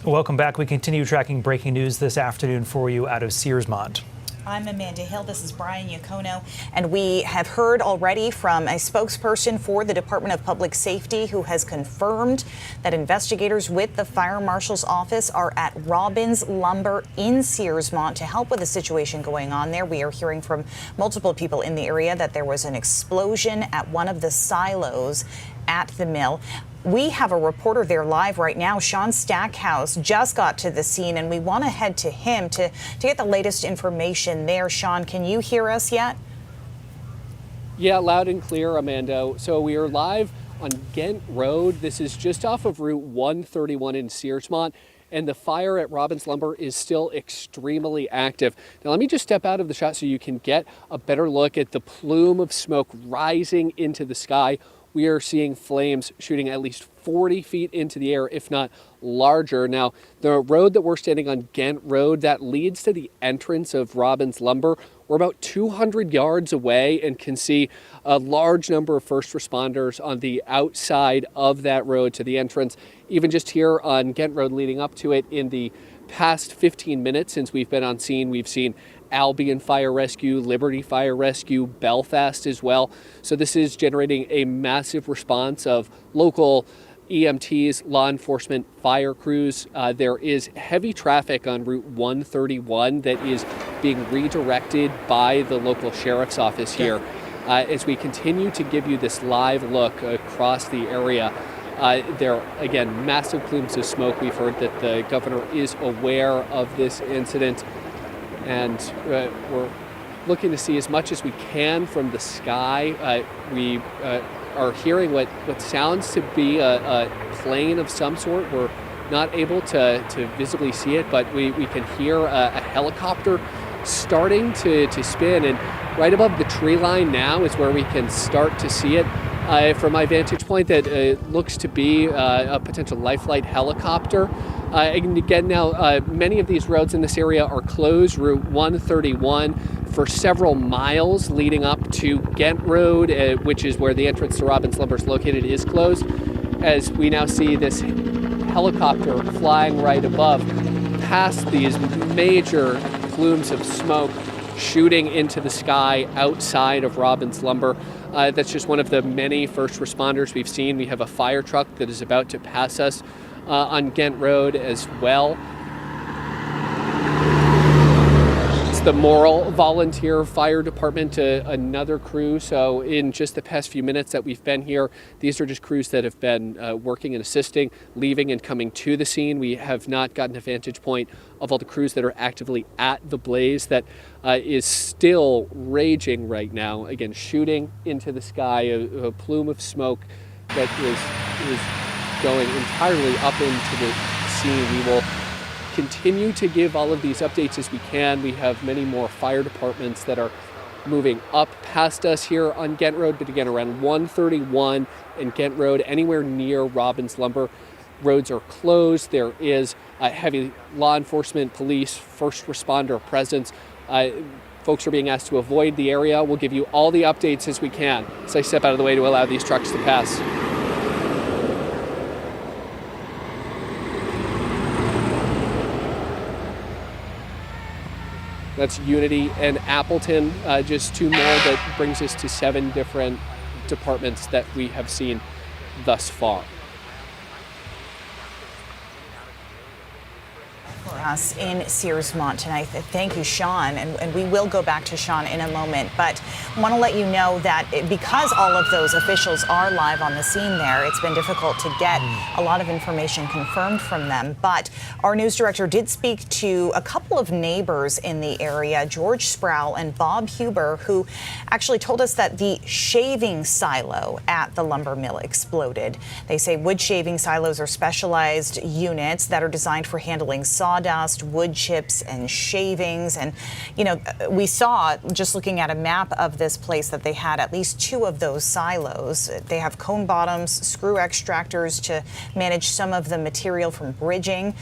Welcome back. We continue tracking breaking news this afternoon for you out of Searsmont. I'm Amanda Hill. This is Brian Iacono, and we have heard already from a spokesperson for the Department of Public Safety who has confirmed that investigators with the Fire Marshal's office are at Robbins Lumber in Searsmont to help with the situation going on there. We are hearing from multiple people in the area that there was an explosion at one of the silos at the mill. We have a reporter there live right now. Sean Stackhouse just got to the scene, and we want to head to him to get the latest information there. Sean, can you hear us yet? Yeah, loud and clear, Amanda. So we are live on Ghent Road. This is just off of Route 131 in Searsmont, and the fire at Robbins Lumber is still extremely active. Now, let me just step out of the shot so you can get a better look at the plume of smoke rising into the sky. We are seeing flames shooting at least 40 feet into the air, if not larger. Now, the road that we're standing on, Ghent Road, that leads to the entrance of Robbins Lumber. We're about 200 yards away and can see a large number of first responders on the outside of that road to the entrance. Even just here on Ghent Road leading up to it, in the past 15 minutes since we've been on scene, we've seen Albion Fire Rescue, Liberty Fire Rescue, Belfast as well. So this is generating a massive response of local EMTs, law enforcement, fire crews. There is heavy traffic on Route 131 that is being redirected by the local sheriff's office here. As we continue to give you this live look across the area, there are, again, massive plumes of smoke. We've heard that the governor is aware of this incident, and we're looking to see as much as we can from the sky. We are hearing what sounds to be a plane of some sort. We're not able to visibly see it, but we can hear a helicopter starting to spin, and right above the tree line now is where we can start to see it. From my vantage point, that looks to be a potential life flight helicopter. And again, now many of these roads in this area are closed. Route 131 for several miles leading up to Ghent Road, which is where the entrance to Robbins Lumber is located, is closed. As we now see this helicopter flying right above, past these major plumes of smoke shooting into the sky outside of Robbins Lumber. That's just one of the many first responders we've seen. We have a fire truck that is about to pass us on Ghent Road as well. It's the Morrill Volunteer Fire Department, another crew. So in just the past few minutes that we've been here, these are just crews that have been working and assisting, leaving and coming to the scene. We have not gotten a vantage point of all the crews that are actively at the blaze that is still raging right now. Again, shooting into the sky, a plume of smoke that is going entirely up into the scene. We will continue to give all of these updates as we can. We have many more fire departments that are moving up past us here on Ghent Road, but again, around 131 and Ghent Road, anywhere near Robbins Lumber, roads are closed. There is heavy law enforcement, police, first responder presence. Folks are being asked to avoid the area. We'll give you all the updates as we can as I step out of the way to allow these trucks to pass. That's Unity and Appleton, just two more. That brings us to 7 different departments that we have seen thus far. For us in Searsmont tonight. Thank you, Sean, and we will go back to Sean in a moment, but I want to let you know that because all of those officials are live on the scene there, it's been difficult to get a lot of information confirmed from them, but our news director did speak to a couple of neighbors in the area, George Sproul and Bob Huber, who actually told us that the shaving silo at the lumber mill exploded. They say wood shaving silos are specialized units that are designed for handling sawdust, wood chips, and shavings. And, you know, we saw, just looking at a map of this place, that they had at least 2 of those silos. They have cone bottoms, screw extractors to manage some of the material from bridging.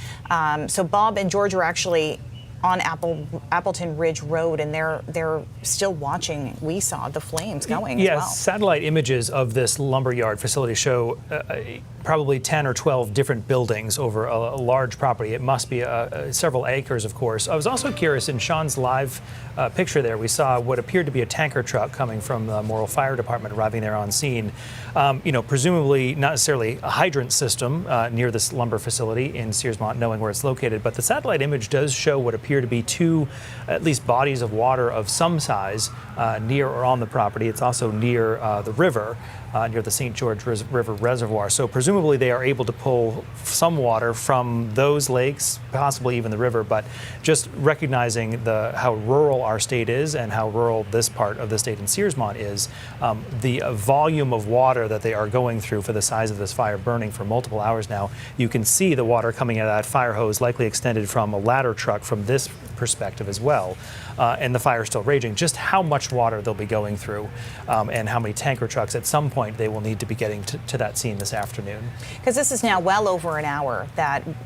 So Bob and George are actually on Appleton Ridge Road, and they're still watching. We saw the flames going as well. Yes, satellite images of this lumberyard facility show probably 10 or 12 different buildings over a large property. It must be several acres, of course. I was also curious, in Sean's live picture there, we saw what appeared to be a tanker truck coming from the Morrill Fire Department arriving there on scene. Presumably not necessarily a hydrant system near this lumber facility in Searsmont, knowing where it's located, but the satellite image does show what appear to be two, at least, bodies of water of some size near or on the property. It's also near the river, near the St. George River Reservoir. So presumably they are able to pull some water from those lakes, possibly even the river, but just recognizing how rural our state is and how rural this part of the state in Searsmont is, the volume of water that they are going through for the size of this fire burning for multiple hours now. You can see the water coming out of that fire hose, likely extended from a ladder truck from this perspective as well. And the fire is still raging. Just how much water they'll be going through and how many tanker trucks at some point they will need to be getting to that scene this afternoon. Because this is now well over an hour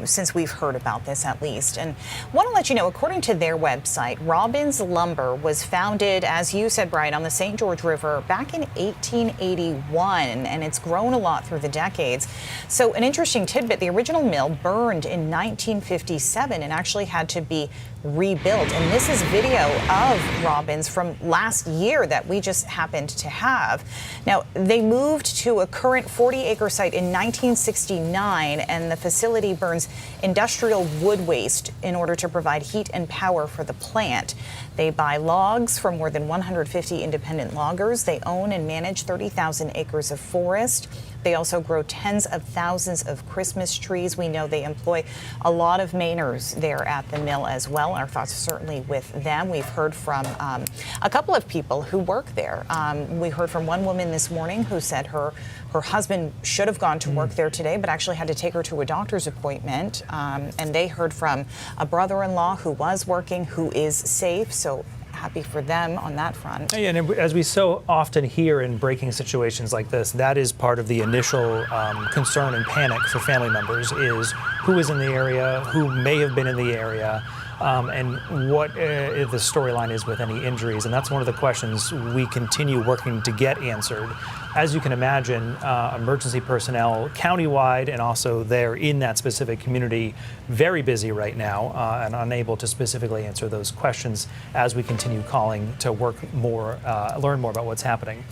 since we've heard about this, at least. And want to let you know, according to their website, Robbins Lumber was founded, as you said, Brian, on the St. George River back in 1881, and it's grown a lot through the decades. So an interesting tidbit, the original mill burned in 1957 and actually had to be rebuilt. And this is video of Robbins from last year that we just happened to have. Now, they moved to a current 40-acre site in 1969, and the facility burns industrial wood waste in order to provide heat and power for the plant. They buy logs from more than 150 independent loggers. They own and manage 30,000 acres of forest. They also grow tens of thousands of Christmas trees. We know they employ a lot of Mainers there at the mill as well. Our thoughts are certainly with them. We've heard from a couple of people who work there. We heard from one woman this morning who said her husband should have gone to work there today, but actually had to take her to a doctor's appointment. And they heard from a brother-in-law who was working, who is safe. So happy for them on that front. Yeah, and as we so often hear in breaking situations like this, that is part of the initial concern and panic for family members, is who is in the area, who may have been in the area, and what the storyline is with any injuries. And that's one of the questions we continue working to get answered. As you can imagine, emergency personnel countywide and also there in that specific community, very busy right now and unable to specifically answer those questions as we continue calling to work more, learn more about what's happening.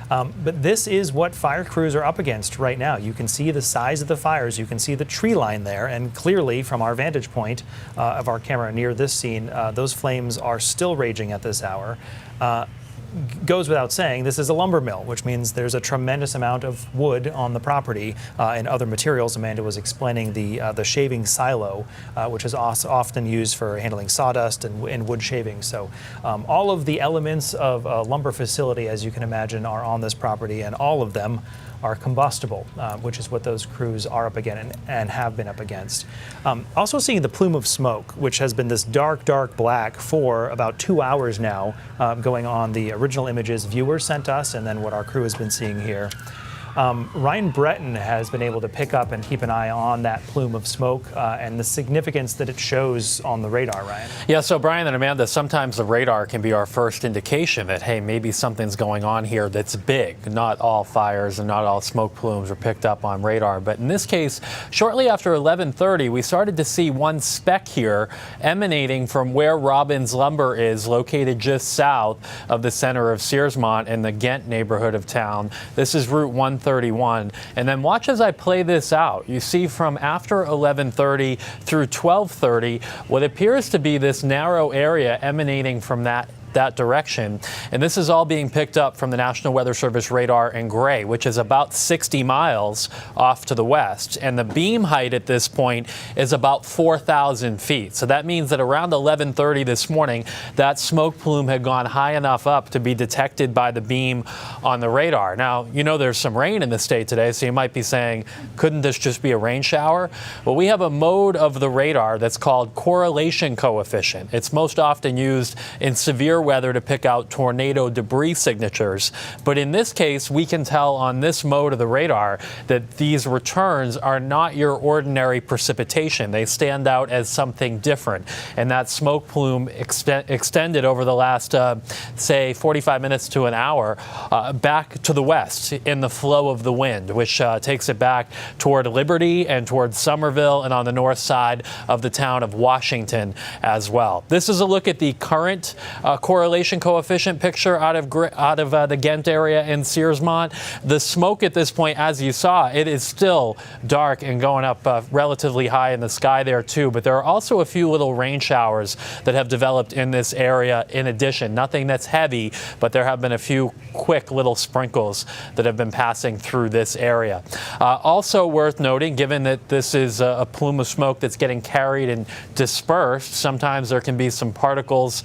But this is what fire crews are up against right now. You can see the size of the fires. You can see the tree line there. And clearly, from our vantage point of our camera near this scene, those flames are still raging at this hour. Goes without saying, this is a lumber mill, which means there's a tremendous amount of wood on the property and other materials. Amanda was explaining the shaving silo, which is often used for handling sawdust and wood shaving. So all of the elements of a lumber facility, as you can imagine, are on this property, and all of them are combustible, which is what those crews are up against and have been up against. Also seeing the plume of smoke, which has been this dark, dark black for about 2 hours now, going on the original images viewers sent us and then what our crew has been seeing here. Ryan Breton has been able to pick up and keep an eye on that plume of smoke and the significance that it shows on the radar, Ryan. Yeah, so Brian and Amanda, sometimes the radar can be our first indication that, hey, maybe something's going on here that's big. Not all fires and not all smoke plumes are picked up on radar. But in this case, shortly after 11:30, we started to see one speck here emanating from where Robbins Lumber is, located just south of the center of Searsmont in the Ghent neighborhood of town. This is Route 131. And then watch as I play this out. You see from after 11:30 through 12:30 what appears to be this narrow area emanating from that direction. And this is all being picked up from the National Weather Service radar in gray, which is about 60 miles off to the west. And the beam height at this point is about 4,000 feet. So that means that around 11:30 this morning, that smoke plume had gone high enough up to be detected by the beam on the radar. Now, you know there's some rain in the state today, so you might be saying, couldn't this just be a rain shower? Well, we have a mode of the radar that's called correlation coefficient. It's most often used in severe severe weather to pick out tornado debris signatures. But in this case, we can tell on this mode of the radar that these returns are not your ordinary precipitation. They stand out as something different. And that smoke plume extended over the last, say, 45 minutes to an hour back to the west in the flow of the wind, which takes it back toward Liberty and toward Somerville and on the north side of the town of Washington as well. This is a look at the current correlation coefficient picture out of the Ghent area in Searsmont. The smoke at this point, as you saw, it is still dark and going up relatively high in the sky there too, but there are also a few little rain showers that have developed in this area in addition. Nothing that's heavy, but there have been a few quick little sprinkles that have been passing through this area. Also worth noting, given that this is a plume of smoke that's getting carried and dispersed, sometimes there can be some particles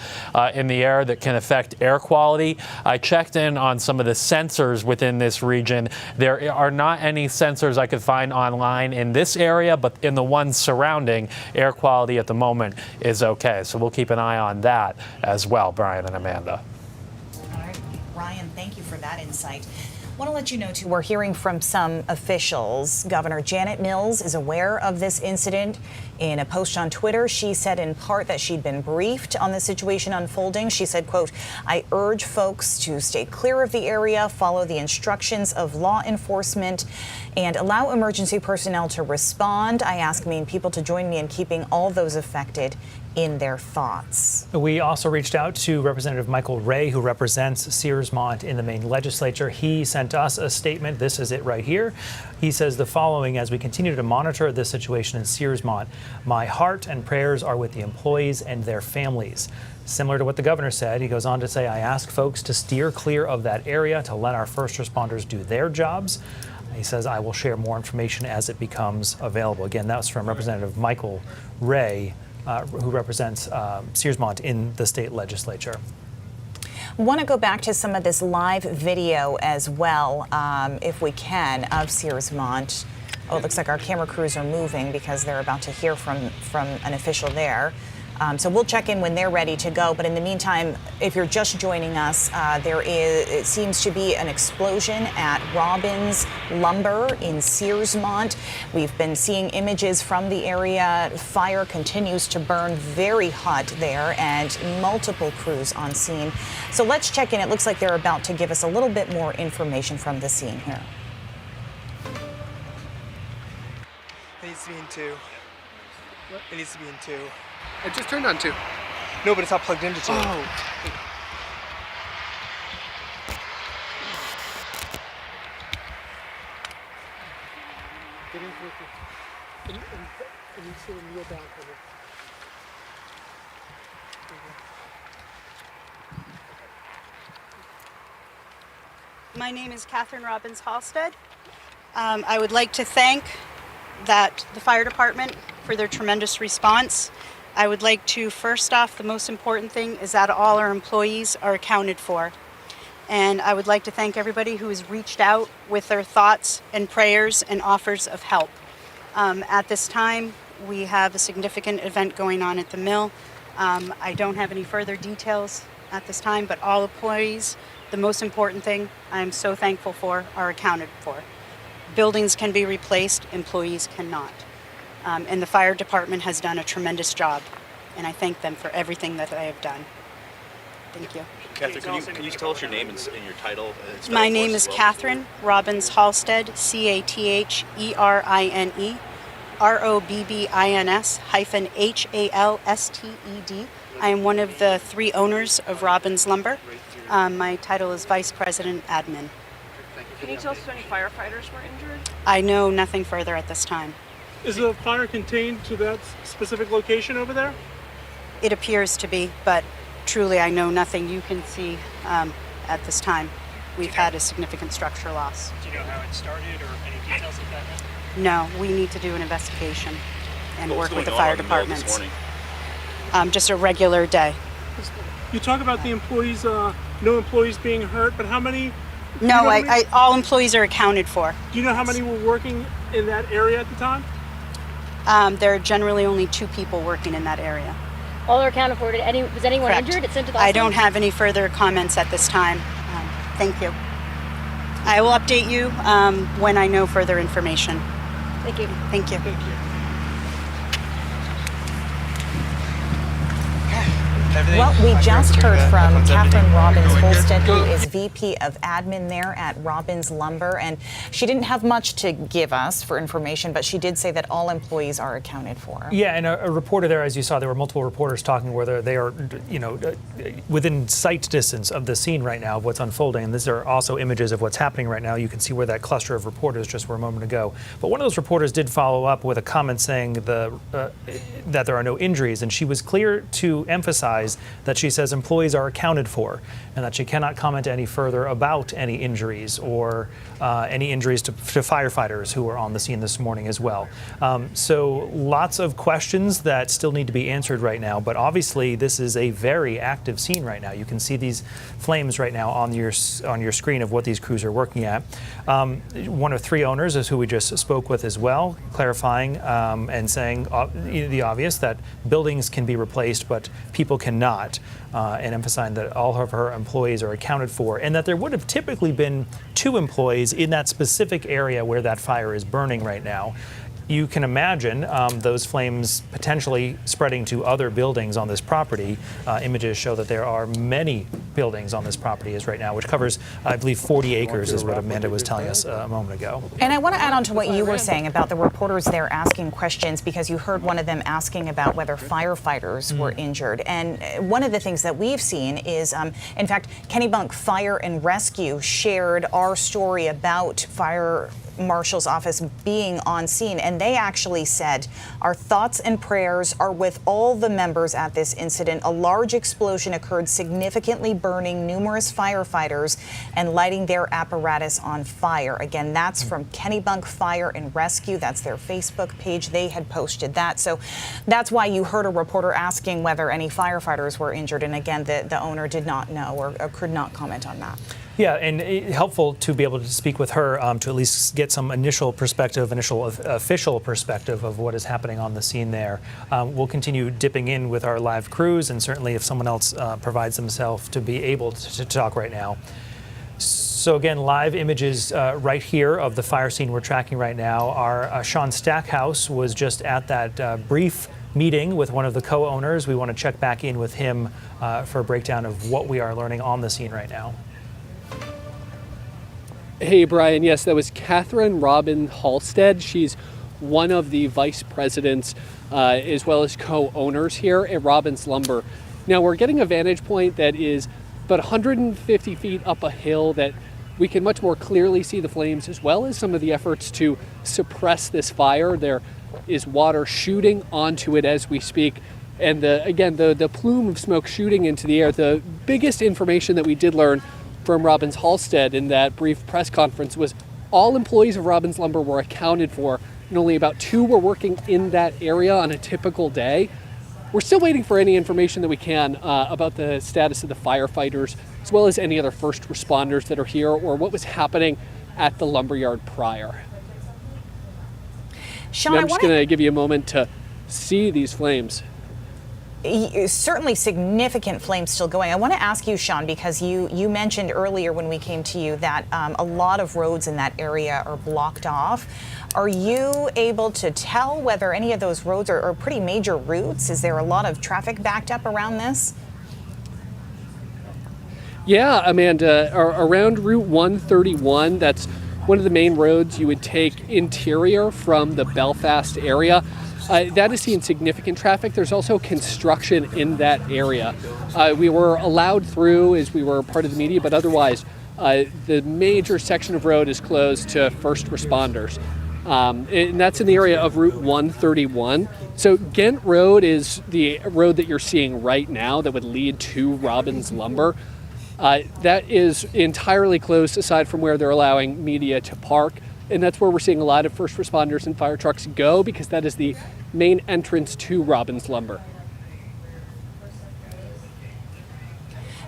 in the air that can affect air quality. I checked in on some of the sensors within this region. There are not any sensors I could find online in this area, but in the ones surrounding, air quality at the moment is okay. So we'll keep an eye on that as well, Brian and Amanda. All right, Ryan, thank you for that insight. I want to let you know, too, we're hearing from some officials. Governor Janet Mills is aware of this incident. In a post on Twitter, she said in part that she'd been briefed on the situation unfolding. She said, quote, "I urge folks to stay clear of the area, follow the instructions of law enforcement, and allow emergency personnel to respond. I ask Maine people to join me in keeping all those affected in their thoughts." We also reached out to Representative Michael Ray, who represents Searsmont in the Maine legislature. He sent us a statement. This is it right here. He says the following: as we continue to monitor this situation in Searsmont, my heart and prayers are with the employees and their families. Similar to what the governor said, he goes on to say, I ask folks to steer clear of that area, to let our first responders do their jobs. He says, I will share more information as it becomes available. Again, that was from Representative Michael Ray, who represents Searsmont in the state legislature. I want to go back to some of this live video as well, if we can, of Searsmont. Oh, it looks like our camera crews are moving because they're about to hear from an official there. So we'll check in when they're ready to go. But in the meantime, if you're just joining us, it seems to be an explosion at Robbins Lumber in Searsmont. We've been seeing images from the area. Fire continues to burn very hot there and multiple crews on scene. So let's check in. It looks like they're about to give us a little bit more information from the scene here. It needs to be in 2. What? It needs to be in 2. I just turned on 2. No, but it's not plugged into 2. Oh. My name is Catherine Robbins Halstead. I would like to thank the fire department for their tremendous response. I would like to, first off, the most important thing is that all our employees are accounted for. And I would like to thank everybody who has reached out with their thoughts and prayers and offers of help. At this time, we have a significant event going on at the mill. I don't have any further details at this time, but all employees, the most important thing I'm so thankful for, are accounted for. Buildings can be replaced, employees cannot. And the fire department has done a tremendous job, and I thank them for everything that they have done. Thank you. Catherine, can you tell us your name and your title? My name is Catherine Robbins Halstead, CATHERINE, ROBBINS-HALSTED. I am one of the 3 owners of Robbins Lumber. My title is Vice President Admin. Can you tell us if any firefighters were injured? I know nothing further at this time. Is the fire contained to that specific location over there? It appears to be, but truly I know nothing. You can see at this time we've had a significant structural loss. Do you know how it started or any details of that? No, we need to do an investigation and work with the fire departments. Just a regular day. You talk about the employees, no employees being hurt, but how many? No, all employees are accounted for. Do you know how many were working in that area at the time? There are generally only 2 people working in that area. All are accounted for. Was anyone Correct. injured? It's sent to the I hospital? don't have any further comments at this time. Thank you. I will update you when I know further information. Thank you. Thank you. Well, we just heard from Catherine Robbins Holstead, who is VP of Admin there at Robbins Lumber, and she didn't have much to give us for information, but she did say that all employees are accounted for. Yeah, and a reporter there, as you saw, there were multiple reporters talking whether they are, within sight distance of the scene right now of what's unfolding. And these are also images of what's happening right now. You can see where that cluster of reporters just were a moment ago. But one of those reporters did follow up with a comment saying that there are no injuries, and she was clear to emphasize that she says employees are accounted for and that she cannot comment any further about any injuries or any injuries to firefighters who were on the scene this morning as well. So lots of questions that still need to be answered right now, but obviously this is a very active scene right now. You can see these flames right now on your screen of what these crews are working at. One of three owners is who we just spoke with as well, clarifying and saying the obvious, that buildings can be replaced but people cannot, and emphasizing that all of her employees are accounted for and that there would have typically been 2 employees in that specific area where that fire is burning right now. You can imagine those flames potentially spreading to other buildings on this property. Images show that there are many buildings on this property as right now, which covers, I believe, 40 acres is what Amanda was telling us a moment ago. And I want to add on to what you were saying about the reporters there asking questions, because you heard one of them asking about whether firefighters were injured. And one of the things that we've seen is, in fact, Kennebunk Fire and Rescue shared our story about fire marshal's office being on scene, and they actually said, "Our thoughts and prayers are with all the members at this incident. A large explosion occurred, significantly burning numerous firefighters and lighting their apparatus on fire." Again, that's from Kennebunk Fire and Rescue. That's their Facebook page. They had posted that. So that's why you heard a reporter asking whether any firefighters were injured. And again, the owner did not know or could not comment on that. Yeah, and helpful to be able to speak with her to at least get some initial perspective, official perspective of what is happening on the scene there. We'll continue dipping in with our live crews, and certainly if someone else provides themselves to be able to talk right now. So again, live images right here of the fire scene we're tracking right now. Our Sean Stackhouse was just at that brief meeting with one of the co-owners. We want to check back in with him for a breakdown of what we are learning on the scene right now. Hey, Brian. Yes, that was Catherine Robbins Holstead. She's one of the vice presidents as well as co-owners here at Robbins Lumber. Now, we're getting a vantage point that is about 150 feet up a hill that we can much more clearly see the flames, as well as some of the efforts to suppress this fire. There is water shooting onto it as we speak. And the plume of smoke shooting into the air. The biggest information that we did learn from Robbins Holstead in that brief press conference was all employees of Robbins Lumber were accounted for, and only about 2 were working in that area on a typical day. We're still waiting for any information that we can about the status of the firefighters, as well as any other first responders that are here, or what was happening at the lumberyard prior. Sean, I'm just going to give you a moment to see these flames. Certainly significant flames still going. I want to ask you, Sean, because you mentioned earlier when we came to you that a lot of roads in that area are blocked off. Are you able to tell whether any of those roads are pretty major routes? Is there a lot of traffic backed up around this? Yeah, Amanda, around Route 131, that's one of the main roads you would take interior from the Belfast area. That is seeing significant traffic. There's also construction in that area. We were allowed through as we were part of the media, but otherwise, the major section of road is closed to first responders. And that's in the area of Route 131. So Ghent Road is the road that you're seeing right now that would lead to Robbins Lumber. That is entirely closed aside from where they're allowing media to park. And that's where we're seeing a lot of first responders and fire trucks go, because that is the main entrance to Robbins Lumber.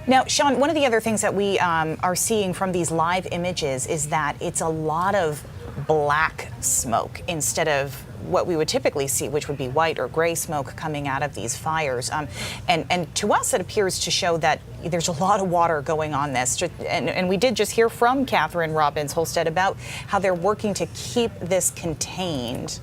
Now, Sean, one of the other things that we are seeing from these live images is that it's a lot of black smoke instead of what we would typically see, which would be white or gray smoke coming out of these fires. And to us, it appears to show that there's a lot of water going on this. And we did just hear from Catherine Robbins Holstead about how they're working to keep this contained.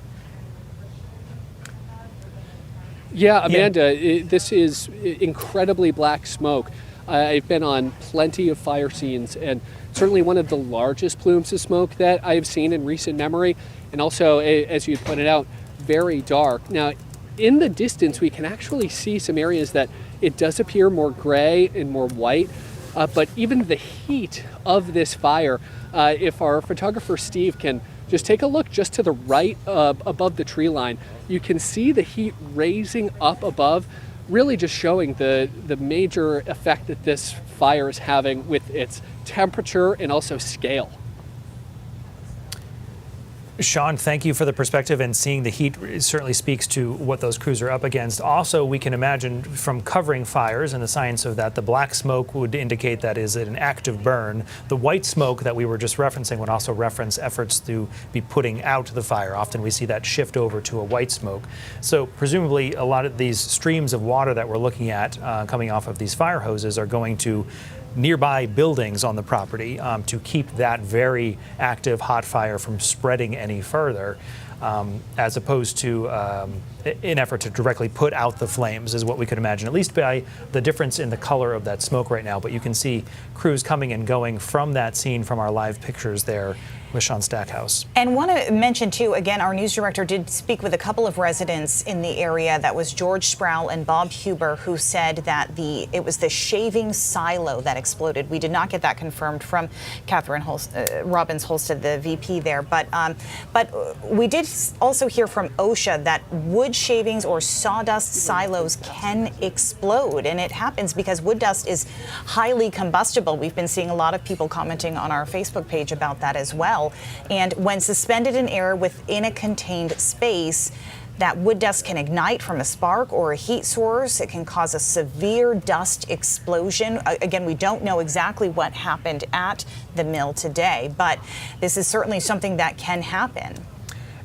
Yeah, Amanda, this is incredibly black smoke. I've been on plenty of fire scenes, and certainly one of the largest plumes of smoke that I've seen in recent memory, and also, as you pointed out, very dark. Now, in the distance, we can actually see some areas that it does appear more gray and more white, but even the heat of this fire, if our photographer Steve can just take a look just to the right above the tree line, you can see the heat raising up above, really just showing the major effect that this fire is having with its temperature and also scale. Sean, thank you for the perspective, and seeing the heat certainly speaks to what those crews are up against. Also, we can imagine from covering fires and the science of that, the black smoke would indicate that is an active burn. The white smoke that we were just referencing would also reference efforts to be putting out the fire. Often we see that shift over to a white smoke. So presumably a lot of these streams of water that we're looking at coming off of these fire hoses are going to nearby buildings on the property to keep that very active hot fire from spreading any further, as opposed to an effort to directly put out the flames, is what we could imagine, at least by the difference in the color of that smoke right now. But you can see crews coming and going from that scene from our live pictures there with Sean Stackhouse. And want to mention too, again, our news director did speak with a couple of residents in the area. That was George Sproul and Bob Huber, who said that it was the shaving silo that exploded. We did not get that confirmed from Catherine Robbins Holstead, the VP there, but we did also hear from OSHA that wood shavings or sawdust silos can explode, and it happens because wood dust is highly combustible. We've been seeing a lot of people commenting on our Facebook page about that as well. And when suspended in air within a contained space, that wood dust can ignite from a spark or a heat source. It can cause a severe dust explosion. Again, we don't know exactly what happened at the mill today, but this is certainly something that can happen.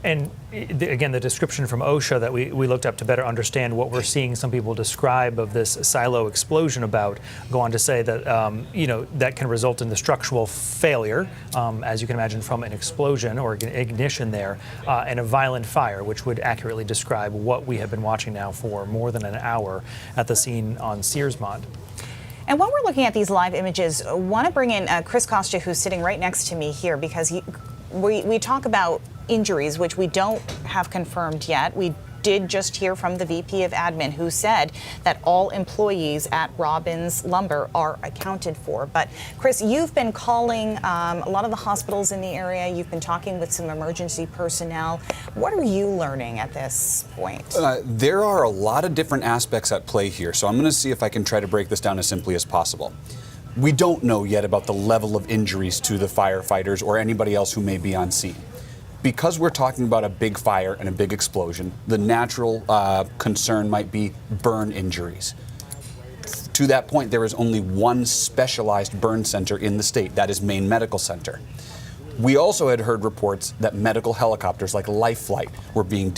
And again, the description from OSHA that we looked up to better understand what we're seeing some people describe of this silo explosion about, go on to say that, that can result in the structural failure, as you can imagine, from an explosion or ignition there, and a violent fire, which would accurately describe what we have been watching now for more than an hour at the scene on Searsmont. And while we're looking at these live images, I want to bring in Chris Costa, who's sitting right next to me here, because we talk about injuries, which we don't have confirmed yet. We did just hear from the VP of Admin, who said that all employees at Robbins Lumber are accounted for. But Chris, you've been calling a lot of the hospitals in the area. You've been talking with some emergency personnel. What are you learning at this point? There are a lot of different aspects at play here, so I'm going to see if I can try to break this down as simply as possible. We don't know yet about the level of injuries to the firefighters or anybody else who may be on scene. Because we're talking about a big fire and a big explosion, the natural concern might be burn injuries. To that point, there is only one specialized burn center in the state, that is Maine Medical Center. We also had heard reports that medical helicopters like Life Flight were being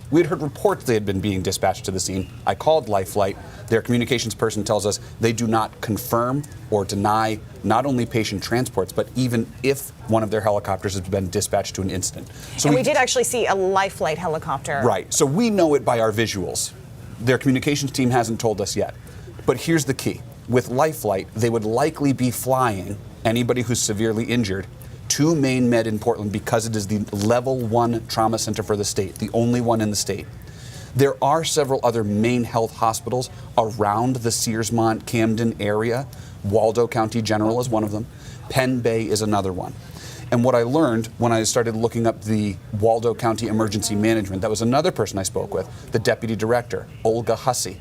we had heard reports they had been being dispatched to the scene. I called Life Flight. Their communications person tells us they do not confirm or deny not only patient transports, but even if one of their helicopters has been dispatched to an incident. So and we did actually see a Life Flight helicopter. Right. So we know it by our visuals. Their communications team hasn't told us yet. But here's the key. With Life Flight, they would likely be flying anybody who's severely injured to Maine Med in Portland because it is the level 1 trauma center for the state, the only one in the state. There are several other Maine Health hospitals around the Searsmont, Camden area. Waldo County General is one of them. Penn Bay is another one. And what I learned when I started looking up the Waldo County Emergency Management, that was another person I spoke with, the Deputy Director, Olga Hussey.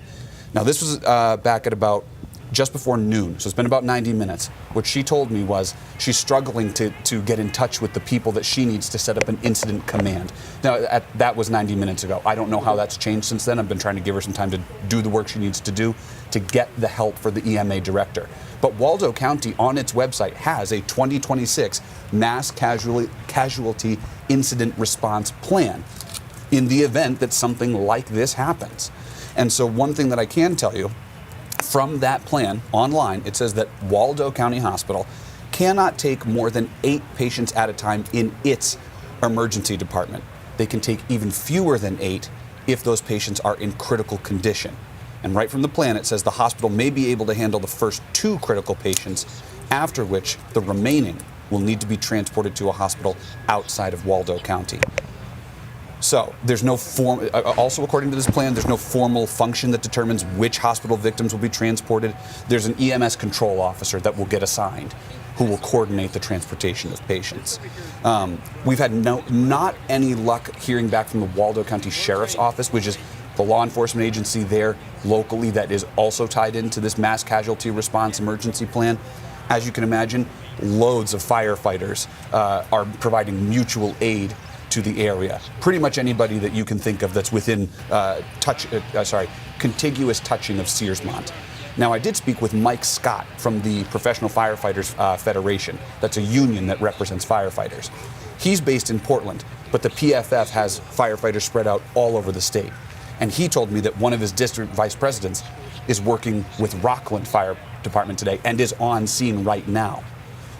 Now this was back at about just before noon, so it's been about 90 minutes. What she told me was she's struggling to get in touch with the people that she needs to set up an incident command. Now, that was 90 minutes ago. I don't know how that's changed since then. I've been trying to give her some time to do the work she needs to do to get the help for the EMA director. But Waldo County on its website has a 2026 mass casualty incident response plan. in the event that something like this happens. And so one thing that I can tell you, from that plan online, it says that Waldo County Hospital cannot take more than 8 patients at a time in its emergency department. They can take even fewer than 8 if those patients are in critical condition. And right from the plan, it says the hospital may be able to handle the first 2 critical patients, after which the remaining will need to be transported to a hospital outside of Waldo County. So there's no also according to this plan, there's no formal function that determines which hospital victims will be transported. There's an EMS control officer that will get assigned who will coordinate the transportation of patients. We've had not any luck hearing back from the Waldo County Sheriff's Office, which is the law enforcement agency there locally that is also tied into this mass casualty response emergency plan. As you can imagine, loads of firefighters are providing mutual aid to the area. Pretty much anybody that you can think of that's within contiguous touching of Searsmont. Now, I did speak with Mike Scott from the Professional Firefighters Federation. That's a union that represents firefighters. He's based in Portland, but the PFF has firefighters spread out all over the state. And he told me that one of his district vice presidents is working with Rockland Fire Department today and is on scene right now.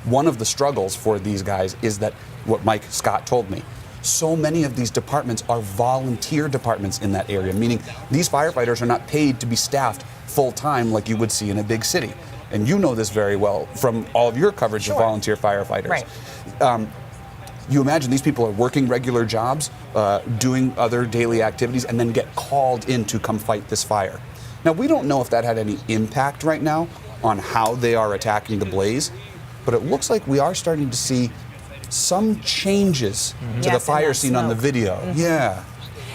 One of the struggles for these guys is that, what Mike Scott told me, so many of these departments are volunteer departments in that area, meaning these firefighters are not paid to be staffed full-time like you would see in a big city. And you know this very well from all of your coverage of volunteer firefighters. Right. You imagine these people are working regular jobs, doing other daily activities, and then get called in to come fight this fire. Now, we don't know if that had any impact right now on how they are attacking the blaze, but it looks like we are starting to see some changes to the fire scene on the video. Yeah.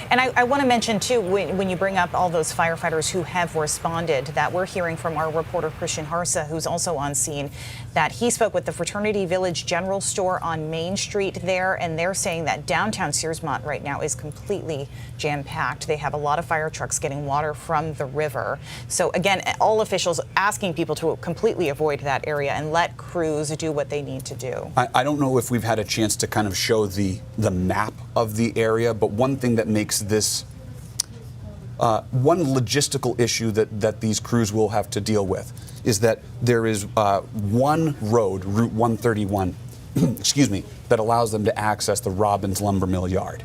And I want to mention, too, when you bring up all those firefighters who have responded, that we're hearing from our reporter, Christian Harsa, who's also on scene, that he spoke with the Fraternity Village General Store on Main Street there, and they're saying that downtown Searsmont right now is completely jam-packed. They have a lot of fire trucks getting water from the river. So, again, all officials asking people to completely avoid that area and let crews do what they need to do. I don't know if we've had a chance to kind of show the map of the area, but one thing that makes this one logistical issue that these crews will have to deal with is that there is one road, Route 131, excuse me, that allows them to access the Robbins Lumber Mill yard.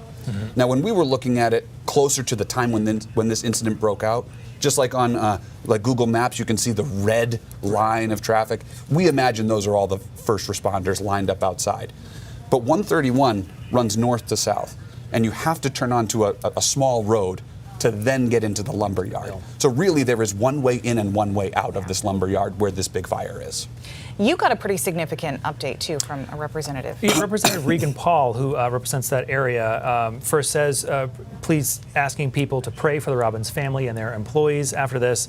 Now, when we were looking at it closer to the time when this incident broke out, just like on like Google Maps, you can see the red line of traffic. We imagine those are all the first responders lined up outside. But 131 runs north to south, and you have to turn onto a small road to then get into the lumber yard. So really there is one way in and one way out of this lumber yard where this big fire is. You got a pretty significant update, too, from a representative. Yeah, Representative Regan Paul, who represents that area, first says, please asking people to pray for the Robbins family and their employees after this.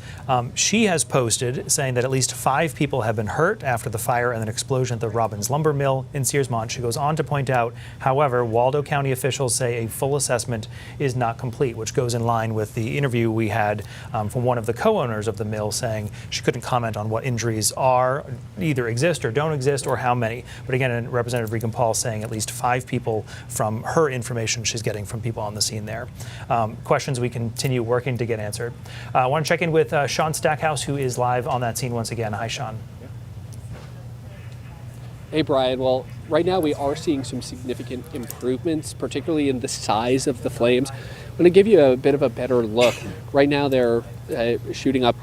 She has posted saying that at least 5 people have been hurt after the fire and an explosion at the Robbins Lumber Mill in Searsmont. She goes on to point out, however, Waldo County officials say a full assessment is not complete, which goes in line with the interview we had from one of the co-owners of the mill saying she couldn't comment on what injuries are, either exist or don't exist, or how many. But again, Representative Regan Paul saying at least 5 people from her information she's getting from people on the scene there. Questions we continue working to get answered. I want to check in with Sean Stackhouse, who is live on that scene once again. Hi, Sean. Hey, Brian. Well, right now we are seeing some significant improvements, particularly in the size of the flames. I'm going to give you a bit of a better look. Right now they're shooting up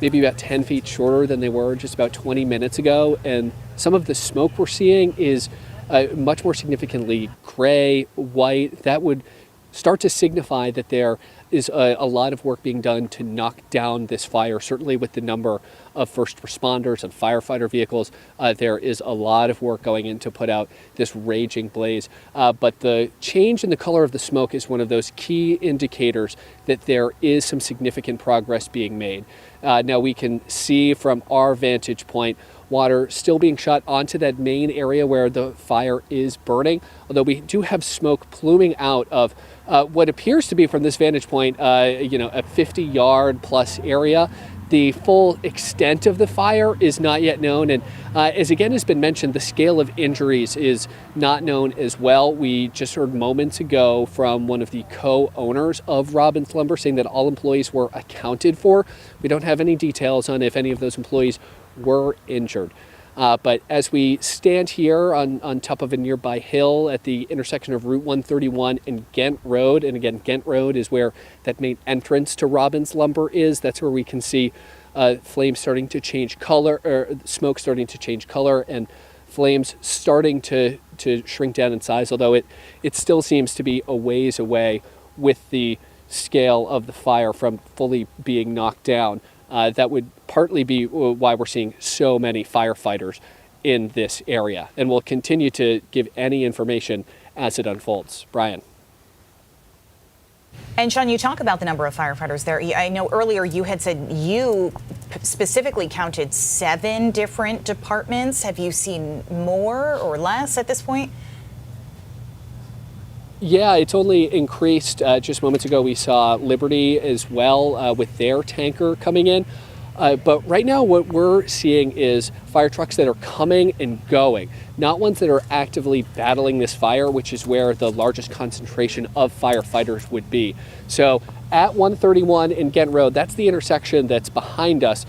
maybe about 10 feet shorter than they were just about 20 minutes ago. And some of the smoke we're seeing is much more significantly gray, white. That would start to signify that there is a lot of work being done to knock down this fire. Certainly with the number of first responders and firefighter vehicles, there is a lot of work going in to put out this raging blaze. But the change in the color of the smoke is one of those key indicators that there is some significant progress being made. Now we can see from our vantage point water still being shot onto that main area where the fire is burning, although we do have smoke pluming out of what appears to be, from this vantage point, a 50-yard plus area. The full extent of the fire is not yet known, and as again has been mentioned, the scale of injuries is not known as well. We just heard moments ago from one of the co-owners of Robbins Lumber saying that all employees were accounted for. We don't have any details on if any of those employees were injured. But as we stand here on top of a nearby hill at the intersection of Route 131 and Ghent Road, and again, Ghent Road is where that main entrance to Robbins Lumber is. That's where we can see flames starting to change color, or smoke starting to change color, and flames starting to shrink down in size, although it still seems to be a ways away with the scale of the fire from fully being knocked down. That would partly be why we're seeing so many firefighters in this area. And we'll continue to give any information as it unfolds. Brian. And Sean, you talk about the number of firefighters there. I know earlier you had said you specifically counted 7 different departments. Have you seen more or less at this point? Yeah, it's only increased. Just moments ago, we saw Liberty as well with their tanker coming in. But right now, what we're seeing is fire trucks that are coming and going, not ones that are actively battling this fire, which is where the largest concentration of firefighters would be. So at 131 and Ghent Road, that's the intersection that's behind us.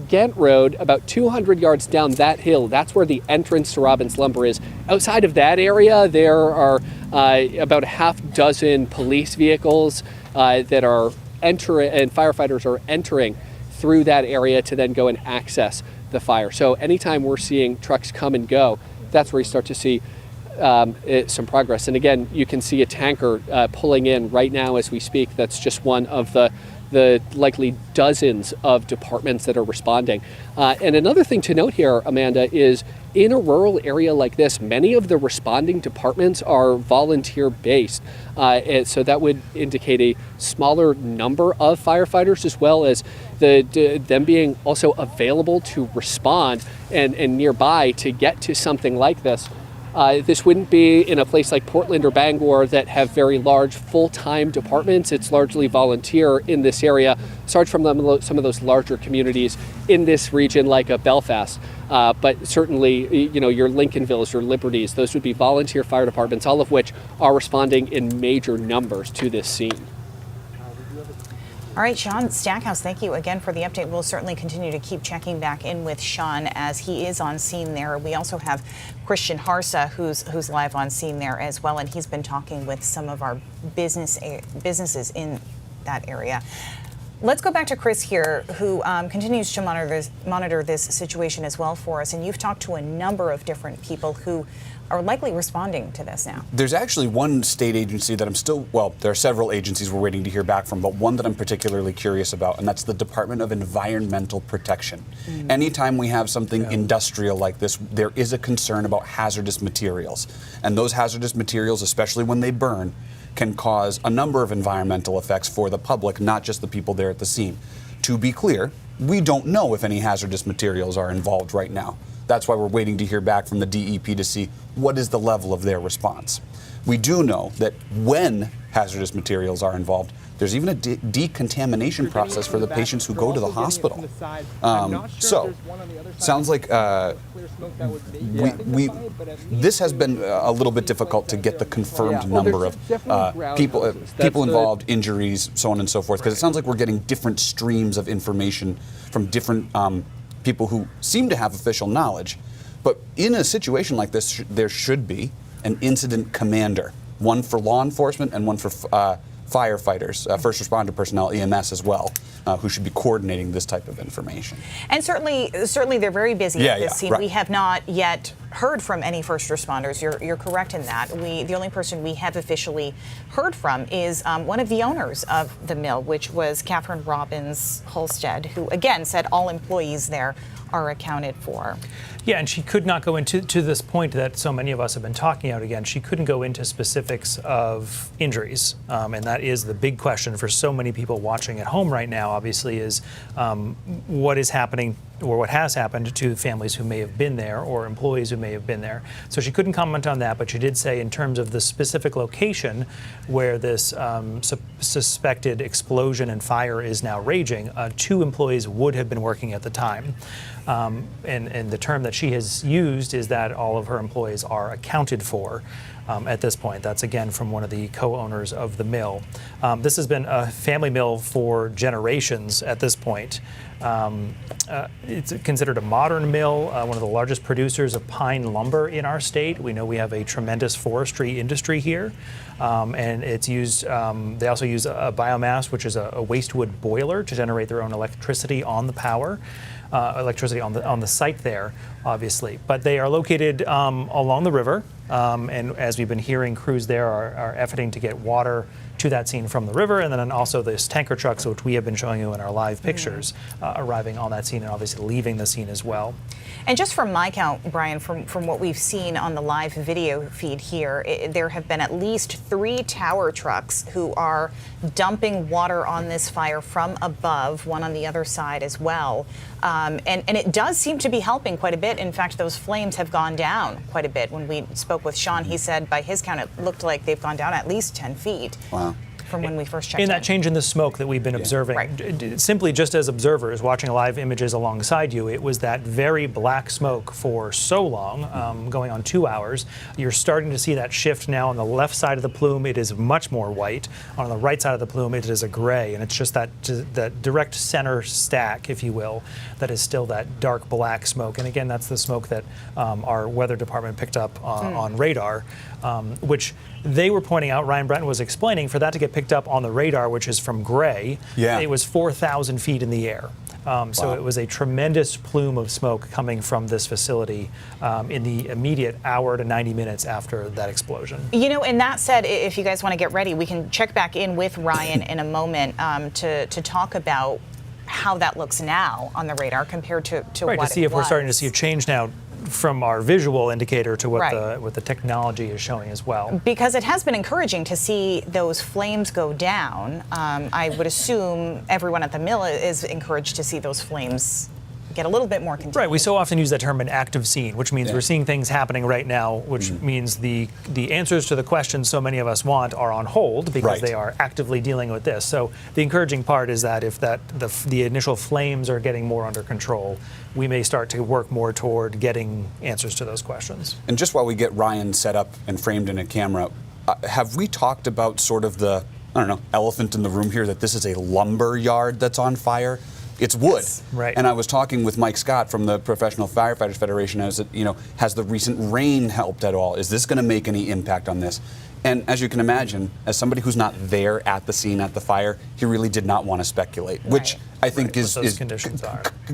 Ghent Road, about 200 yards down that hill, that's where the entrance to Robbins Lumber is. Outside of that area, there are about a half dozen police vehicles that are entering, and firefighters are entering through that area to then go and access the fire. So anytime we're seeing trucks come and go, that's where you start to see some progress. And again, you can see a tanker pulling in right now as we speak. That's just one of the likely dozens of departments that are responding. And another thing to note here, Amanda, is in a rural area like this, many of the responding departments are volunteer-based. And so that would indicate a smaller number of firefighters, as well as them being also available to respond and nearby to get to something like this. This wouldn't be in a place like Portland or Bangor that have very large full-time departments. It's largely volunteer in this area, aside from some of those larger communities in this region like Belfast. But certainly, your Lincolnvilles, your Liberties, those would be volunteer fire departments, all of which are responding in major numbers to this scene. All right, Sean Stackhouse, thank you again for the update. We'll certainly continue to keep checking back in with Sean as he is on scene there. We also have Christian Harsa, who's live on scene there as well, and he's been talking with some of our businesses in that area. Let's go back to Chris here, who continues to monitor this situation as well for us. And you've talked to a number of different people who are likely responding to this now. There's actually one state agency that there are several agencies we're waiting to hear back from, but one that I'm particularly curious about, and that's the Department of Environmental Protection. Anytime we have something industrial like this, there is a concern about hazardous materials. And those hazardous materials, especially when they burn, can cause a number of environmental effects for the public, not just the people there at the scene. To be clear, we don't know if any hazardous materials are involved right now. That's why we're waiting to hear back from the DEP to see what is the level of their response. We do know that when hazardous materials are involved, there's even a decontamination process for the patients who go to the hospital. So, sounds like this has been a little bit difficult to get the confirmed number of people involved, injuries, so on and so forth, because it sounds like we're getting different streams of information from different people who seem to have official knowledge. But in a situation like this, there should be an incident commander, one for law enforcement and one for firefighters, first responder personnel, EMS as well, who should be coordinating this type of information. And certainly they're very busy at this scene. Right. We have not yet heard from any first responders. You're correct in that. The only person we have officially heard from is one of the owners of the mill, which was Catherine Robbins Halstead, who again said all employees there are accounted for. Yeah, and she could not go into this point that so many of us have been talking about again. She couldn't go into specifics of injuries, and that is the big question for so many people watching at home right now, obviously, is what is happening or what has happened to families who may have been there or employees who may have been there. So she couldn't comment on that, but she did say in terms of the specific location where this suspected explosion and fire is now raging, 2 employees would have been working at the time. And the term that she has used is that all of her employees are accounted for at this point. That's again from one of the co-owners of the mill. This has been a family mill for generations at this point. It's considered a modern mill, one of the largest producers of pine lumber in our state. We know we have a tremendous forestry industry here, and it's used. They also use a biomass, which is a waste wood boiler, to generate their own electricity on the power. Electricity on the site there, obviously. But they are located along the river, and as we've been hearing, crews there are efforting to get water to that scene from the river, and then also this tanker trucks, which we have been showing you in our live pictures, arriving on that scene and obviously leaving the scene as well. And just from my count, Brian, from what we've seen on the live video feed here, there have been at least 3 tower trucks who are dumping water on this fire from above, one on the other side as well. And it does seem to be helping quite a bit. In fact, those flames have gone down quite a bit. When we spoke with Sean, he said by his count, it looked like they've gone down at least 10 feet. Wow. From when we first checked in that change in the smoke that we've been observing, simply just as observers watching live images alongside you, it was that very black smoke for so long, going on 2 hours. You're starting to see that shift now on the left side of the plume. It is much more white. On the right side of the plume, it is a gray, and it's just that direct center stack, if you will, that is still that dark black smoke. And again, that's the smoke that our weather department picked up on radar, which they were pointing out, Ryan Brenton was explaining, for that to get picked up on the radar, which is from gray, it was 4,000 feet in the air. So it was a tremendous plume of smoke coming from this facility in the immediate hour to 90 minutes after that explosion. You know, and that said, if you guys want to get ready, we can check back in with Ryan in a moment to talk about how that looks now on the radar compared to right, what to see if we're starting to see a change now from our visual indicator to what right. the technology is showing as well. Because it has been encouraging to see those flames go down. I would assume everyone at the mill is encouraged to see those flames get a little bit more contained. Right, we so often use that term an active scene, which means we're seeing things happening right now, which means the answers to the questions so many of us want are on hold because they are actively dealing with this. So the encouraging part is that if the initial flames are getting more under control, we may start to work more toward getting answers to those questions. And just while we get Ryan set up and framed in a camera, have we talked about sort of the, I don't know, elephant in the room here, that this is a lumber yard that's on fire? It's wood. Right. And I was talking with Mike Scott from the Professional Firefighters Federation. Has the recent rain helped at all? Is this going to make any impact on this? And as you can imagine, as somebody who's not there at the scene at the fire, he really did not want to speculate, which I think is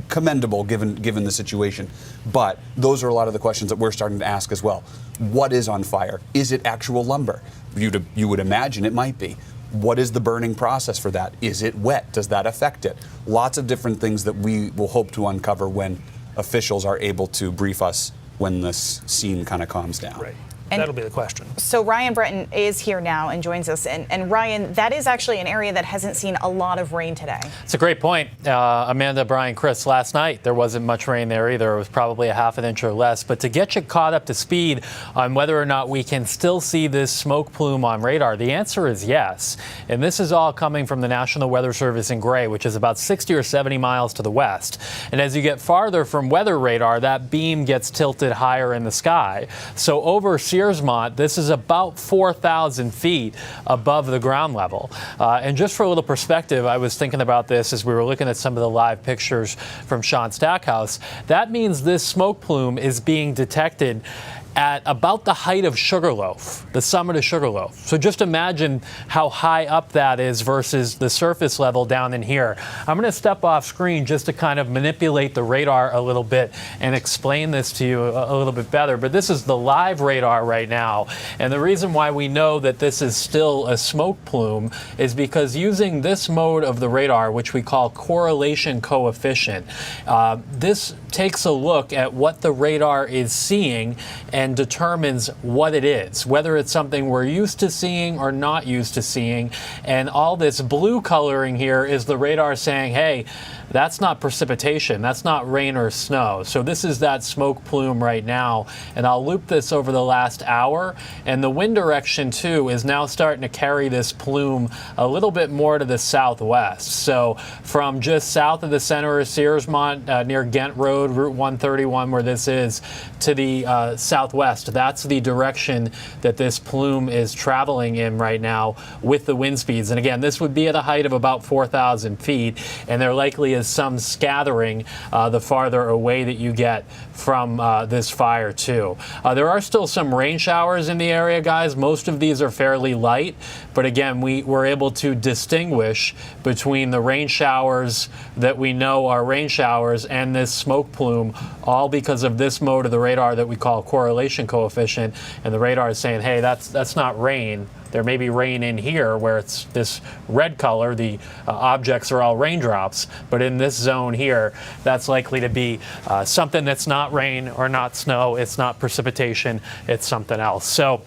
commendable given the situation. But those are a lot of the questions that we're starting to ask as well. What is on fire? Is it actual lumber? You would imagine it might be. What is the burning process for that? Is it wet? Does that affect it? Lots of different things that we will hope to uncover when officials are able to brief us when this scene kind of calms down. Right. That'll be the question. So Ryan Brenton is here now and joins us. And Ryan, that is actually an area that hasn't seen a lot of rain today. It's a great point. Amanda, Brian, Chris, last night there wasn't much rain there either. It was probably a half an inch or less. But to get you caught up to speed on whether or not we can still see this smoke plume on radar, the answer is yes. And this is all coming from the National Weather Service in Gray, which is about 60 or 70 miles to the west. And as you get farther from weather radar, that beam gets tilted higher in the sky. So over Searsmont, this is about 4,000 feet above the ground level. And just for a little perspective, I was thinking about this as we were looking at some of the live pictures from Sean Stackhouse. That means this smoke plume is being detected at about the height of Sugarloaf, the summit of Sugarloaf. So just imagine how high up that is versus the surface level down in here. I'm going to step off screen just to kind of manipulate the radar a little bit and explain this to you a little bit better. But this is the live radar right now. And the reason why we know that this is still a smoke plume is because using this mode of the radar, which we call correlation coefficient, this takes a look at what the radar is seeing and determines what it is, whether it's something we're used to seeing or not used to seeing. And all this blue coloring here is the radar saying, hey, That's not precipitation. That's not rain or snow. So this is that smoke plume right now. And I'll loop this over the last hour. And the wind direction, too, is now starting to carry this plume a little bit more to the southwest. So from just south of the center of Searsmont, near Ghent Road, Route 131, where this is, to the southwest, that's the direction that this plume is traveling in right now with the wind speeds. And again, this would be at a height of about 4,000 feet, and there likely is some scattering the farther away that you get from this fire too. There are still some rain showers in the area, guys. Most of these are fairly light, but again, we were able to distinguish between the rain showers that we know are rain showers and this smoke plume, all because of this mode of the radar that we call correlation coefficient. And the radar is saying, hey, that's not rain. There may be rain in here where it's this red color, the objects are all raindrops, but in this zone here, that's likely to be something that's not rain or not snow, it's not precipitation, it's something else. So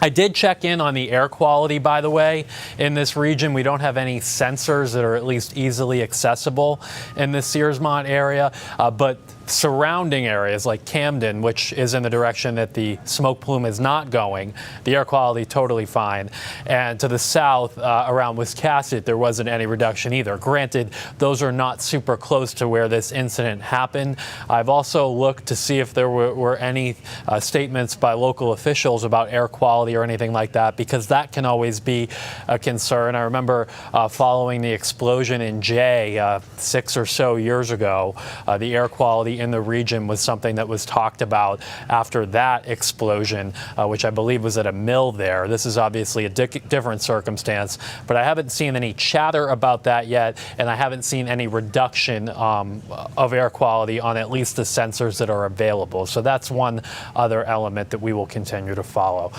I did check in on the air quality, by the way. In this region, we don't have any sensors that are at least easily accessible in the Searsmont area, but surrounding areas like Camden, which is in the direction that the smoke plume is not going, the air quality totally fine. And to the south, around Wiscasset, there wasn't any reduction either. Granted, those are not super close to where this incident happened. I've also looked to see if there were any statements by local officials about air quality or anything like that, because that can always be a concern. I remember following the explosion in Jay 6 or so years ago, the air quality in the region was something that was talked about after that explosion, which I believe was at a mill there. This is obviously a different circumstance, but I haven't seen any chatter about that yet, and I haven't seen any reduction of air quality on at least the sensors that are available. So that's one other element that we will continue to follow.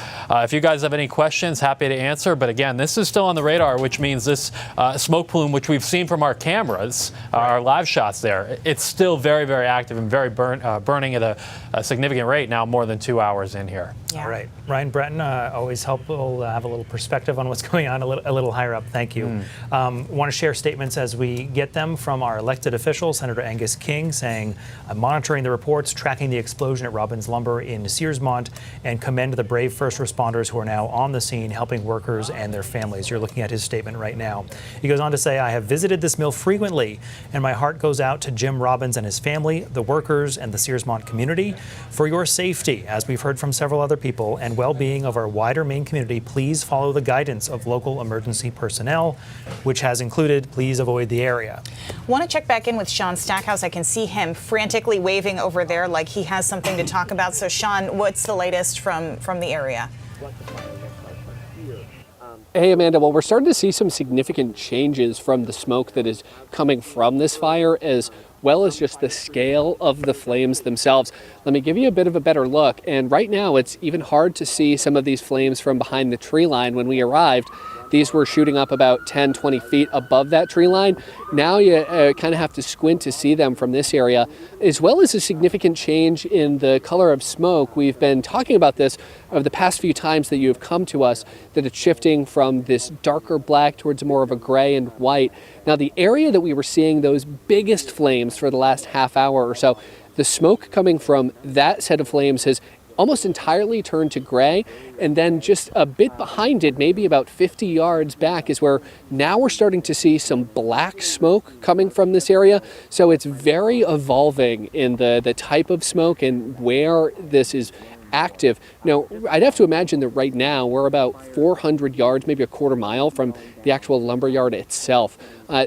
If you guys have any questions, happy to answer. But again, this is still on the radar, which means this smoke plume, which we've seen from our cameras, our live shots there, it's still very, very active and very burning at a significant rate now, more than 2 hours in here. Yeah. All right. Ryan Breton, always helpful to have a little perspective on what's going on a little higher up. Thank you. Want to share statements as we get them from our elected officials. Senator Angus King saying, I'm monitoring the reports, tracking the explosion at Robbins Lumber in Searsmont, and commend the brave first responders who are now on the scene helping workers and their families. You're looking at his statement right now. He goes on to say, I have visited this mill frequently, and my heart goes out to Jim Robbins and his family, the workers, and the Searsmont community. For your safety, as we've heard from several other people, and well-being of our wider Maine community, please follow the guidance of local emergency personnel, which has included, please avoid the area. Want to check back in with Sean Stackhouse. I can see him frantically waving over there like he has something to talk about. So Sean, what's the latest from the area? Hey, Amanda. Well, we're starting to see some significant changes from the smoke that is coming from this fire, as well as just the scale of the flames themselves. Let me give you a bit of a better look. And right now, it's even hard to see some of these flames from behind the tree line. When we arrived, these were shooting up about 10, 20 feet above that tree line. Now you kind of have to squint to see them from this area, as well as a significant change in the color of smoke. We've been talking about this over the past few times that you have come to us, that it's shifting from this darker black towards more of a gray and white. Now, the area that we were seeing those biggest flames for the last half hour or so, the smoke coming from that set of flames has almost entirely turned to gray, and then just a bit behind it, maybe about 50 yards back, is where now we're starting to see some black smoke coming from this area. So it's very evolving in the type of smoke and where this is active. Now, I'd have to imagine that right now we're about 400 yards, maybe a quarter mile from the actual lumberyard itself.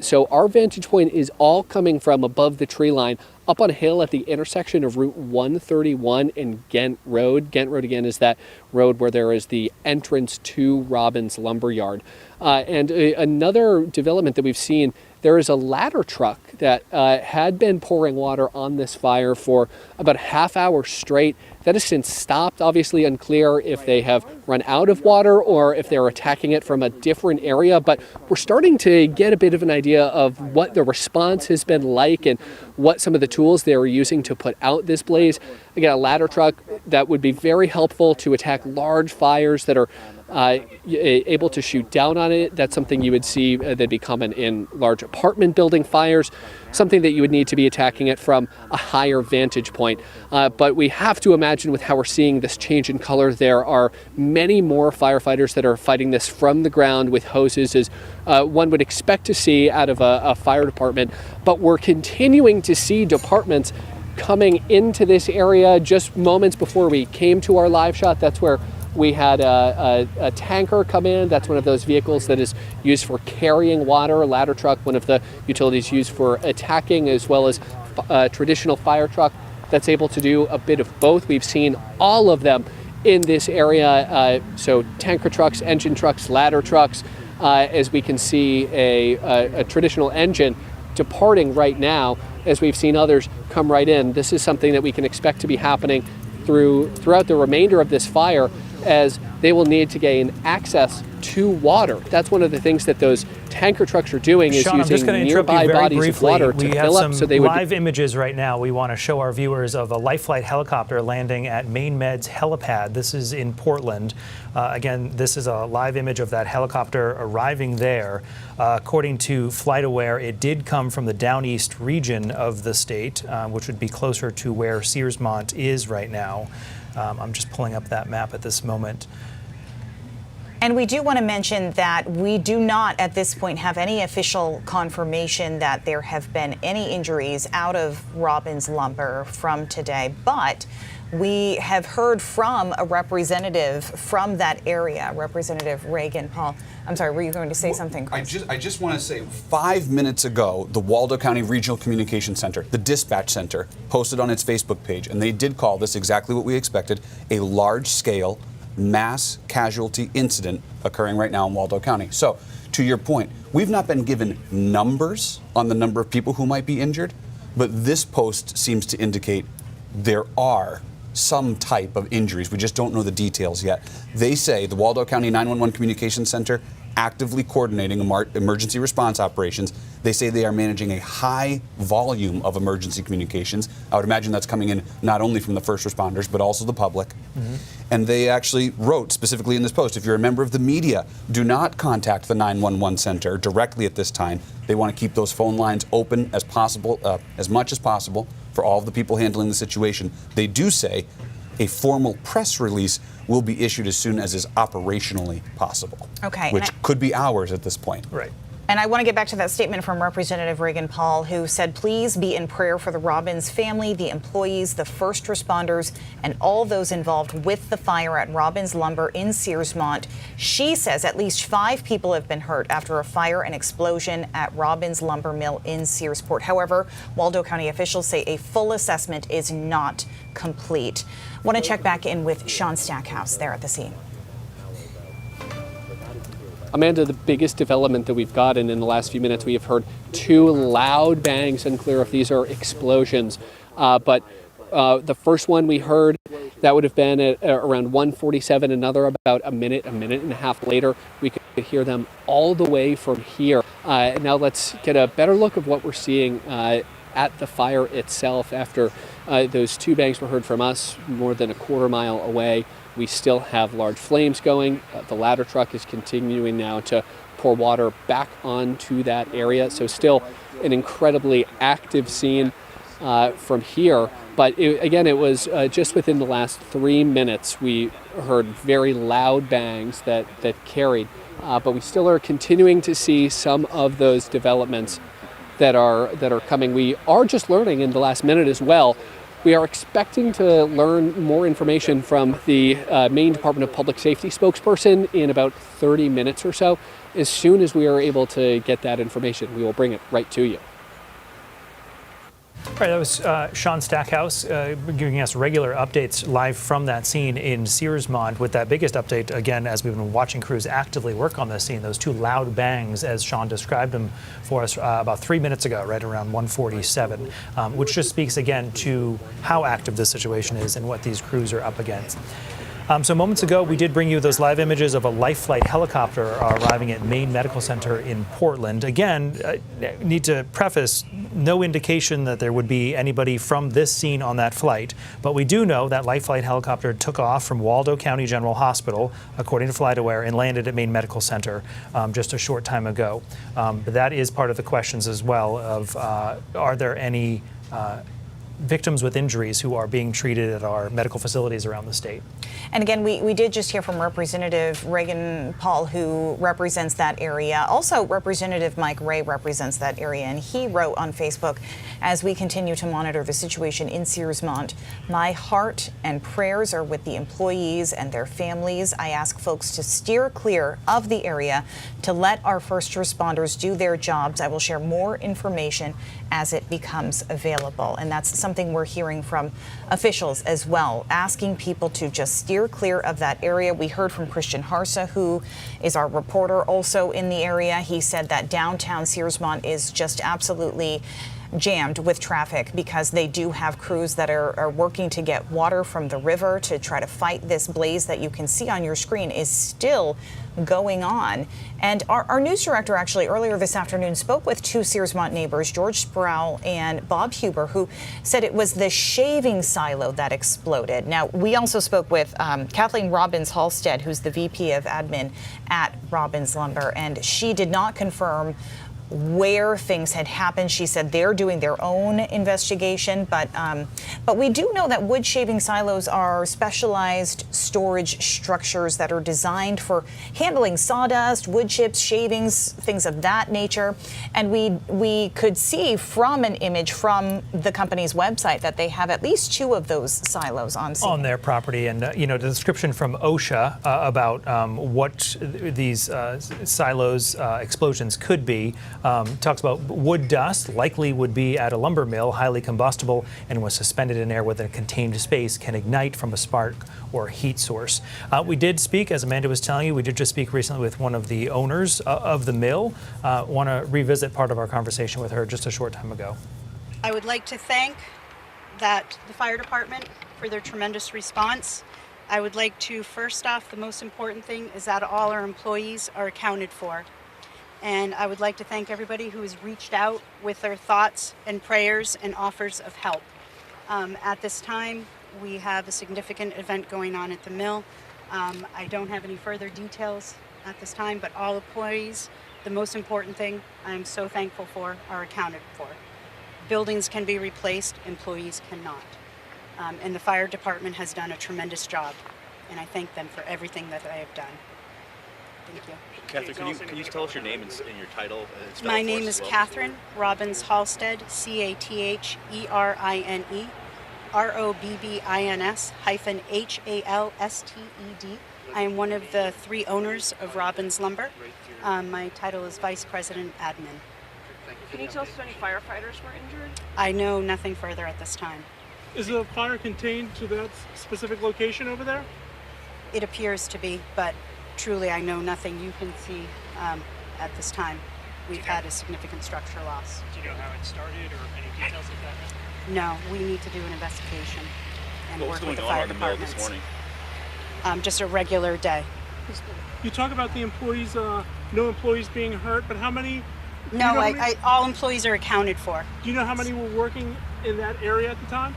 So our vantage point is all coming from above the tree line, up on a hill at the intersection of Route 131 and Ghent Road. Ghent Road, again, is that road where there is the entrance to Robbins Lumberyard. And another development that we've seen, there is a ladder truck that had been pouring water on this fire for about a half hour straight. That has since stopped. Obviously unclear if they have run out of water or if they're attacking it from a different area, but we're starting to get a bit of an idea of what the response has been like and what some of the tools they were using to put out this blaze. Again, a ladder truck that would be very helpful to attack large fires that are able to shoot down on it. That's something you would see that'd be common in large apartment building fires, something that you would need to be attacking it from a higher vantage point. But we have to imagine with how we're seeing this change in color, there are many more firefighters that are fighting this from the ground with hoses, as one would expect to see out of a fire department. But we're continuing to see departments coming into this area. Just moments before we came to our live shot, that's where we had a tanker come in. That's one of those vehicles that is used for carrying water. A ladder truck, one of the utilities used for attacking, as well as a traditional fire truck that's able to do a bit of both. We've seen all of them in this area. So tanker trucks, engine trucks, ladder trucks. As we can see a traditional engine departing right now, as we've seen others come right in. This is something that we can expect to be happening throughout the remainder of this fire, as they will need to gain access to water. That's one of the things that those tanker trucks are doing, is Sean, using nearby bodies of water to fill up. So they would live images right now. We want to show our viewers of a life flight helicopter landing at Maine Med's helipad. This is in Portland. Again, this is a live image of that helicopter arriving there. According to FlightAware, it did come from the downeast region of the state, which would be closer to where Searsmont is right now. I'm just pulling up that map at this moment. And we do want to mention that we do not at this point have any official confirmation that there have been any injuries out of Robbins Lumber from today, but we have heard from a representative from that area, Representative Reagan Paul. I'm sorry, were you going to say something, Chris? I just want to say, 5 minutes ago, the Waldo County Regional Communications Center, the dispatch center, posted on its Facebook page, and they did call this exactly what we expected, a large-scale mass casualty incident occurring right now in Waldo County. So, to your point, we've not been given numbers on the number of people who might be injured, but this post seems to indicate there are some type of injuries. We just don't know the details yet. They say the Waldo County 911 Communications Center actively coordinating emergency response operations. They say they are managing a high volume of emergency communications. I would imagine that's coming in not only from the first responders, but also the public. Mm-hmm. And they actually wrote specifically in this post, if you're a member of the media, do not contact the 911 center directly at this time. They want to keep those phone lines open as possible, as much as possible, for all of the people handling the situation. They do say a formal press release will be issued as soon as is operationally possible. Okay. Which could be hours at this point. Right. And I want to get back to that statement from Representative Reagan Paul, who said, please be in prayer for the Robbins family, the employees, the first responders, and all those involved with the fire at Robbins Lumber in Searsmont. She says at least 5 people have been hurt after a fire and explosion at Robbins Lumber Mill in Searsport. However, Waldo County officials say a full assessment is not complete. Want to check back in with Sean Stackhouse there at the scene. Amanda, the biggest development that we've gotten in the last few minutes, we have heard 2 loud bangs, unclear if these are explosions. But the first one we heard, that would have been at around 1:47, another about a minute and a half later. We could hear them all the way from here. Now let's get a better look of what we're seeing at the fire itself. After those 2 bangs were heard from us more than a quarter mile away, we still have large flames going. The ladder truck is continuing now to pour water back onto that area. So still an incredibly active scene from here. But it was just within the last 3 minutes we heard very loud bangs that carried. But we still are continuing to see some of those developments that are coming. We are just learning in the last minute as well. We are expecting to learn more information from the Maine Department of Public Safety spokesperson in about 30 minutes or so. As soon as we are able to get that information, we will bring it right to you. All right, that was Sean Stackhouse giving us regular updates live from that scene in Searsmont, with that biggest update, again, as we've been watching crews actively work on this scene, those 2 loud bangs, as Sean described them for us about 3 minutes ago, right around 1:47, which just speaks again to how active this situation is and what these crews are up against. So moments ago, we did bring you those live images of a life flight helicopter arriving at Maine Medical Center in Portland. Again, need to preface, no indication that there would be anybody from this scene on that flight, but we do know that life flight helicopter took off from Waldo County General Hospital, according to FlightAware, and landed at Maine Medical Center just a short time ago. But that is part of the questions as well of are there any victims with injuries who are being treated at our medical facilities around the state. And again, we did just hear from Representative Reagan Paul, who represents that area. Also, Representative Mike Ray represents that area, and he wrote on Facebook, as we continue to monitor the situation in Searsmont, my heart and prayers are with the employees and their families. I ask folks to steer clear of the area, to let our first responders do their jobs. I will share more information as it becomes available. And that's something we're hearing from officials as well, asking people to just steer clear of that area. We heard from Christian Harsa, who is our reporter also in the area. He said that downtown Searsmont is just absolutely jammed with traffic because they do have crews that are working to get water from the river to try to fight this blaze that you can see on your screen is still going on. And our news director actually earlier this afternoon spoke with two Searsmont neighbors, George Sproul and Bob Huber, who said it was the shaving silo that exploded. Now, we also spoke with Kathleen Robbins Halstead, who's the VP of admin at Robbins Lumber, and she did not confirm where things had happened. She said they're doing their own investigation, but we do know that wood shaving silos are specialized storage structures that are designed for handling sawdust, wood chips, shavings, things of that nature. And we could see from an image from the company's website that they have at least two of those silos on scene. On their property. And, the description from OSHA about what these silos explosions could be talks about wood dust, likely would be at a lumber mill, highly combustible, and was suspended in air within a contained space, can ignite from a spark or heat source. We did speak, as Amanda was telling you, we did just speak recently with one of the owners of the mill. Want to revisit part of our conversation with her just a short time ago. I would like to thank the fire department for their tremendous response. I would like to, first off, the most important thing is that all our employees are accounted for. And I would like to thank everybody who has reached out with their thoughts and prayers and offers of help. At this time, we have a significant event going on at the mill. I don't have any further details at this time, but all employees, the most important thing I'm so thankful for, are accounted for. Buildings can be replaced, employees cannot. And the fire department has done a tremendous job, and I thank them for everything that they have done. Thank you. Catherine, can you tell us your name and your title? My name is Catherine Robbins Halstead, Catherine Robbins Halsted. I am one of the three owners of Robbins Lumber. My title is Vice President Admin. Can you tell us if any firefighters were injured? I know nothing further at this time. Is the fire contained to that specific location over there? It appears to be, but truly I know nothing. You can see at this time we've had a significant structure loss. Do you know how it started or any details like that? No, we need to do an investigation and What was work going with the on fire in the mill departments. this morning? Just a regular day. You talk about the employees, no employees being hurt, but how many? No, all employees are accounted for. Do you know how many were working in that area at the time?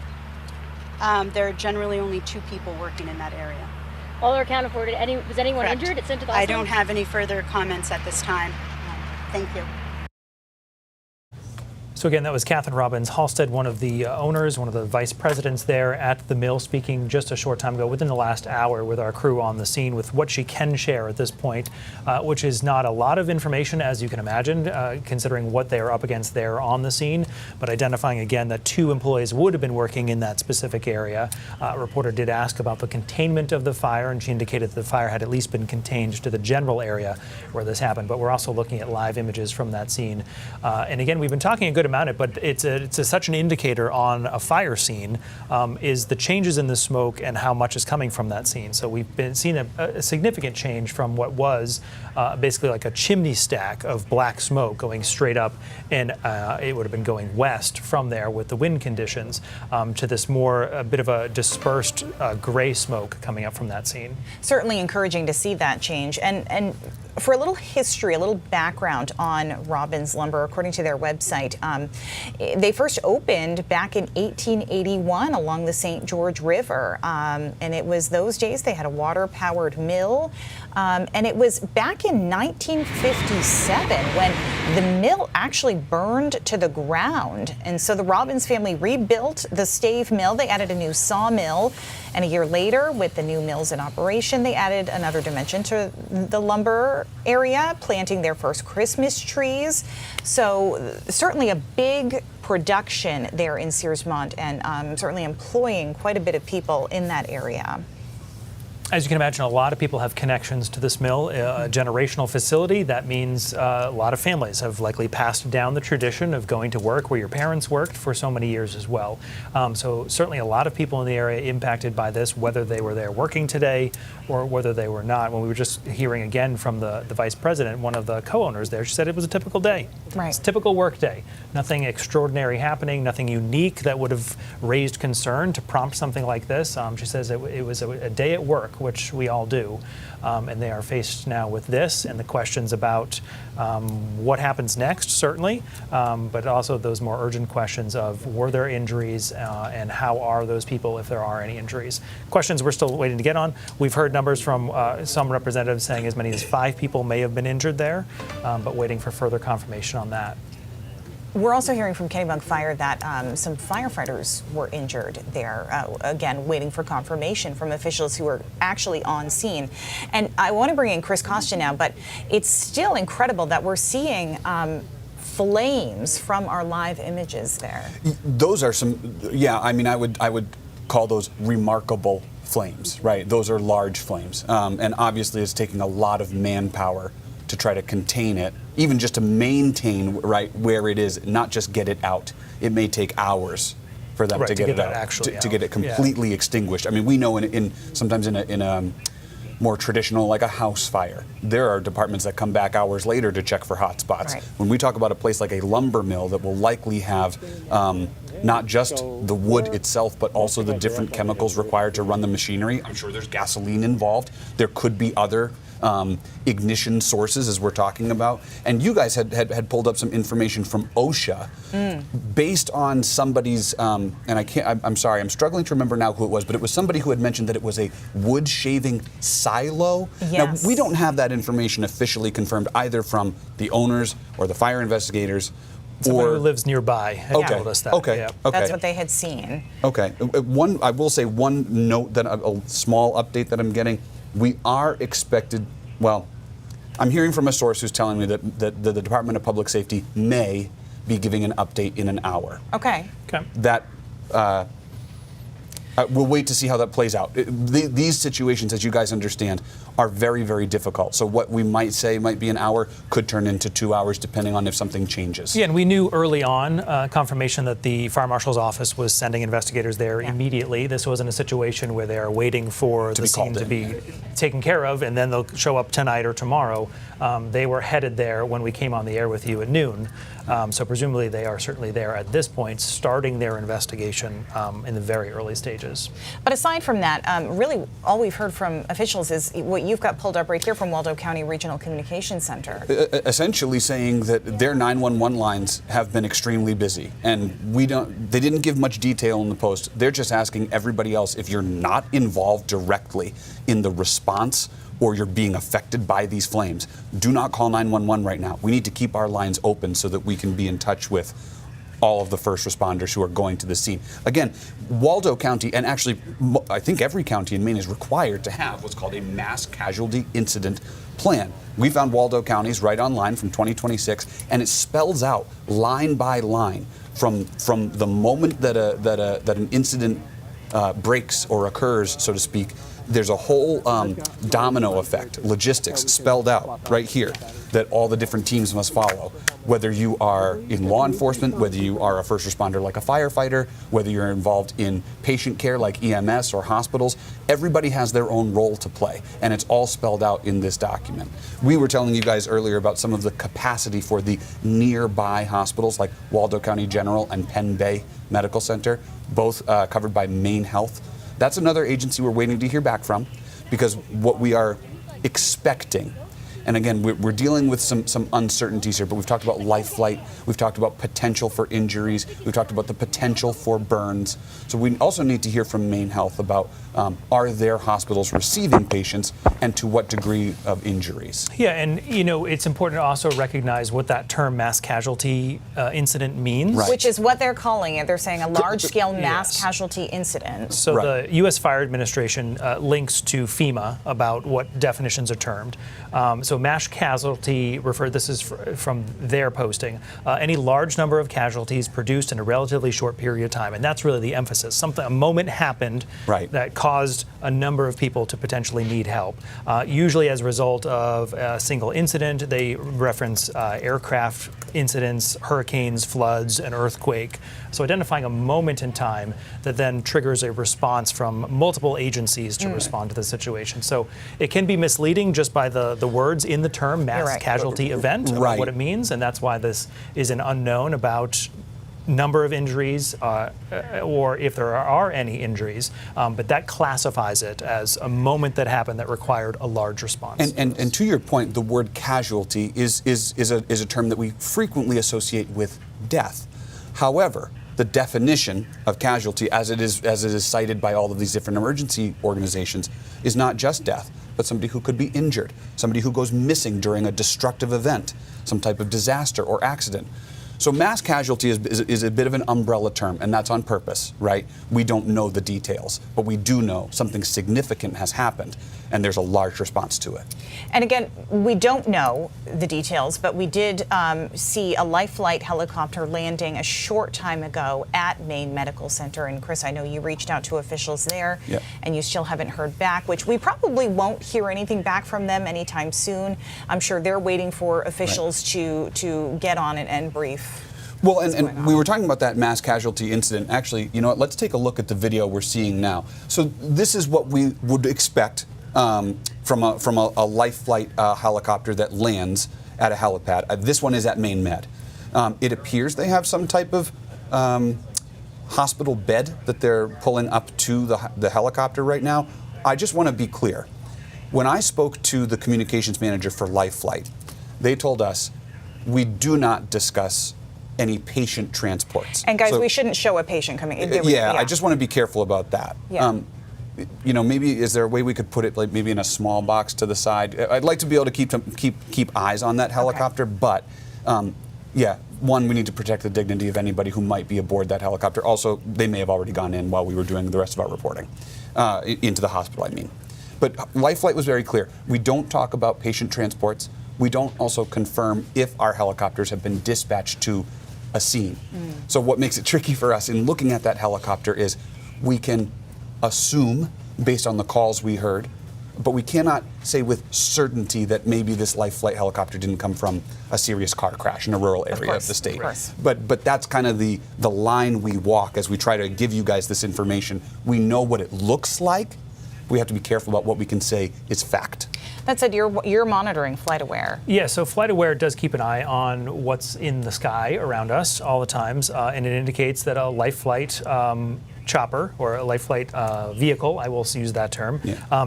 There are generally only two people working in that area. All are accounted for. Was anyone Correct. injured? It's sent to the I hospital? don't have any further comments at this time. Thank you. So again, that was Catherine Robbins Halstead, one of the owners, one of the vice presidents there at the mill, speaking just a short time ago, within the last hour, with our crew on the scene with what she can share at this point, which is not a lot of information, as you can imagine, considering what they are up against there on the scene, but identifying again that two employees would have been working in that specific area. A reporter did ask about the containment of the fire, and she indicated that the fire had at least been contained to the general area where this happened, but we're also looking at live images from that scene. And again, we've been talking a good amount of it, but it's such an indicator on a fire scene is the changes in the smoke and how much is coming from that scene. So we've been seeing a significant change from what was basically like a chimney stack of black smoke going straight up, and it would have been going west from there with the wind conditions to this a bit of a dispersed gray smoke coming up from that scene. Certainly encouraging to see that change. And for a little history, a little background on Robbins Lumber, according to their website, they first opened back in 1881 along the St. George River. And it was those days they had a water-powered mill. And it was back in 1957 when the mill actually burned to the ground. And so the Robbins family rebuilt the stave mill. They added a new sawmill. And a year later, with the new mills in operation, they added another dimension to the lumber area, planting their first Christmas trees. So certainly a big production there in Searsmont, and certainly employing quite a bit of people in that area. As you can imagine, a lot of people have connections to this mill, a generational facility. That means a lot of families have likely passed down the tradition of going to work where your parents worked for so many years as well. So certainly a lot of people in the area impacted by this, whether they were there working today or whether they were not. When we were just hearing again from the vice president, one of the co-owners there, she said it was a typical day. Right. It's a typical work day. Nothing extraordinary happening, nothing unique that would have raised concern to prompt something like this. She says it was a day at work, which we all do, and they are faced now with this and the questions about what happens next, certainly, but also those more urgent questions of were there injuries and how are those people if there are any injuries. Questions we're still waiting to get on. We've heard numbers from some representatives saying as many as 5 people may have been injured there, but waiting for further confirmation on that. We're also hearing from Kennebunk Fire that some firefighters were injured there, again, waiting for confirmation from officials who were actually on scene. And I want to bring in Chris Costa now, but it's still incredible that we're seeing flames from our live images there. Those are some, yeah, I mean, I would call those remarkable flames, right? Those are large flames. And obviously it's taking a lot of manpower to try to contain it, even just to maintain right where it is, not just get it out. It may take hours for them to get it out, to get it completely extinguished. I mean, we know sometimes in a more traditional, like a house fire, there are departments that come back hours later to check for hot spots. Right. When we talk about a place like a lumber mill that will likely have not just the wood itself, but also the different chemicals required to run the machinery. I'm sure there's gasoline involved. There could be other ignition sources, as we're talking about. And you guys had pulled up some information from OSHA based on somebody's, and I'm sorry, I'm struggling to remember now who it was, but it was somebody who had mentioned that it was a wood shaving silo. Yes. Now, we don't have that information officially confirmed either from the owners or the fire investigators. Someone who lives nearby had told us that. Okay. Yeah. Okay. That's what they had seen. Okay. I will say one note, that a small update that I'm getting. We are expected, well, I'm hearing from a source who's telling me that the Department of Public Safety may be giving an update in an hour. Okay. That, we'll wait to see how that plays out. These situations, as you guys understand, are very, very difficult. So what we might say might be an hour could turn into 2 hours depending on if something changes. Yeah, and we knew early on confirmation that the fire marshal's office was sending investigators there immediately. This wasn't a situation where they're waiting for the scene to be taken care of and then they'll show up tonight or tomorrow. They were headed there when we came on the air with you at noon. So presumably they are certainly there at this point, starting their investigation in the very early stages. But aside from that, really all we've heard from officials is what you've got pulled up right here from Waldo County Regional Communications Center. Essentially saying that their 911 lines have been extremely busy, and they didn't give much detail in the post. They're just asking everybody else, if you're not involved directly in the response or you're being affected by these flames, do not call 911 right now. We need to keep our lines open so that we can be in touch with all of the first responders who are going to the scene. Again, Waldo County, and actually I think every county in Maine, is required to have what's called a mass casualty incident plan. We found Waldo County's right online from 2026, and it spells out line by line from the moment that an incident breaks or occurs, so to speak, there's a whole domino effect, logistics spelled out right here that all the different teams must follow. Whether you are in law enforcement, whether you are a first responder like a firefighter, whether you're involved in patient care like EMS or hospitals, everybody has their own role to play, and it's all spelled out in this document. We were telling you guys earlier about some of the capacity for the nearby hospitals like Waldo County General and Penn Bay Medical Center, both covered by Maine Health. That's another agency we're waiting to hear back from, because what we are expecting, and again, we're dealing with some uncertainties here, but we've talked about life flight, we've talked about potential for injuries, we've talked about the potential for burns. So we also need to hear from Maine Health about are their hospitals receiving patients and to what degree of injuries. Yeah, and you know, it's important to also recognize what that term mass casualty incident means. Right. Which is what they're calling it. They're saying a large-scale mass casualty incident. So the U.S. Fire Administration links to FEMA about what definitions are termed. So mass casualty this is from their posting, any large number of casualties produced in a relatively short period of time. And that's really the emphasis. A moment happened that caused a number of people to potentially need help. Usually as a result of a single incident. They reference aircraft incidents, hurricanes, floods, an earthquake. So identifying a moment in time that then triggers a response from multiple agencies to respond to the situation. So it can be misleading just by the words in the term mass casualty event, about what it means, and that's why this is an unknown about number of injuries or if there are any injuries, but that classifies it as a moment that happened that required a large response. And to your point, the word casualty is a term that we frequently associate with death. However, the definition of casualty, as it is cited by all of these different emergency organizations, is not just death, but somebody who could be injured, somebody who goes missing during a destructive event, some type of disaster or accident. So mass casualty is a bit of an umbrella term, and that's on purpose, right? We don't know the details, but we do know something significant has happened, and there's a large response to it. And again, we don't know the details, but we did see a life flight helicopter landing a short time ago at Maine Medical Center. And Chris, I know you reached out to officials there, and you still haven't heard back, which we probably won't hear anything back from them anytime soon. I'm sure they're waiting for officials to get on and brief. Well, and we were talking about that mass casualty incident. Actually, you know what, let's take a look at the video we're seeing now. So this is what we would expect from a life flight helicopter that lands at a helipad. This one is at Maine Med. It appears they have some type of hospital bed that they're pulling up to the helicopter right now. I just want to be clear. When I spoke to the communications manager for life flight, they told us we do not discuss any patient transports. And guys, we shouldn't show a patient coming in. Yeah, I just want to be careful about that. Yeah. You know, maybe is there a way we could put it like maybe in a small box to the side? I'd like to be able to keep eyes on that helicopter, but yeah, one, we need to protect the dignity of anybody who might be aboard that helicopter. Also, they may have already gone in while we were doing the rest of our reporting into the hospital, I mean. But life flight was very clear. We don't talk about patient transports. We don't also confirm if our helicopters have been dispatched to a scene. So what makes it tricky for us in looking at that helicopter is we can assume based on the calls we heard, but we cannot say with certainty that maybe this life flight helicopter didn't come from a serious car crash in a rural area of the state. But that's kind of the line we walk as we try to give you guys this information. We know what it looks like. We have to be careful about what we can say is fact. That said, you're monitoring FlightAware. Yeah, so FlightAware does keep an eye on what's in the sky around us all the times, and it indicates that a life flight chopper or a life flight vehicle, I will use that term,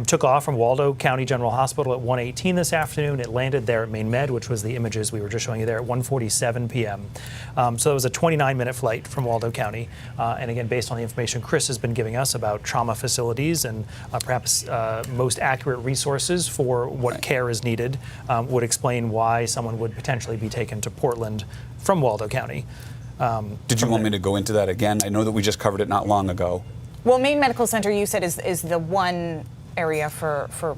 took off from Waldo County General Hospital at 1:18 this afternoon. It landed there at Maine Med, which was the images we were just showing you there, at 1:47 p.m. So it was a 29-minute flight from Waldo County. And again, based on the information Chris has been giving us about trauma facilities and perhaps most accurate resources for what care is needed, would explain why someone would potentially be taken to Portland from Waldo County. Did you want me to go into that again? I know that we just covered it not long ago. Well, Maine Medical Center, you said, is the one area for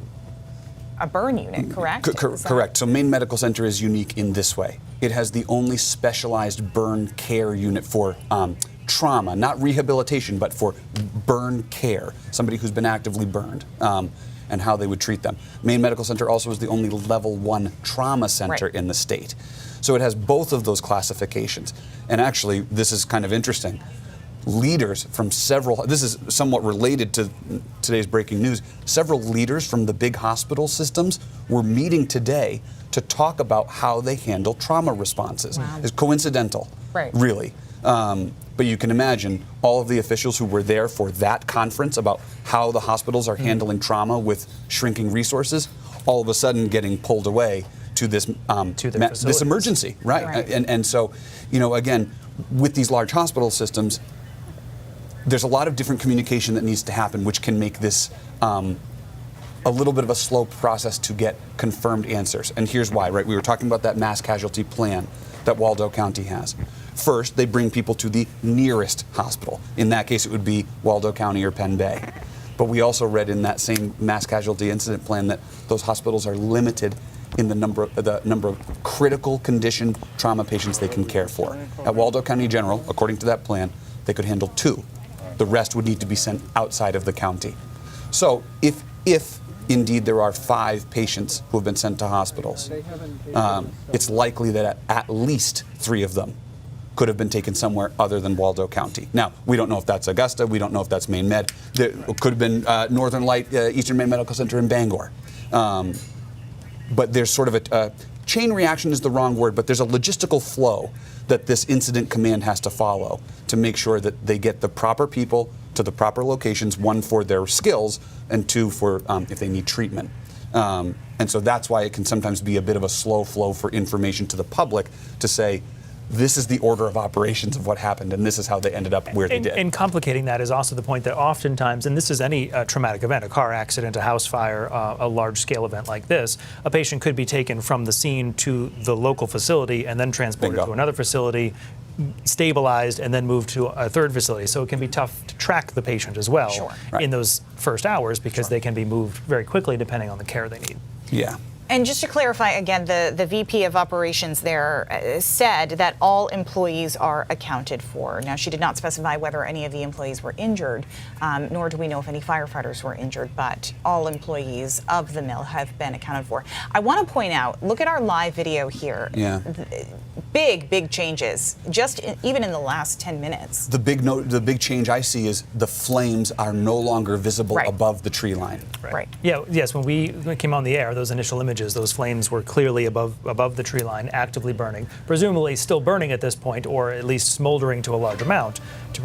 a burn unit, correct? Correct. So Maine Medical Center is unique in this way. It has the only specialized burn care unit for trauma, not rehabilitation, but for burn care, somebody who's been actively burned, and how they would treat them. Maine Medical Center also is the only level 1 trauma center in the state. So it has both of those classifications. And actually, this is kind of interesting. Leaders from this is somewhat related to today's breaking news, several leaders from the big hospital systems were meeting today to talk about how they handle trauma responses. Wow. It's coincidental, really. But you can imagine all of the officials who were there for that conference about how the hospitals are handling trauma with shrinking resources, all of a sudden getting pulled away to this this emergency, right? And so, you know, again, with these large hospital systems, there's a lot of different communication that needs to happen, which can make this a little bit of a slow process to get confirmed answers. And here's why, right? We were talking about that mass casualty plan that Waldo County has. First, they bring people to the nearest hospital. In that case, it would be Waldo County or Penn Bay. But we also read in that same mass casualty incident plan that those hospitals are limited in the number of critical condition trauma patients they can care for. At Waldo County General, according to that plan, they could handle 2. The rest would need to be sent outside of the county. So if indeed there are 5 patients who have been sent to hospitals, it's likely that at least 3 of them could have been taken somewhere other than Waldo County. Now, we don't know if that's Augusta, we don't know if that's Maine Med. There could have been Northern Light, Eastern Maine Medical Center in Bangor. But there's sort of a chain reaction is the wrong word, but there's a logistical flow that this incident command has to follow to make sure that they get the proper people to the proper locations, 1 for their skills, and 2 for if they need treatment. And so that's why it can sometimes be a bit of a slow flow for information to the public to say, this is the order of operations of what happened, and this is how they ended up where they did. And complicating that is also the point that oftentimes, and this is any traumatic event, a car accident, a house fire, a large-scale event like this, a patient could be taken from the scene to the local facility and then transported to another facility, stabilized, and then moved to a third facility. So it can be tough to track the patient as well in those first hours because they can be moved very quickly depending on the care they need. Yeah. And just to clarify again, the VP of operations there said that all employees are accounted for. Now, she did not specify whether any of the employees were injured, nor do we know if any firefighters were injured, but all employees of the mill have been accounted for. I want to point out, look at our live video here. Yeah. Big changes, even in the last 10 minutes. The big change I see is the flames are no longer visible above the tree line. Right. Yeah. Yes. When we came on the air, those initial images, those flames were clearly above the tree line, actively burning, presumably still burning at this point, or at least smoldering to a large amount to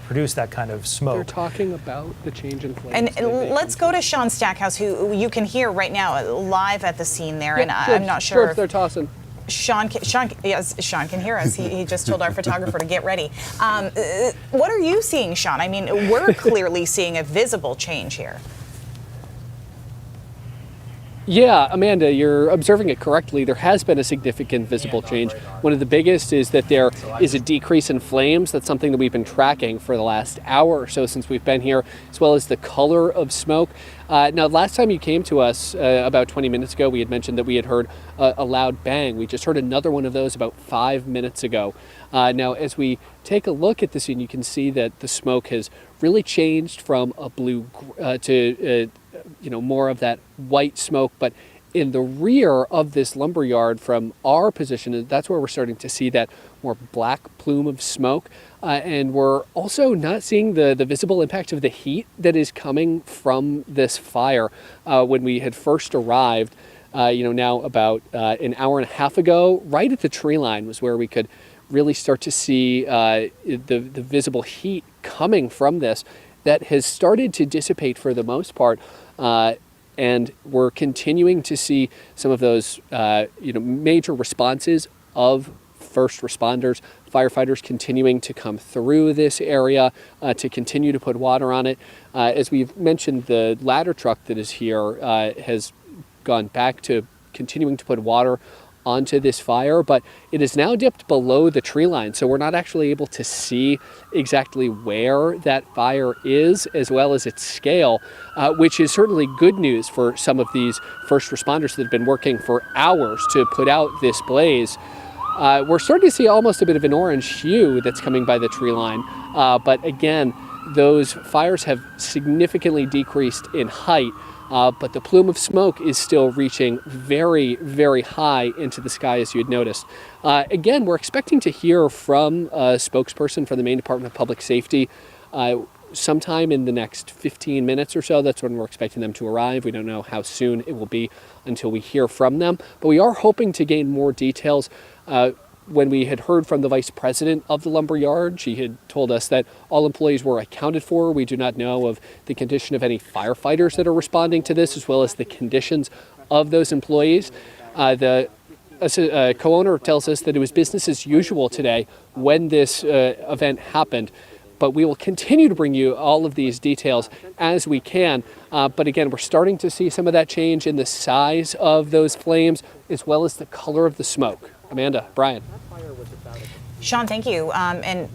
produce that kind of smoke. They're talking about the change in flames. And let's go to Sean Stackhouse, who you can hear right now live at the scene there. Yeah, and I'm not sure if they're tossing. Sean can hear us. He just told our photographer to get ready. What are you seeing, Sean? I mean, we're clearly seeing a visible change here. Yeah, Amanda, you're observing it correctly. There has been a significant visible change. One of the biggest is that there is a decrease in flames. That's something that we've been tracking for the last hour or so since we've been here, as well as the color of smoke. Now, last time you came to us about 20 minutes ago, we had mentioned that we had heard a loud bang. We just heard another one of those about 5 minutes ago. Now, as we take a look at the scene, you can see that the smoke has really changed from a blue to more of that white smoke. But in the rear of this lumber yard from our position, that's where we're starting to see that more black plume of smoke. And we're also not seeing the visible impact of the heat that is coming from this fire. When we had first arrived, now about an hour and a half ago, right at the tree line was where we could really start to see the visible heat coming from this that has started to dissipate for the most part. And we're continuing to see some of those, major responses of first responders, firefighters continuing to come through this area to continue to put water on it. As we've mentioned, the ladder truck that is here has gone back to continuing to put water onto this fire, but it is now dipped below the tree line, so we're not actually able to see exactly where that fire is, as well as its scale, which is certainly good news for some of these first responders that have been working for hours to put out this blaze. We're starting to see almost a bit of an orange hue that's coming by the tree line. But again, those fires have significantly decreased in height, but the plume of smoke is still reaching very, very high into the sky, as you had noticed. Again, we're expecting to hear from a spokesperson for the Maine Department of Public Safety sometime in the next 15 minutes or so. That's when we're expecting them to arrive. We don't know how soon it will be until we hear from them, but we are hoping to gain more details. When we had heard from the vice president of the lumber yard, she had told us that all employees were accounted for. We do not know of the condition of any firefighters that are responding to this, as well as the conditions of those employees. The co-owner tells us that it was business as usual today when this event happened. But we will continue to bring you all of these details as we can. But again, we're starting to see some of that change in the size of those flames, as well as the color of the smoke. Amanda, Brian. Sean, thank you. And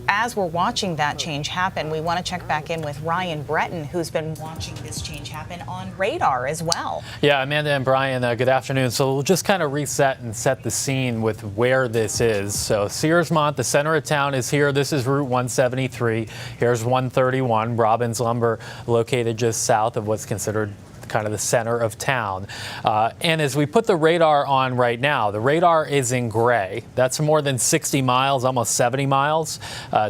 as we're watching that change happen, we want to check back in with Ryan Breton, who's been watching this change happen on radar as well. Yeah, Amanda and Brian, good afternoon. So we'll just kind of reset and set the scene with where this is. So Searsmont, the center of town, is here. This is Route 173. Here's 131, Robbins Lumber, located just south of what's considered kind of the center of town. And as we put the radar on right now, the radar is in gray. That's more than 60 miles, almost 70 miles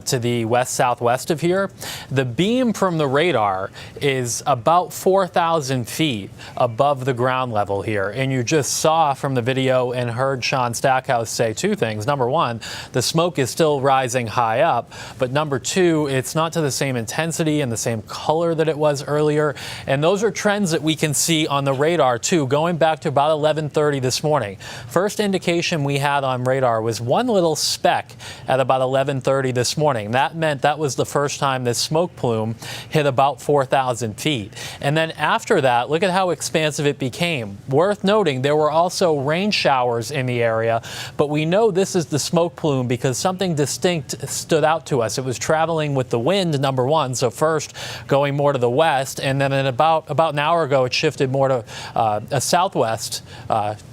to the west-southwest of here. The beam from the radar is about 4,000 feet above the ground level here. And you just saw from the video and heard Sean Stackhouse say two things. Number one, the smoke is still rising high up. But number two, it's not to the same intensity and the same color that it was earlier. And those are trends that we can see on the radar too, going back to about 11:30 this morning. First indication we had on radar was one little speck at about 11:30 this morning. That meant that was the first time this smoke plume hit about 4,000 feet. And then after that, look at how expansive it became. Worth noting, there were also rain showers in the area, but we know this is the smoke plume because something distinct stood out to us. It was traveling with the wind, number one, so first going more to the west, and then in about an hour ago, it shifted more to a southwest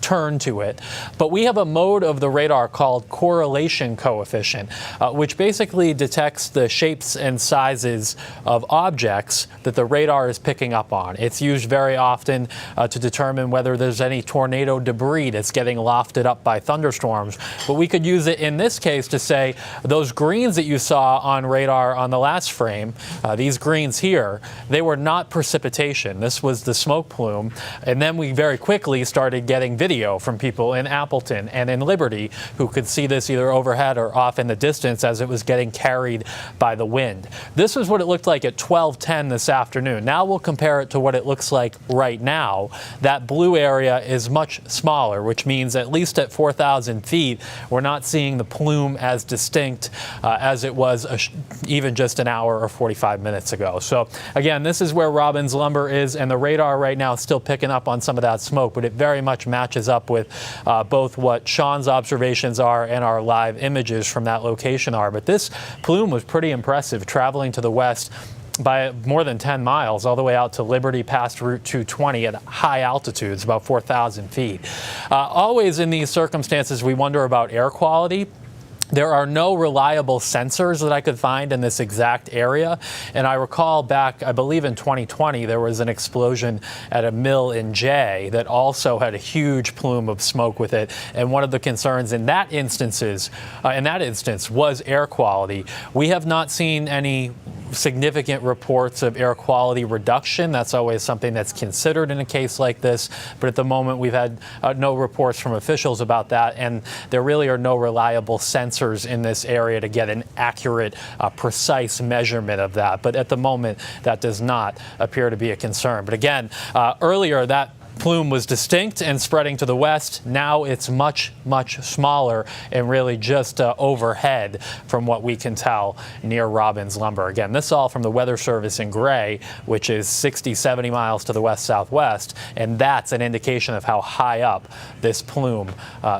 turn to it. But we have a mode of the radar called correlation coefficient, which basically detects the shapes and sizes of objects that the radar is picking up on. It's used very often to determine whether there's any tornado debris that's getting lofted up by thunderstorms. But we could use it in this case to say those greens that you saw on radar on the last frame, these greens here, they were not precipitation. This was the smoke plume. And then we very quickly started getting video from people in Appleton and in Liberty who could see this either overhead or off in the distance as it was getting carried by the wind. This is what it looked like at 12:10 this afternoon. Now we'll compare it to what it looks like right now. That blue area is much smaller, which means at least at 4,000 feet, we're not seeing the plume as distinct as it was even just an hour or 45 minutes ago. So again, this is where Robbins Lumber is, and the radar right now is still picking up on some of that smoke, but it very much matches up with both what Sean's observations are and our live images from that location are. But this plume was pretty impressive, traveling to the west by more than 10 miles all the way out to Liberty past Route 220 at high altitudes, about 4,000 feet. Always in these circumstances, we wonder about air quality. There are no reliable sensors that I could find in this exact area. And I recall back, I believe in 2020, there was an explosion at a mill in Jay that also had a huge plume of smoke with it. And one of the concerns in that instance was air quality. We have not seen any significant reports of air quality reduction. That's always something that's considered in a case like this. But at the moment, we've had no reports from officials about that. And there really are no reliable sensors in this area to get an accurate, precise measurement of that. But at the moment, that does not appear to be a concern. But again, earlier that plume was distinct and spreading to the west. Now it's much, much smaller and really just overhead from what we can tell near Robbins Lumber. Again, this all from the Weather Service in gray, which is 60, 70 miles to the west-southwest. And that's an indication of how high up this plume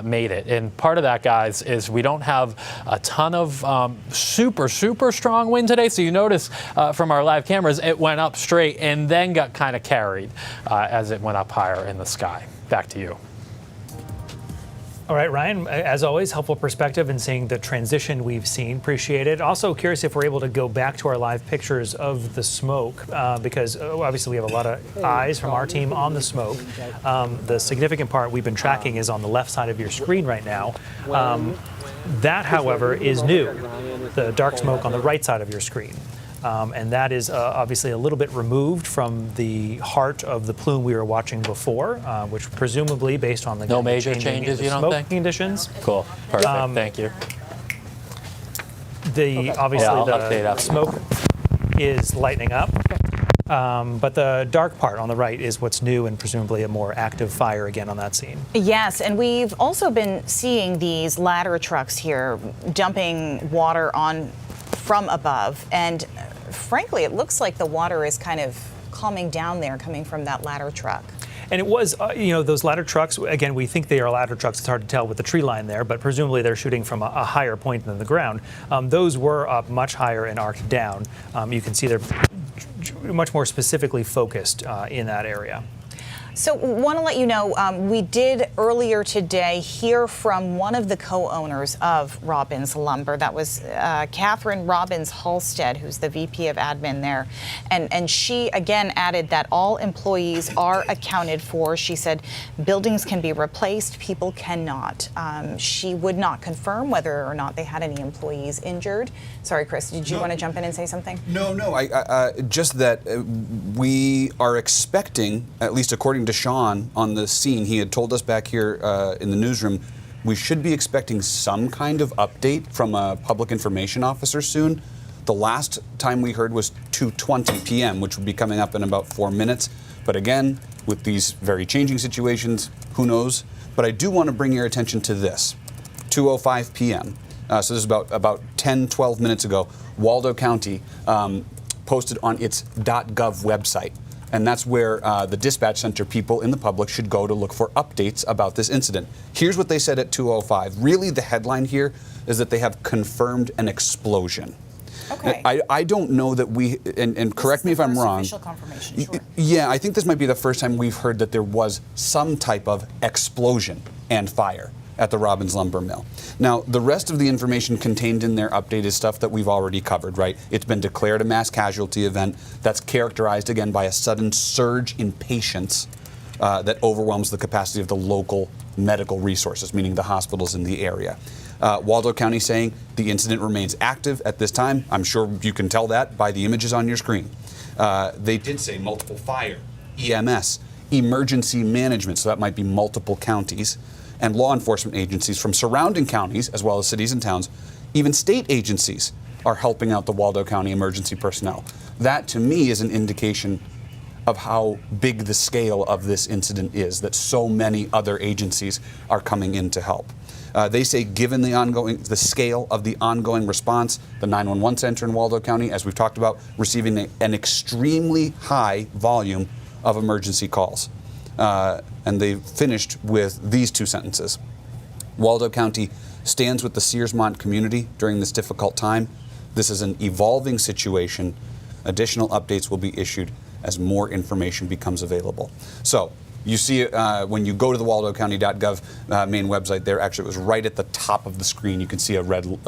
made it. And part of that, guys, is we don't have a ton of super strong wind today. So you notice from our live cameras, it went up straight and then got kind of carried as it went up higher in the sky. Back to you. All right, Ryan, as always, helpful perspective in seeing the transition we've seen. Appreciate it. Also curious if we're able to go back to our live pictures of the smoke, because obviously we have a lot of eyes from our team on the smoke. The significant part we've been tracking is on the left side of your screen right now. That, however, is new, the dark smoke on the right side of your screen. And that is obviously a little bit removed from the heart of the plume we were watching before, which presumably, based on the no major changing changes, you don't smoke think? conditions. Cool. Perfect. Thank you. Obviously I'll the update up. smoke is lightening up, but the dark part on the right is what's new and presumably a more active fire again on that scene. Yes, and we've also been seeing these ladder trucks here dumping water on from above, and frankly, it looks like the water is kind of calming down there coming from that ladder truck. And it was, those ladder trucks, again, we think they are ladder trucks. It's hard to tell with the tree line there, but presumably they're shooting from a higher point than the ground. Those were up much higher and arced down. You can see they're much more specifically focused in that area. So want to let you know, we did earlier today hear from one of the co-owners of Robbins Lumber. That was Catherine Robbins Halstead, who's the VP of admin there. And she, again, added that all employees are accounted for. She said buildings can be replaced, people cannot. She would not confirm whether or not they had any employees injured. Sorry, Chris, did you want to jump in and say something? No, just that we are expecting, at least according to Sean on the scene, he had told us back here in the newsroom, we should be expecting some kind of update from a public information officer soon. The last time we heard was 2:20 p.m., which would be coming up in about 4 minutes. But again, with these very changing situations, who knows? But I do want to bring your attention to this. 2:05 p.m. So this is about 10, 12 minutes ago. Waldo County posted on its .gov website. And that's where the dispatch center people in the public should go to look for updates about this incident. Here's what they said at 2:05. Really, the headline here is that they have confirmed an explosion. Okay. I don't know that we, and correct me if I'm wrong. Official confirmation, sure. Yeah, I think this might be the first time we've heard that there was some type of explosion and fire at the Robbins Lumber Mill. Now, the rest of the information contained in their update is stuff that we've already covered, right? It's been declared a mass casualty event that's characterized, again, by a sudden surge in patients that overwhelms the capacity of the local medical resources, meaning the hospitals in the area. Waldo County saying the incident remains active at this time. I'm sure you can tell that by the images on your screen. They did say multiple fire, EMS, emergency management, so that might be multiple counties, and law enforcement agencies from surrounding counties, as well as cities and towns. Even state agencies are helping out the Waldo County emergency personnel. That, to me, is an indication of how big the scale of this incident is, that so many other agencies are coming in to help. They say, given the scale of the ongoing response, the 911 center in Waldo County, as we've talked about, receiving an extremely high volume of emergency calls. And they finished with these two sentences. Waldo County stands with the Searsmont community during this difficult time. This is an evolving situation. Additional updates will be issued as more information becomes available. So you see when you go to the waldocounty.gov Maine website there, actually it was right at the top of the screen. You can see a red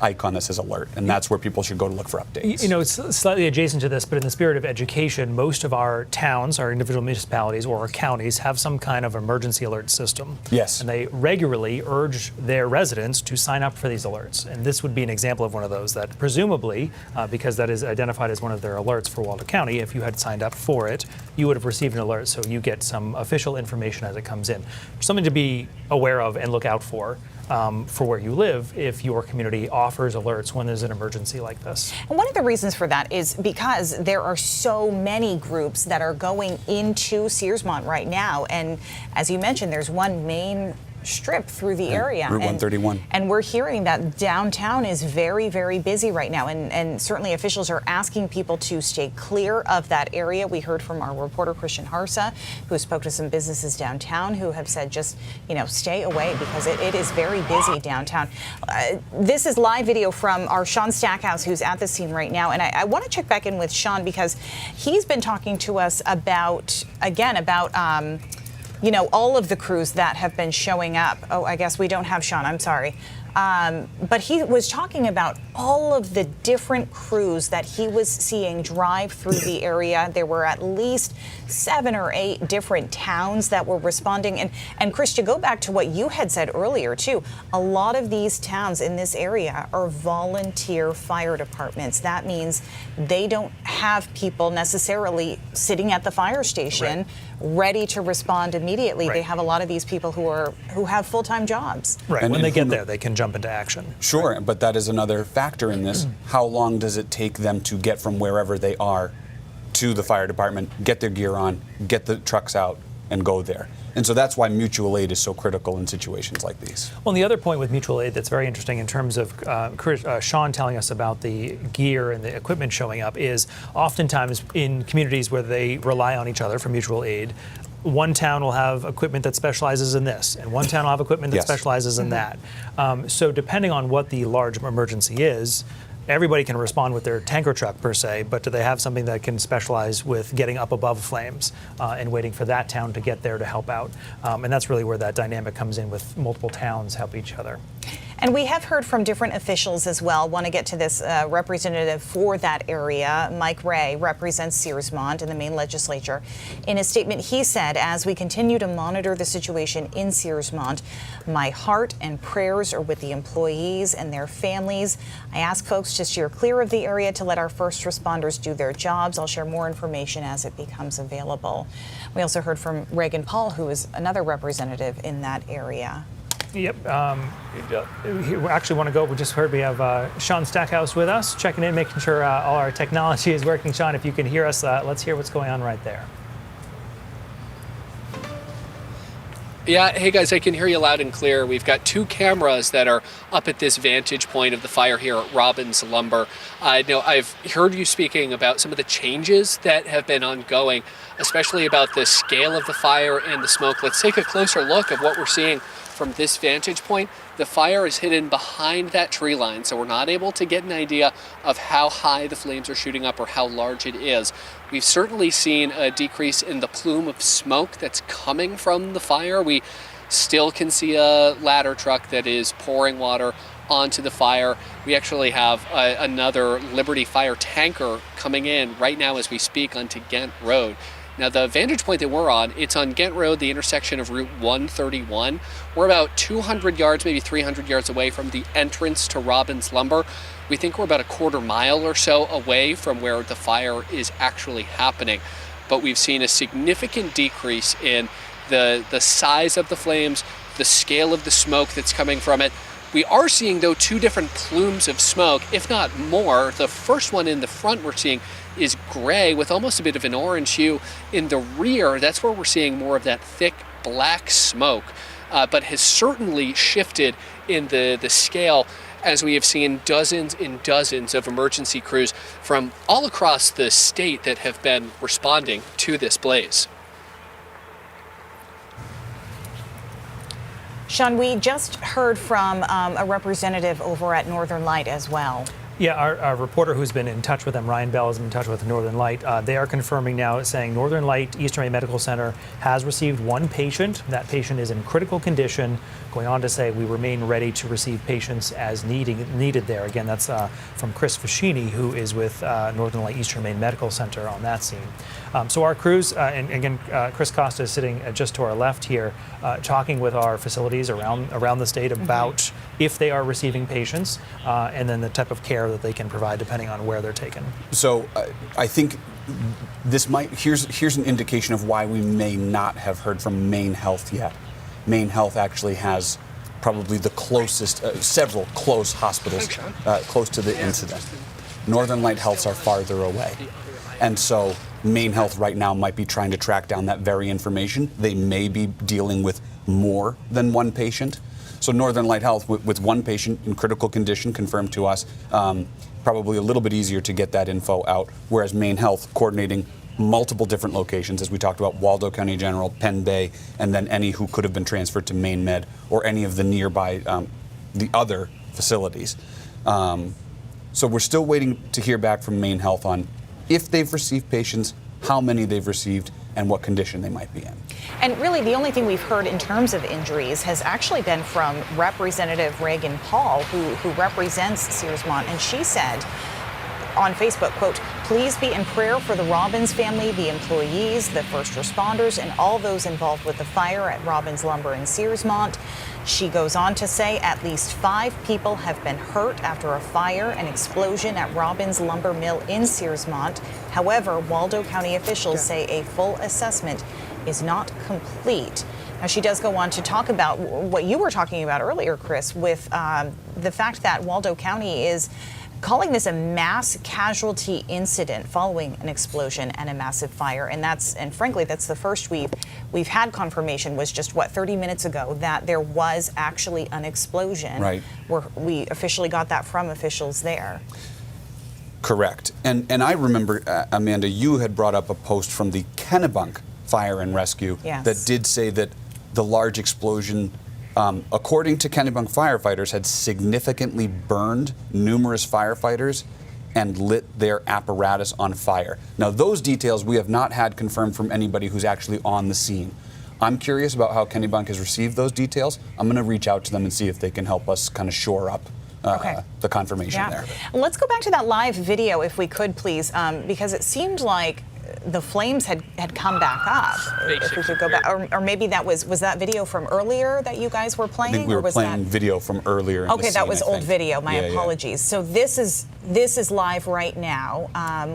icon that says alert, and that's where people should go to look for updates. You know, it's slightly adjacent to this, but in the spirit of education, most of our towns, our individual municipalities or our counties have some kind of emergency alert system. Yes. And they regularly urge their residents to sign up for these alerts. And this would be an example of one of those that presumably, because that is identified as one of their alerts for Waldo County, if you had signed up for it, you would have received an alert, so you get some official information as it comes in. Something to be aware of and look out for where you live if your community offers alerts when there's an emergency like this. And one of the reasons for that is because there are so many groups that are going into Searsmont right now. And as you mentioned, there's one main strip through the area. Route 131. And we're hearing that downtown is very, very busy right now. And certainly officials are asking people to stay clear of that area. We heard from our reporter, Christian Harsa, who spoke to some businesses downtown who have said just, stay away because it is very busy downtown. This is live video from our Sean Stackhouse, who's at the scene right now. And I want to check back in with Sean because he's been talking to us about all of the crews that have been showing up. Oh, I guess we don't have Sean. I'm sorry. But he was talking about all of the different crews that he was seeing drive through the area. There were at least 7 or 8 different towns that were responding. And Chris, to go back to what you had said earlier, too, a lot of these towns in this area are volunteer fire departments. That means they don't have people necessarily sitting at the fire station ready to respond immediately. They have a lot of these people who have full-time jobs. Right. When they get there, they can jump into action. Sure, but that is another factor in this. How long does it take them to get from wherever they are to the fire department, get their gear on, get the trucks out, and go there? And so that's why mutual aid is so critical in situations like these. Well, and the other point with mutual aid that's very interesting in terms of Sean telling us about the gear and the equipment showing up is oftentimes in communities where they rely on each other for mutual aid, one town will have equipment that specializes in this, and one town will have equipment that specializes in that. So depending on what the large emergency is, everybody can respond with their tanker truck per se, but do they have something that can specialize with getting up above flames and waiting for that town to get there to help out? And that's really where that dynamic comes in with multiple towns help each other. And we have heard from different officials as well. Want to get to this representative for that area. Mike Ray represents Searsmont in the Maine legislature. In a statement, he said, as we continue to monitor the situation in Searsmont, my heart and prayers are with the employees and their families. I ask folks to steer clear of the area to let our first responders do their jobs. I'll share more information as it becomes available. We also heard from Reagan Paul, who is another representative in that area. Yep. We actually want to go. We just heard we have Sean Stackhouse with us, checking in, making sure all our technology is working. Sean, if you can hear us, let's hear what's going on right there. Yeah, hey guys, I can hear you loud and clear. We've got 2 cameras that are up at this vantage point of the fire here at Robbins Lumber. I know I've heard you speaking about some of the changes that have been ongoing, especially about the scale of the fire and the smoke. Let's take a closer look at what we're seeing from this vantage point. The fire is hidden behind that tree line, so we're not able to get an idea of how high the flames are shooting up or how large it is. We've certainly seen a decrease in the plume of smoke that's coming from the fire. We still can see a ladder truck that is pouring water onto the fire. We actually have another Liberty Fire tanker coming in right now as we speak onto Ghent Road. Now, the vantage point that we're on, it's on Ghent Road, the intersection of Route 131. We're about 200 yards, maybe 300 yards away from the entrance to Robbins Lumber. We think we're about a quarter mile or so away from where the fire is actually happening. But we've seen a significant decrease in the size of the flames, the scale of the smoke that's coming from it. We are seeing, though, 2 different plumes of smoke, if not more. The first one in the front we're seeing is gray with almost a bit of an orange hue. In the rear, that's where we're seeing more of that thick black smoke, but has certainly shifted in the scale as we have seen dozens and dozens of emergency crews from all across the state that have been responding to this blaze. Sean, we just heard from a representative over at Northern Light as well. Yeah, our reporter who's been in touch with them, Ryan Bell, has been in touch with Northern Light. They are confirming now, saying Northern Light Eastern Maine Medical Center has received 1 patient. That patient is in critical condition. Going on to say we remain ready to receive patients as needed there. Again, that's from Chris Fascini, who is with Northern Light Eastern Maine Medical Center on that scene. So our crews, and again, Chris Costa is sitting just to our left here, talking with our facilities around the state about if they are receiving patients and then the type of care that they can provide depending on where they're taken. So I think this here's an indication of why we may not have heard from Maine Health yet. Maine Health actually has probably the closest, several close hospitals close to the incident. Northern Light Healths are farther away. And so Maine Health right now might be trying to track down that very information. They may be dealing with more than 1 patient. So Northern Light Health, with 1 patient in critical condition confirmed to us, probably a little bit easier to get that info out, whereas Maine Health coordinating multiple different locations, as we talked about, Waldo County General, Penn Bay, and then any who could have been transferred to Maine Med or any of the nearby, the other facilities. So we're still waiting to hear back from Maine Health on if they've received patients, how many they've received, and what condition they might be in. And really, the only thing we've heard in terms of injuries has actually been from Representative Reagan Paul, who represents Searsmont, and she said on Facebook, quote, "Please be in prayer for the Robbins family, the employees, the first responders, and all those involved with the fire at Robbins Lumber in Searsmont." She goes on to say at least 5 people have been hurt after a fire and explosion at Robbins Lumber Mill in Searsmont. However, Waldo County officials say a full assessment is not complete. Now, she does go on to talk about what you were talking about earlier, Chris, with the fact that Waldo County is calling this a mass casualty incident following an explosion and a massive fire. And frankly, that's the first we've had confirmation, was just 30 minutes ago, that there was actually an explosion. Right. We officially got that from officials there. Correct. And I remember, Amanda, you had brought up a post from the Kennebunk Fire and Rescue that did say that the large explosion, according to Kennebunk firefighters, had significantly burned numerous firefighters and lit their apparatus on fire. Now, those details we have not had confirmed from anybody who's actually on the scene. I'm curious about how Kennebunk has received those details. I'm going to reach out to them and see if they can help us kind of shore up the confirmation there. Let's go back to that live video, if we could, please, because it seemed like the flames had come back up. If we could go back, or maybe that was that video from earlier that you guys were playing? I think we or were was playing video from earlier. Okay, that was old video. My apologies. So this is live right now,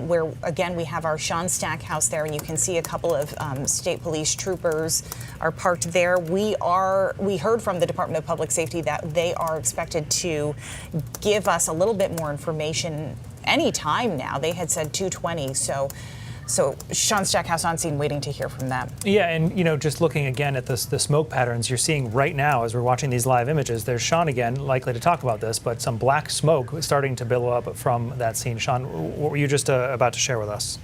where again we have our Sean Stackhouse there, and you can see a couple of state police troopers are parked there. We heard from the Department of Public Safety that they are expected to give us a little bit more information any time now. They had said 2:20, so Sean Stackhouse on scene, waiting to hear from them. Yeah, and just looking again at the smoke patterns you're seeing right now as we're watching these live images, there's Sean again, likely to talk about this, but some black smoke starting to billow up from that scene. Sean, what were you just about to share with us?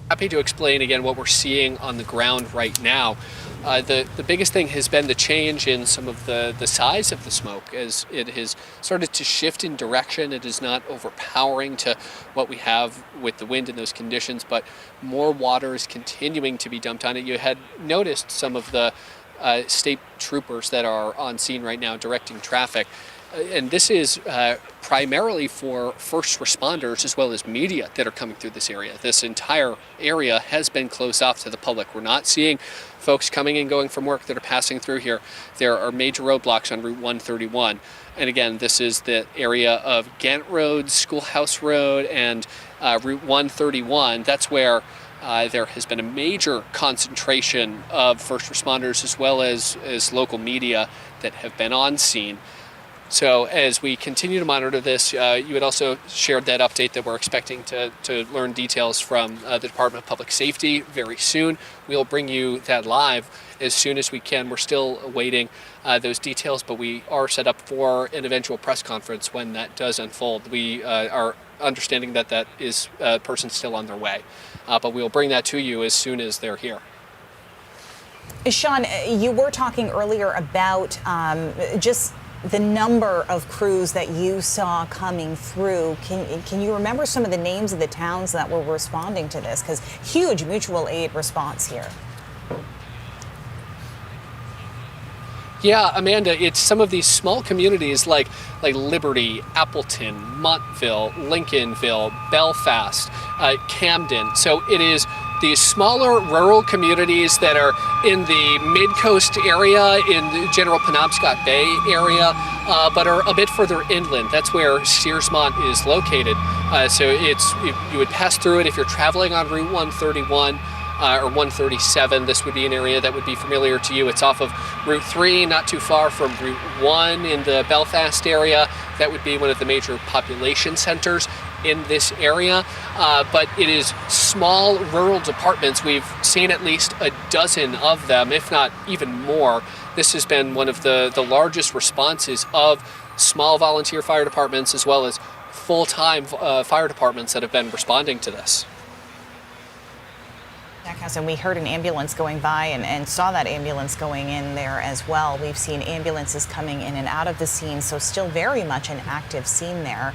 Happy to explain again what we're seeing on the ground right now. The biggest thing has been the change in some of the size of the smoke as it has started to shift in direction. It is not overpowering to what we have with the wind in those conditions, but more water is continuing to be dumped on it. You had noticed some of the state troopers that are on scene right now directing traffic. And this is primarily for first responders as well as media that are coming through this area. This entire area has been closed off to the public. We're not seeing folks coming and going from work that are passing through here. There are major roadblocks on Route 131. And again, this is the area of Ghent Road, Schoolhouse Road, and Route 131. That's where there has been a major concentration of first responders as well as local media that have been on scene. So as we continue to monitor this, you had also shared that update that we're expecting to learn details from the Department of Public Safety very soon. We'll bring you that live as soon as we can. We're still awaiting those details, but we are set up for an eventual press conference when that does unfold. We are understanding that is a person still on their way, but we'll bring that to you as soon as they're here. Sean, you were talking earlier about just the number of crews that you saw coming through. Can you remember some of the names of the towns that were responding to this? Because huge mutual aid response here. Yeah, Amanda, it's some of these small communities like Liberty, Appleton, Montville, Lincolnville, Belfast, Camden. So it is these smaller rural communities that are in the mid-coast area, in the general Penobscot Bay area, but are a bit further inland. That's where Searsmont is located. So you would pass through it if you're traveling on Route 131. Or 137, this would be an area that would be familiar to you. It's off of Route 3, not too far from Route 1 in the Belfast area. That would be one of the major population centers in this area. But it is small rural departments. We've seen at least a dozen of them, if not even more. This has been one of the largest responses of small volunteer fire departments as well as full-time fire departments that have been responding to this. Stackhouse, and we heard an ambulance going by and saw that ambulance going in there as well. We've seen ambulances coming in and out of the scene, so still very much an active scene there.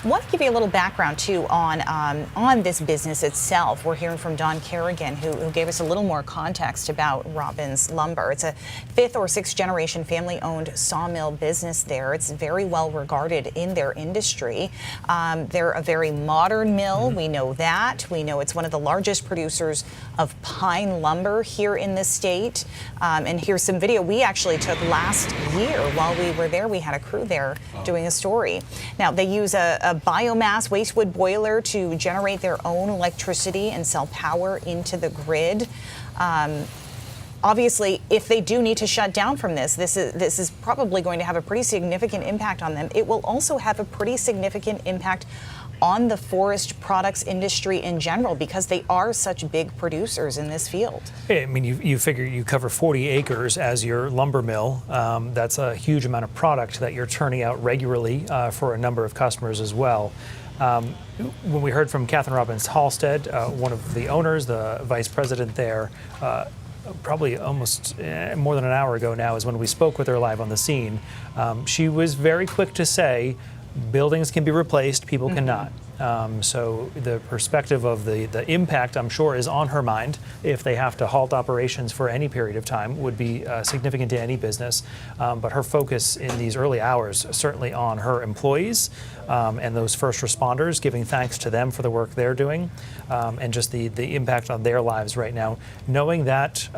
I want to give you a little background, too, on this business itself. We're hearing from Don Kerrigan, who gave us a little more context about Robbins Lumber. It's a 5th or 6th generation family-owned sawmill business there. It's very well regarded in their industry. They're a very modern mill. We know that. We know it's one of the largest producers of pine lumber here in the state. And here's some video we actually took last year while we were there. We had a crew there doing a story. Now, they use a biomass waste wood boiler to generate their own electricity and sell power into the grid. Obviously, if they do need to shut down from this is probably going to have a pretty significant impact on them. It will also have a pretty significant impact on the forest products industry in general, because they are such big producers in this field. I mean, you figure you cover 40 acres as your lumber mill. That's a huge amount of product that you're turning out regularly for a number of customers as well. When we heard from Catherine Robbins Halstead, one of the owners, the vice president there, probably almost more than an hour ago now is when we spoke with her live on the scene. She was very quick to say, buildings can be replaced, people cannot. So the perspective of the impact, I'm sure, is on her mind. If they have to halt operations for any period of time, would be significant to any business. But her focus in these early hours, certainly on her employees and those first responders, giving thanks to them for the work they're doing, and just the impact on their lives right now. Knowing that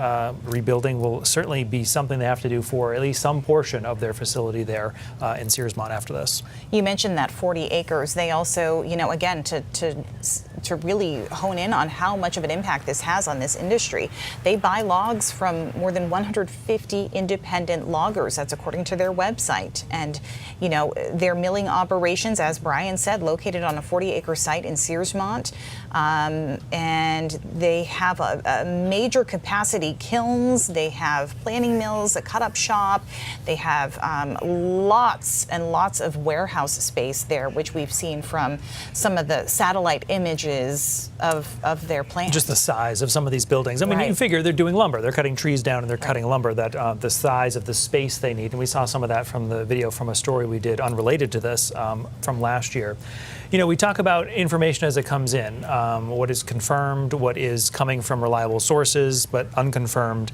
rebuilding will certainly be something they have to do for at least some portion of their facility there in Searsmont after this. You mentioned that 40 acres. They also, again, to really hone in on how much of an impact this has on this industry, they buy logs from more than 150 independent loggers. That's according to their website. And, their milling operations, as Brian said, located on a 40-acre site in Searsmont. And they have a major capacity kilns. They have planing mills, a cut-up shop. They have lots and lots of warehouse space there, which we've seen from some of the satellite images of their plant. Just the size of some of these buildings. I mean, Right. You figure they're doing lumber. They're cutting trees down and they're cutting lumber. That the size of the space they need. And we saw some of that from the video from a story we did unrelated to this from last year. We talk about information as it comes in, what is confirmed, what is coming from reliable sources, but unconfirmed.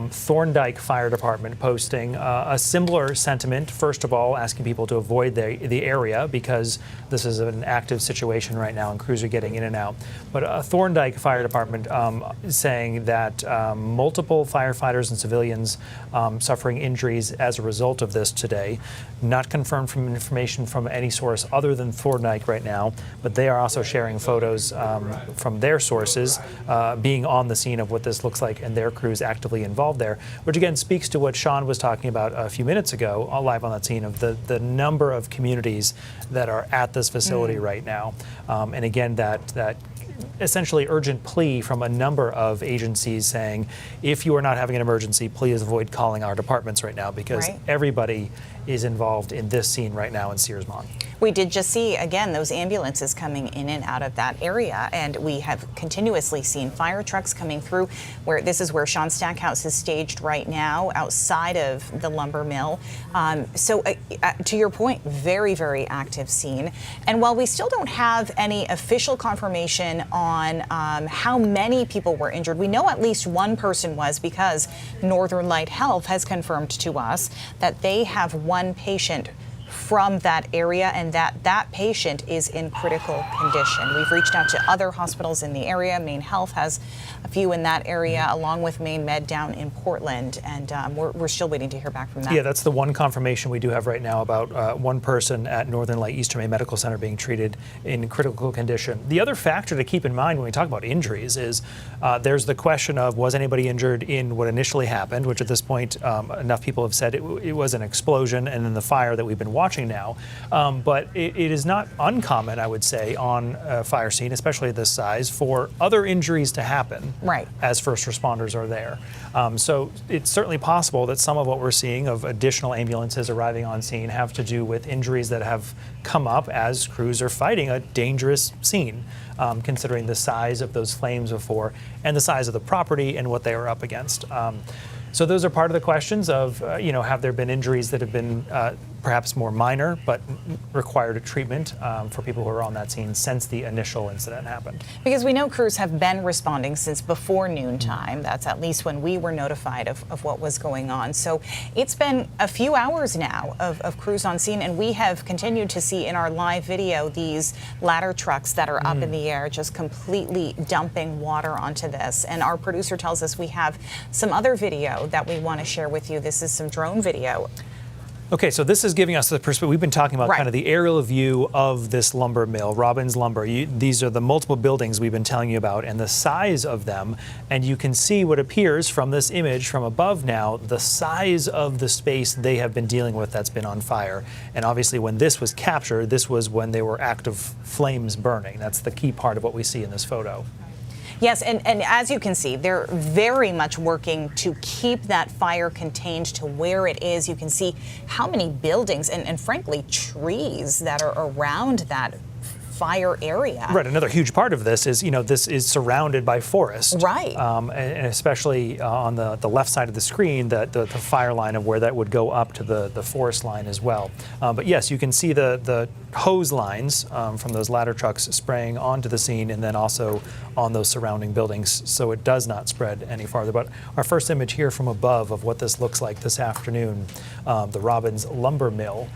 Thorndike Fire Department posting a similar sentiment, first of all, asking people to avoid the area because this is an active situation right now and crews are getting in and out. But Thorndike Fire Department saying that multiple firefighters and civilians suffering injuries as a result of this today. Not confirmed from information from any source other than Thorndike right now, but they are also sharing photos from their sources being on the scene of what this looks like and their crews actively involved there, which again speaks to what Sean was talking about a few minutes ago live on that scene of the number of communities that are at this facility right now. And again, that essentially urgent plea from a number of agencies saying, if you are not having an emergency, please avoid calling our departments right now because Right. everybody is involved in this scene right now in Searsmont. We did just see, again, those ambulances coming in and out of that area, and we have continuously seen fire trucks coming through. This is where Sean Stackhouse is staged right now, outside of the lumber mill. So to your point, very, very active scene. And while we still don't have any official confirmation on how many people were injured, we know at least one person was, because Northern Light Health has confirmed to us that they have one patient from that area, and that patient is in critical condition. We've reached out to other hospitals in the area. Maine Health has a few in that area, along with Maine Med down in Portland, and we're still waiting to hear back from them. Yeah, that's the one confirmation we do have right now about one person at Northern Light Eastern Maine Medical Center being treated in critical condition. The other factor to keep in mind when we talk about injuries is there's the question of, was anybody injured in what initially happened, which at this point enough people have said it was an explosion and then the fire that we've been watching now. But it is not uncommon, I would say, on a fire scene, especially this size, for other injuries to happen as first responders are there. So it's certainly possible that some of what we're seeing of additional ambulances arriving on scene have to do with injuries that have come up as crews are fighting a dangerous scene, considering the size of those flames before and the size of the property and what they were up against. So those are part of the questions of, have there been injuries that have been perhaps more minor but required a treatment for people who are on that scene since the initial incident happened? Because we know crews have been responding since before noontime. That's at least when we were notified of what was going on. So it's been a few hours now of crews on scene, and we have continued to see in our live video these ladder trucks that are up in the air just completely dumping water onto this. And our producer tells us we have some other video that we want to share with you. This is some drone video. Okay, so this is giving us the perspective. We've been talking about kind of the aerial view of this lumber mill, Robbins Lumber. These are the multiple buildings we've been telling you about and the size of them. And you can see what appears from this image from above now, the size of the space they have been dealing with that's been on fire. And obviously when this was captured, this was when they were active flames burning. That's the key part of what we see in this photo. Yes, and as you can see, they're very much working to keep that fire contained to where it is. You can see how many buildings and frankly, trees that are around that fire area. Right. Another huge part of this is, this is surrounded by forest. Right. And especially on the left side of the screen, the fire line of where that would go up to the forest line as well. But yes, you can see the hose lines from those ladder trucks spraying onto the scene and then also on those surrounding buildings, so it does not spread any farther. But our first image here from above of what this looks like this afternoon, the Robbins Lumber Mill.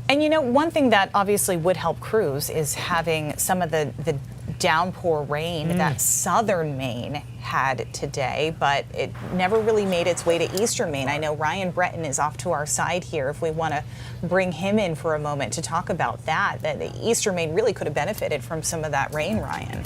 And one thing that obviously would help crews is having some of the downpour rain that southern Maine had today, but it never really made its way to eastern Maine. I know Ryan Breton is off to our side here if we want to bring him in for a moment to talk about that the eastern Maine really could have benefited from some of that rain, Ryan.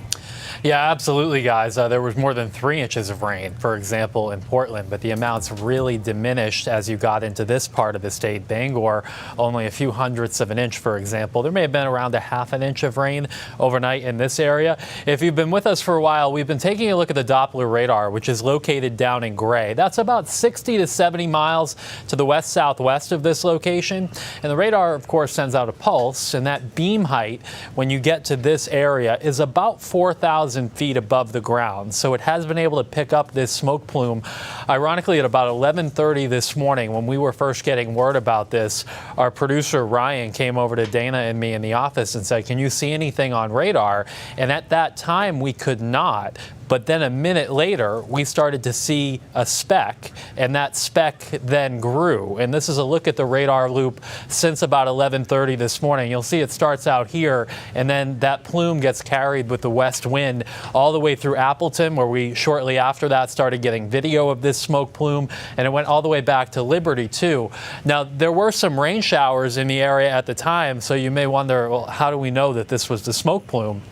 Yeah, absolutely, guys. There was more than 3 inches of rain, for example, in Portland, but the amounts really diminished as you got into this part of the state. Bangor, only a few hundredths of an inch, for example. There may have been around a half an inch of rain overnight in this area. If you've been with us for a while, we've been taking a look at the Doppler radar, which is located down in Gray. That's about 60 to 70 miles to the west-southwest of this location. And the radar, of course, sends out a pulse, and that beam height, when you get to this area, is about 4,000 feet above the ground. So it has been able to pick up this smoke plume. Ironically, at about 11:30 this morning, when we were first getting word about this, our producer Ryan came over to Dana and me in the office and said, "Can you see anything on radar?" And at that time, we could not. But then a minute later, we started to see a speck, and that speck then grew. And this is a look at the radar loop since about 11:30 this morning. You'll see it starts out here, and then that plume gets carried with the west wind all the way through Appleton, where we shortly after that started getting video of this smoke plume, and it went all the way back to Liberty, too. Now, there were some rain showers in the area at the time, so you may wonder, well, how do we know that this was the smoke plume?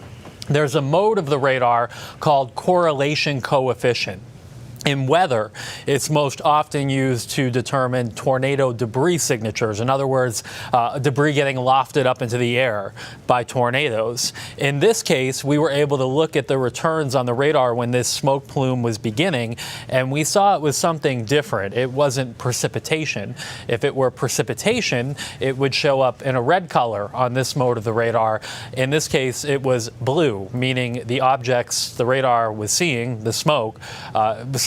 There's a mode of the radar called correlation coefficient. In weather, it's most often used to determine tornado debris signatures. In other words, debris getting lofted up into the air by tornadoes. In this case, we were able to look at the returns on the radar when this smoke plume was beginning, and we saw it was something different. It wasn't precipitation. If it were precipitation, it would show up in a red color on this mode of the radar. In this case, it was blue, meaning the objects the radar was seeing, the smoke,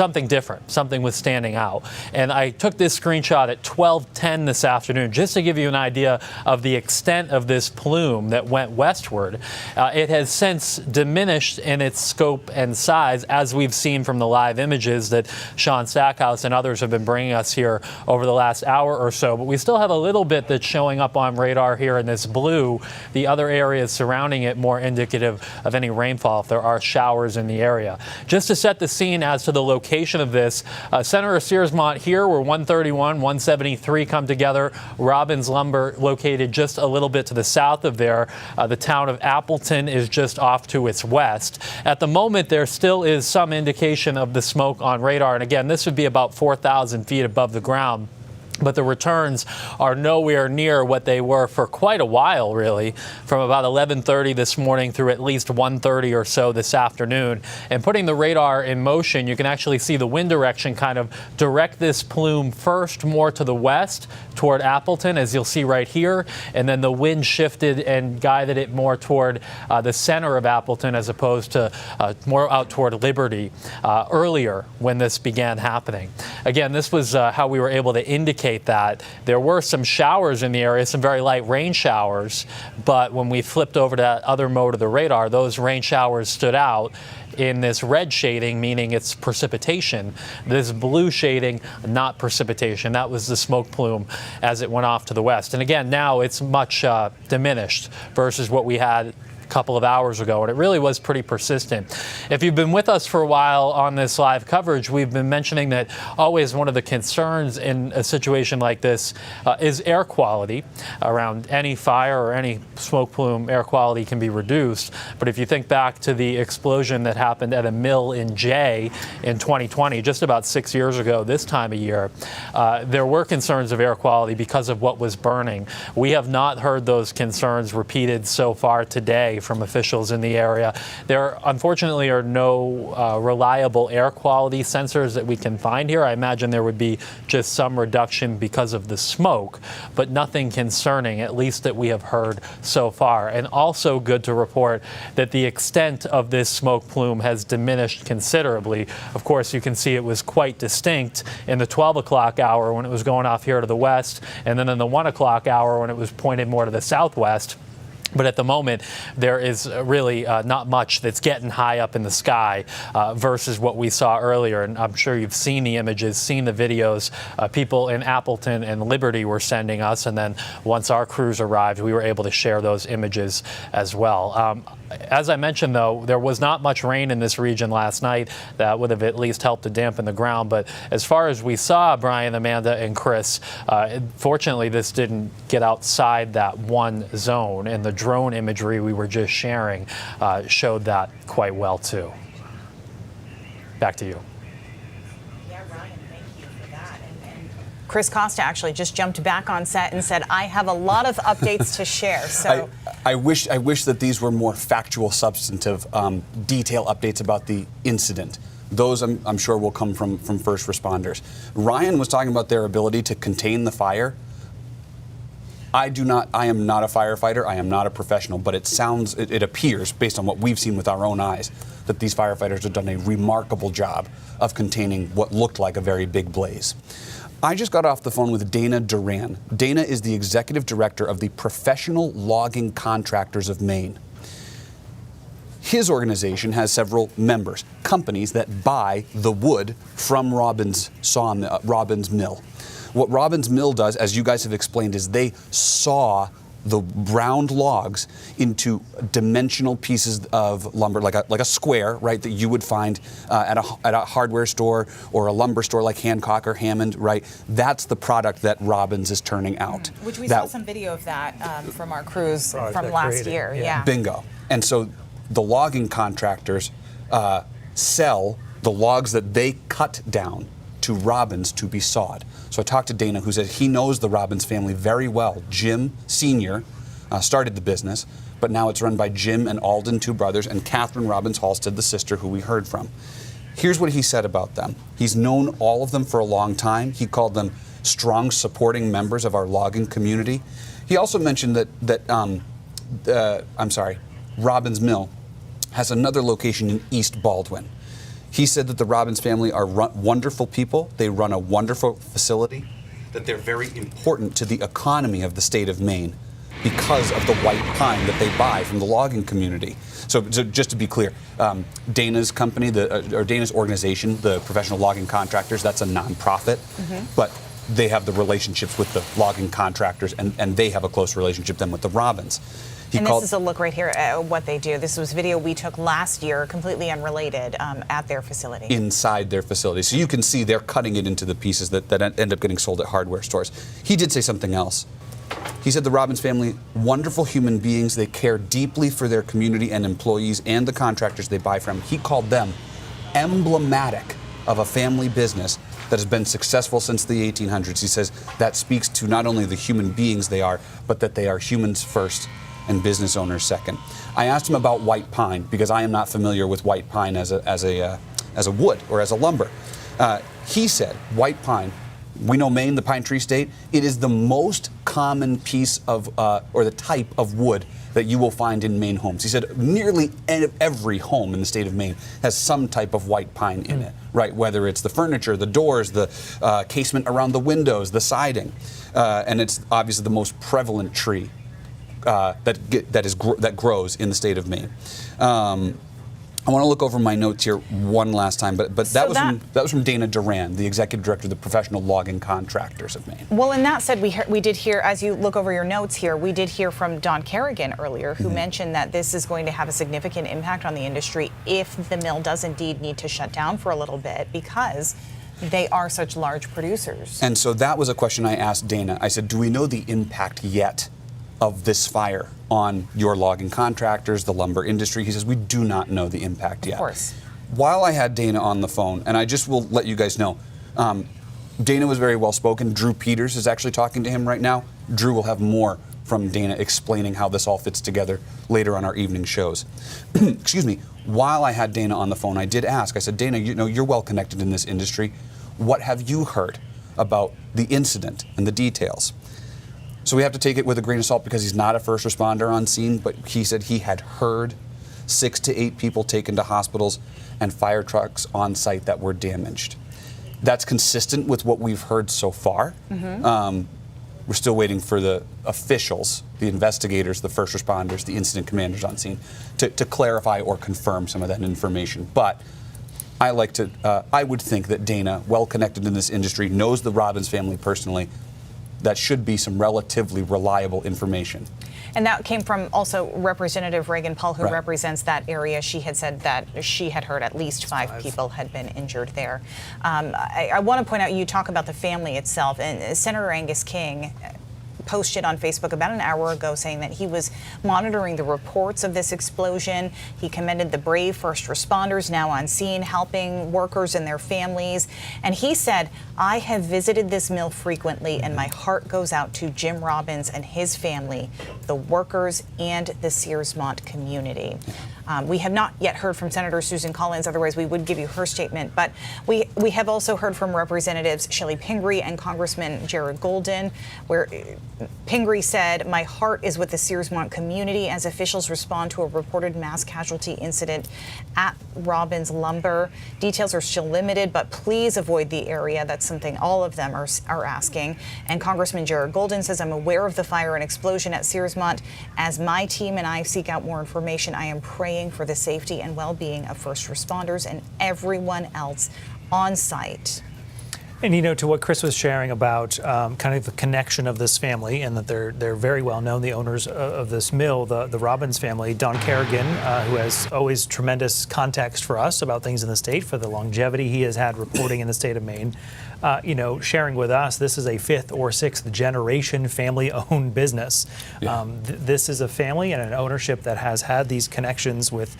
something different, something was standing out. And I took this screenshot at 12:10 this afternoon just to give you an idea of the extent of this plume that went westward. It has since diminished in its scope and size, as we've seen from the live images that Sean Stackhouse and others have been bringing us here over the last hour or so. But we still have a little bit that's showing up on radar here in this blue. The other areas surrounding it more indicative of any rainfall if there are showers in the area. Just to set the scene as to the location of this, center of Searsmont here, where 131, 173 come together. Robbins Lumber located just a little bit to the south of there. The town of Appleton is just off to its west. At the moment, there still is some indication of the smoke on radar. And again, this would be about 4,000 feet above the ground. but the returns are nowhere near what they were for quite a while, really, from about 11:30 this morning through at least 1:30 or so this afternoon. And putting the radar in motion, you can actually see the wind direction kind of direct this plume first more to the west toward Appleton, as you'll see right here, and then the wind shifted and guided it more toward the center of Appleton as opposed to more out toward Liberty earlier when this began happening. Again, this was how we were able to indicate that there were some showers in the area, some very light rain showers, but when we flipped over to that other mode of the radar, those rain showers stood out in this red shading, meaning it's precipitation. This blue shading, not precipitation. That was the smoke plume as it went off to the west. And again, now it's much diminished versus what we had a couple of hours ago, and it really was pretty persistent. If you've been with us for a while on this live coverage, we've been mentioning that always one of the concerns in a situation like this is air quality. Around any fire or any smoke plume, air quality can be reduced. But if you think back to the explosion that happened at a mill in Jay in 2020, just about 6 years ago this time of year, there were concerns of air quality because of what was burning. We have not heard those concerns repeated so far today from officials in the area. There unfortunately are no reliable air quality sensors that we can find here. I imagine there would be just some reduction because of the smoke, but nothing concerning, at least that we have heard so far. And also good to report that the extent of this smoke plume has diminished considerably. Of course, you can see it was quite distinct in the 12 o'clock hour when it was going off here to the west, and then in the 1 o'clock hour when it was pointed more to the southwest. But at the moment, there is really not much that's getting high up in the sky versus what we saw earlier. And I'm sure you've seen the images, seen the videos. People in Appleton and Liberty were sending us. And then once our crews arrived, we were able to share those images as well. As I mentioned, though, there was not much rain in this region last night. That would have at least helped to dampen the ground. But as far as we saw, Brian, Amanda, and Chris, fortunately, this didn't get outside that one zone. And the drone imagery we were just sharing showed that quite well, too. Back to you. Yeah, Ryan, thank you for that. And Chris Costa actually just jumped back on set and said, I have a lot of updates to share. So I wish that these were more factual, substantive, detail updates about the incident. Those I'm sure will come from first responders. Ryan was talking about their ability to contain the fire. I am not a firefighter. I am not a professional, but it appears, based on what we've seen with our own eyes, that these firefighters have done a remarkable job of containing what looked like a very big blaze. I just got off the phone with Dana Duran. Dana is the executive director of the Professional Logging Contractors of Maine. His organization has several members, companies that buy the wood from Robbins Mill. What Robbins Mill does, as you guys have explained, is they saw the round logs into dimensional pieces of lumber, like a square, right, that you would find at a hardware store or a lumber store like Hancock or Hammond, right? That's the product that Robbins is turning out. Which we saw some video of that from our crews from last year. Yeah. Bingo. And so the logging contractors sell the logs that they cut down to Robbins to be sawed. So I talked to Dana, who said he knows the Robbins family very well. Jim Sr. Started the business, but now it's run by Jim and Alden, two brothers, and Catherine Robbins Halstead, the sister who we heard from. Here's what he said about them. He's known all of them for a long time. He called them strong, supporting members of our logging community. He also mentioned that Robbins Mill has another location in East Baldwin. He said that the Robbins family are wonderful people. They run a wonderful facility, that they're very important to the economy of the state of Maine because of the white pine that they buy from the logging community. So just to be clear, Dana's company, or Dana's organization, the Professional Logging Contractors, that's a nonprofit, but they have the relationships with the logging contractors, and they have a close relationship then with the Robbins. This is a look right here at what they do. This was video we took last year, completely unrelated, at their facility. Inside their facility. So you can see they're cutting it into the pieces that end up getting sold at hardware stores. He did say something else. He said the Robbins family, wonderful human beings. They care deeply for their community and employees and the contractors they buy from. He called them emblematic of a family business that has been successful since the 1800s. He says that speaks to not only the human beings they are, but that they are humans first and business owners second. I asked him about white pine because I am not familiar with white pine as a wood or as a lumber. He said white pine. We know Maine, the pine tree state. It is the most common piece of or the type of wood that you will find in Maine homes. He said nearly every home in the state of Maine has some type of white pine in it, right? Whether it's the furniture, the doors, the casement around the windows, the siding, and it's obviously the most prevalent tree that grows in the state of Maine. I want to look over my notes here one last time, but that was from Dana Duran, the executive director of the Professional Logging Contractors of Maine. Well, and that said, we did hear, as you look over your notes here, we did hear from Don Kerrigan earlier, who mentioned that this is going to have a significant impact on the industry if the mill does indeed need to shut down for a little bit because they are such large producers. And so that was a question I asked Dana. I said, do we know the impact yet of this fire on your logging contractors, the lumber industry? He says, we do not know the impact yet. Of course. While I had Dana on the phone, and I just will let you guys know, Dana was very well spoken. Drew Peters is actually talking to him right now. Drew will have more from Dana explaining how this all fits together later on our evening shows. Excuse me. While I had Dana on the phone, I did ask, I said, Dana, you know, you're well connected in this industry. What have you heard about the incident and the details? So we have to take it with a grain of salt because he's not a first responder on scene, but he said he had heard 6 to 8 people taken to hospitals and fire trucks on site that were damaged. That's consistent with what we've heard so far. We're still waiting for the officials, the investigators, the first responders, the incident commanders on scene to clarify or confirm some of that information. But I would think that Dana, well connected in this industry, knows the Robbins family personally. That should be some relatively reliable information. And that came from also Representative Reagan Paul, who represents that area. She had said that she had heard at least 5 people had been injured there. I want to point out, you talk about the family itself, and Senator Angus King posted on Facebook about an hour ago saying that he was monitoring the reports of this explosion. He commended the brave first responders now on scene, helping workers and their families. And he said, I have visited this mill frequently, and my heart goes out to Jim Robbins and his family, the workers, and the Searsmont community. We have not yet heard from Senator Susan Collins, otherwise we would give you her statement. But we have also heard from Representatives Shelley Pingree and Congressman Jared Golden, where Pingree said, my heart is with the Searsmont community as officials respond to a reported mass casualty incident at Robbins Lumber. Details are still limited, but please avoid the area. That's something all of them are asking. And Congressman Jared Golden says, I'm aware of the fire and explosion at Searsmont. As my team and I seek out more information, I am praying for the safety and well-being of first responders and everyone else on site. And you know, to what Chris was sharing about kind of the connection of this family, and that they're very well known, the owners of this mill, the Robbins family, Don Kerrigan, who has always tremendous context for us about things in the state, for the longevity he has had reporting in the state of Maine, you know, sharing with us, this is a 5th or 6th generation family-owned business. Yeah. This is a family and an ownership that has had these connections with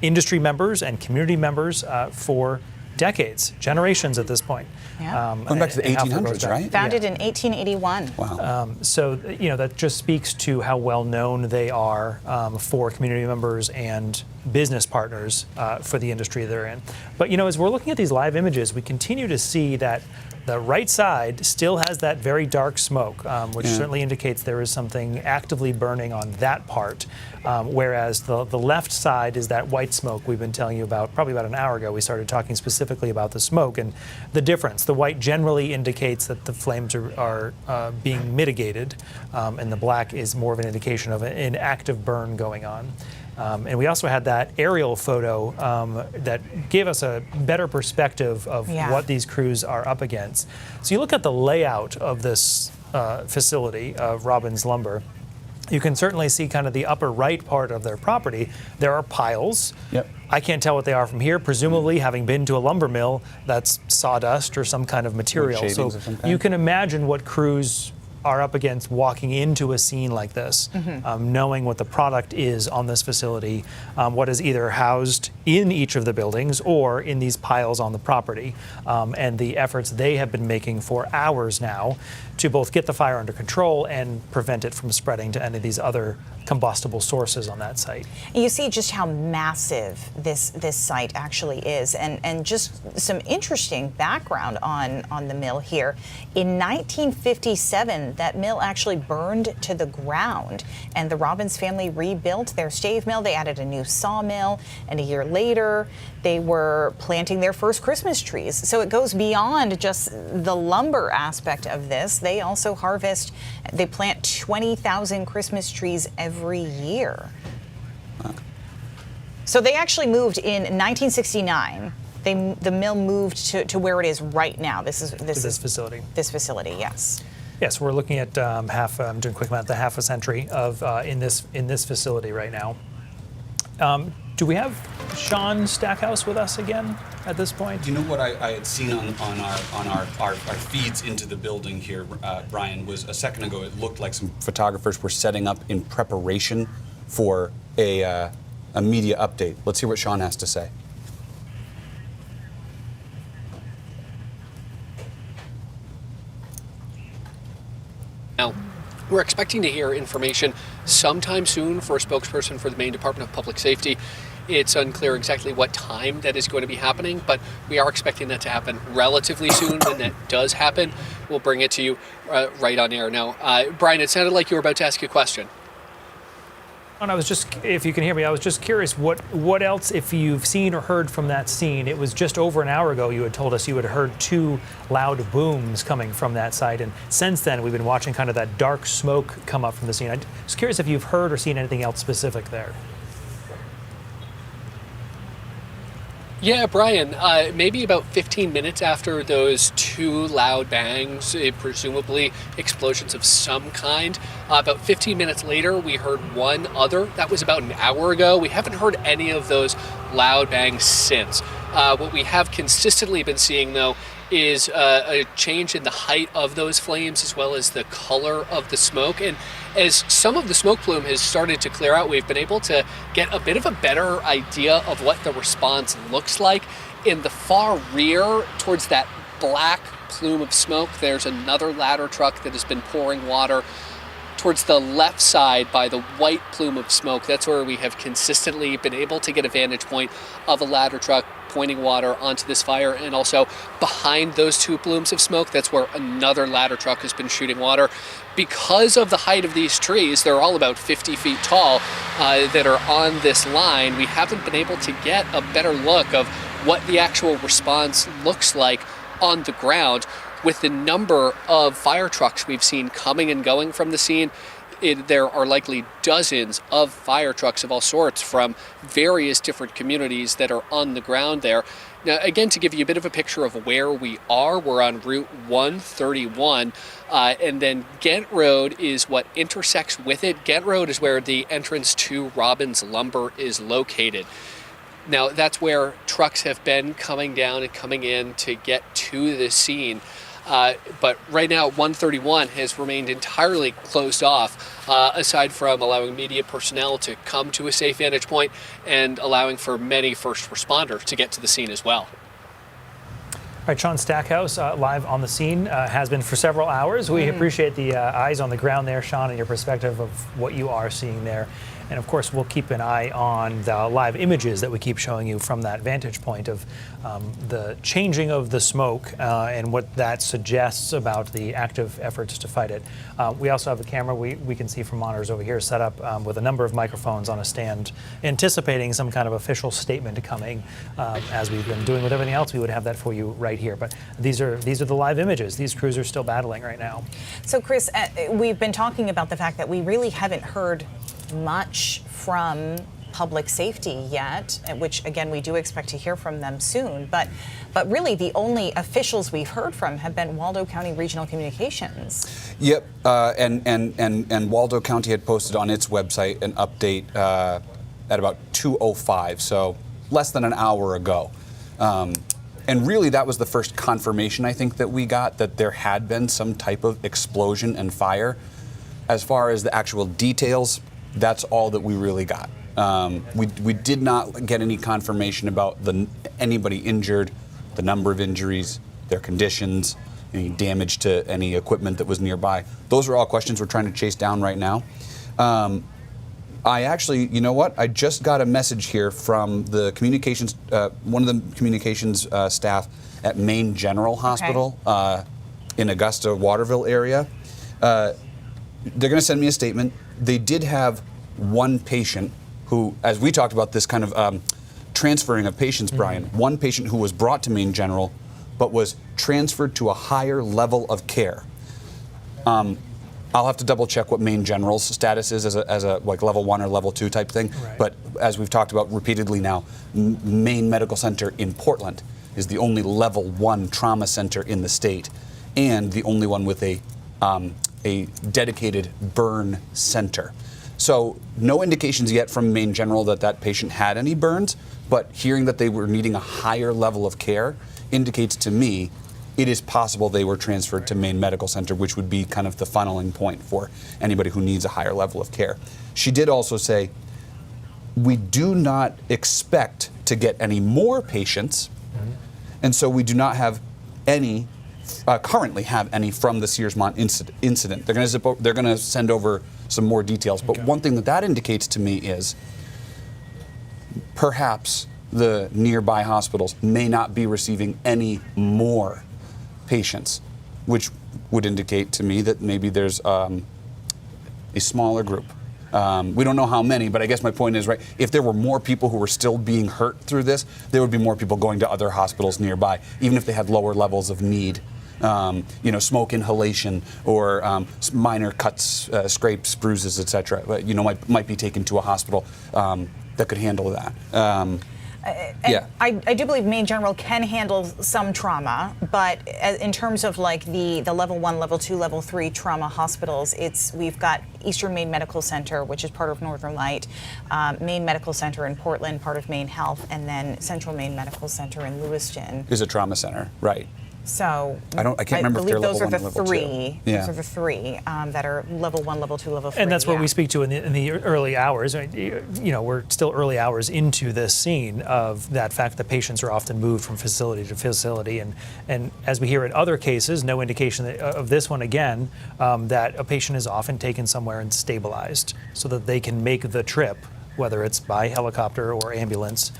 industry members and community members for decades, generations at this point. Yeah. Going back to the 1800s, right? Founded in 1881. Wow. So, you know, that just speaks to how well known they are for community members and business partners for the industry they're in. But, you know, as we're looking at these live images, we continue to see that the right side still has that very dark smoke, which certainly indicates there is something actively burning on that part, whereas the left side is that white smoke we've been telling you about. Probably about an hour ago, we started talking specifically about the smoke and the difference. The white generally indicates that the flames are being mitigated, and the black is more of an indication of an active burn going on. And we also had that aerial photo that gave us a better perspective of what these crews are up against. So you look at the layout of this facility of Robbins Lumber, you can certainly see kind of the upper right part of their property. There are piles. Yep. I can't tell what they are from here. Presumably, having been to a lumber mill, that's sawdust or some kind of material. So you can imagine what crews are up against walking into a scene like this, knowing what the product is on this facility, what is either housed in each of the buildings or in these piles on the property, and the efforts they have been making for hours now to both get the fire under control and prevent it from spreading to any of these other combustible sources on that site. You see just how massive this site actually is, and just some interesting background on the mill here. In 1957, that mill actually burned to the ground, and the Robbins family rebuilt their stave mill. They added a new sawmill, and a year later, they were planting their first Christmas trees. So it goes beyond just the lumber aspect of this. They also they plant 20,000 Christmas trees every year. So they actually moved in 1969. The mill moved to where it is right now. This facility. This facility, yes. Yes, we're looking at I'm doing quick math, the half a century of in this facility right now. Do we have Sean Stackhouse with us again at this point? You know what I had seen on our feeds into the building here, Brian, was a second ago. It looked like some photographers were setting up in preparation for a media update. Let's hear what Sean has to say. Now, we're expecting to hear information sometime soon for a spokesperson for the Maine Department of Public Safety. It's unclear exactly what time that is going to be happening, but we are expecting that to happen relatively soon. When that does happen, we'll bring it to you right on air. Now, Brian, it sounded like you were about to ask a question. And I was just, if you can hear me, I was just curious what else, if you've seen or heard from that scene. It was just over an hour ago you had told us you had heard 2 loud booms coming from that site, and since then we've been watching kind of that dark smoke come up from the scene. I was curious if you've heard or seen anything else specific there. Yeah, Brian, maybe about 15 minutes after those 2 loud bangs, presumably explosions of some kind, about 15 minutes later, we heard one other. That was about an hour ago. We haven't heard any of those loud bangs since. What we have consistently been seeing, though, is a change in the height of those flames as well as the color of the smoke. And as some of the smoke plume has started to clear out, we've been able to get a bit of a better idea of what the response looks like. In the far rear, towards that black plume of smoke, there's another ladder truck that has been pouring water. Towards the left side, by the white plume of smoke, that's where we have consistently been able to get a vantage point of a ladder truck pointing water onto this fire. And also behind those 2 plumes of smoke, that's where another ladder truck has been shooting water. Because of the height of these trees, they're all about 50 feet tall, that are on this line, we haven't been able to get a better look of what the actual response looks like on the ground. With the number of fire trucks we've seen coming and going from the scene, there are likely dozens of fire trucks of all sorts from various different communities that are on the ground there. Now, again, to give you a bit of a picture of where we are, we're on Route 131, and then Ghent Road is what intersects with it. Ghent Road is where the entrance to Robbins Lumber is located. Now, that's where trucks have been coming down and coming in to get to the scene. But right now, 131 has remained entirely closed off, aside from allowing media personnel to come to a safe vantage point and allowing for many first responders to get to the scene as well. All right, Sean Stackhouse, live on the scene, has been for several hours. We appreciate the eyes on the ground there, Sean, and your perspective of what you are seeing there. And of course, we'll keep an eye on the live images that we keep showing you from that vantage point of the changing of the smoke and what that suggests about the active efforts to fight it. We also have a camera we can see from monitors over here set up with a number of microphones on a stand, anticipating some kind of official statement coming. As we've been doing with everything else, we would have that for you right here. But these are the live images. These crews are still battling right now. So, Chris, we've been talking about the fact that we really haven't heard much from public safety yet, which again we do expect to hear from them soon, but really the only officials we've heard from have been Waldo County Regional Communications. Yep, and Waldo County had posted on its website an update at about 2:05, so less than an hour ago. And really, that was the first confirmation, I think, that we got that there had been some type of explosion and fire. As far as the actual details, that's all that we really got. We did not get any confirmation about anybody injured, the number of injuries, their conditions, any damage to any equipment that was nearby. Those are all questions we're trying to chase down right now. I actually, you know what? I just got a message here from the communications, one of the communications staff at Maine General Hospital in Augusta, Waterville area. They're going to send me a statement. They did have one patient who, as we talked about this kind of transferring of patients, Brian, one patient who was brought to Maine General but was transferred to a higher level of care. I'll have to double check what Maine General's status is as a like level 1 or level 2 type thing. Right. But as we've talked about repeatedly now, Maine Medical Center in Portland is the only level 1 trauma center in the state and the only one with a dedicated burn center. So no indications yet from Maine General that that patient had any burns, but hearing that they were needing a higher level of care indicates to me it is possible they were transferred to Maine Medical Center, which would be kind of the funneling point for anybody who needs a higher level of care. She did also say, we do not expect to get any more patients, and so we do not have any, currently have any from the Searsmont incident. They're going to send over some more details, but one thing that indicates to me is perhaps the nearby hospitals may not be receiving any more patients, which would indicate to me that maybe there's a smaller group. We don't know how many, but I guess my point is, right, if there were more people who were still being hurt through this, there would be more people going to other hospitals nearby, even if they had lower levels of need. Smoke inhalation or minor cuts, scrapes, bruises, etc. Might be taken to a hospital that could handle that. I do believe Maine General can handle some trauma, but in terms of like the level 1, level 2, level 3 trauma hospitals, we've got Eastern Maine Medical Center, which is part of Northern Light, Maine Medical Center in Portland, part of Maine Health, and then Central Maine Medical Center in Lewiston. Is a trauma center, right? So I can't remember if they're level 1 and level 2. Yeah. Those are the three that are level 1, level 2, level 3. And that's what we speak to in the early hours. We're still early hours into this scene of that fact that patients are often moved from facility to facility. And as we hear in other cases, no indication of this one again, that a patient is often taken somewhere and stabilized so that they can make the trip, whether it's by helicopter or ambulance,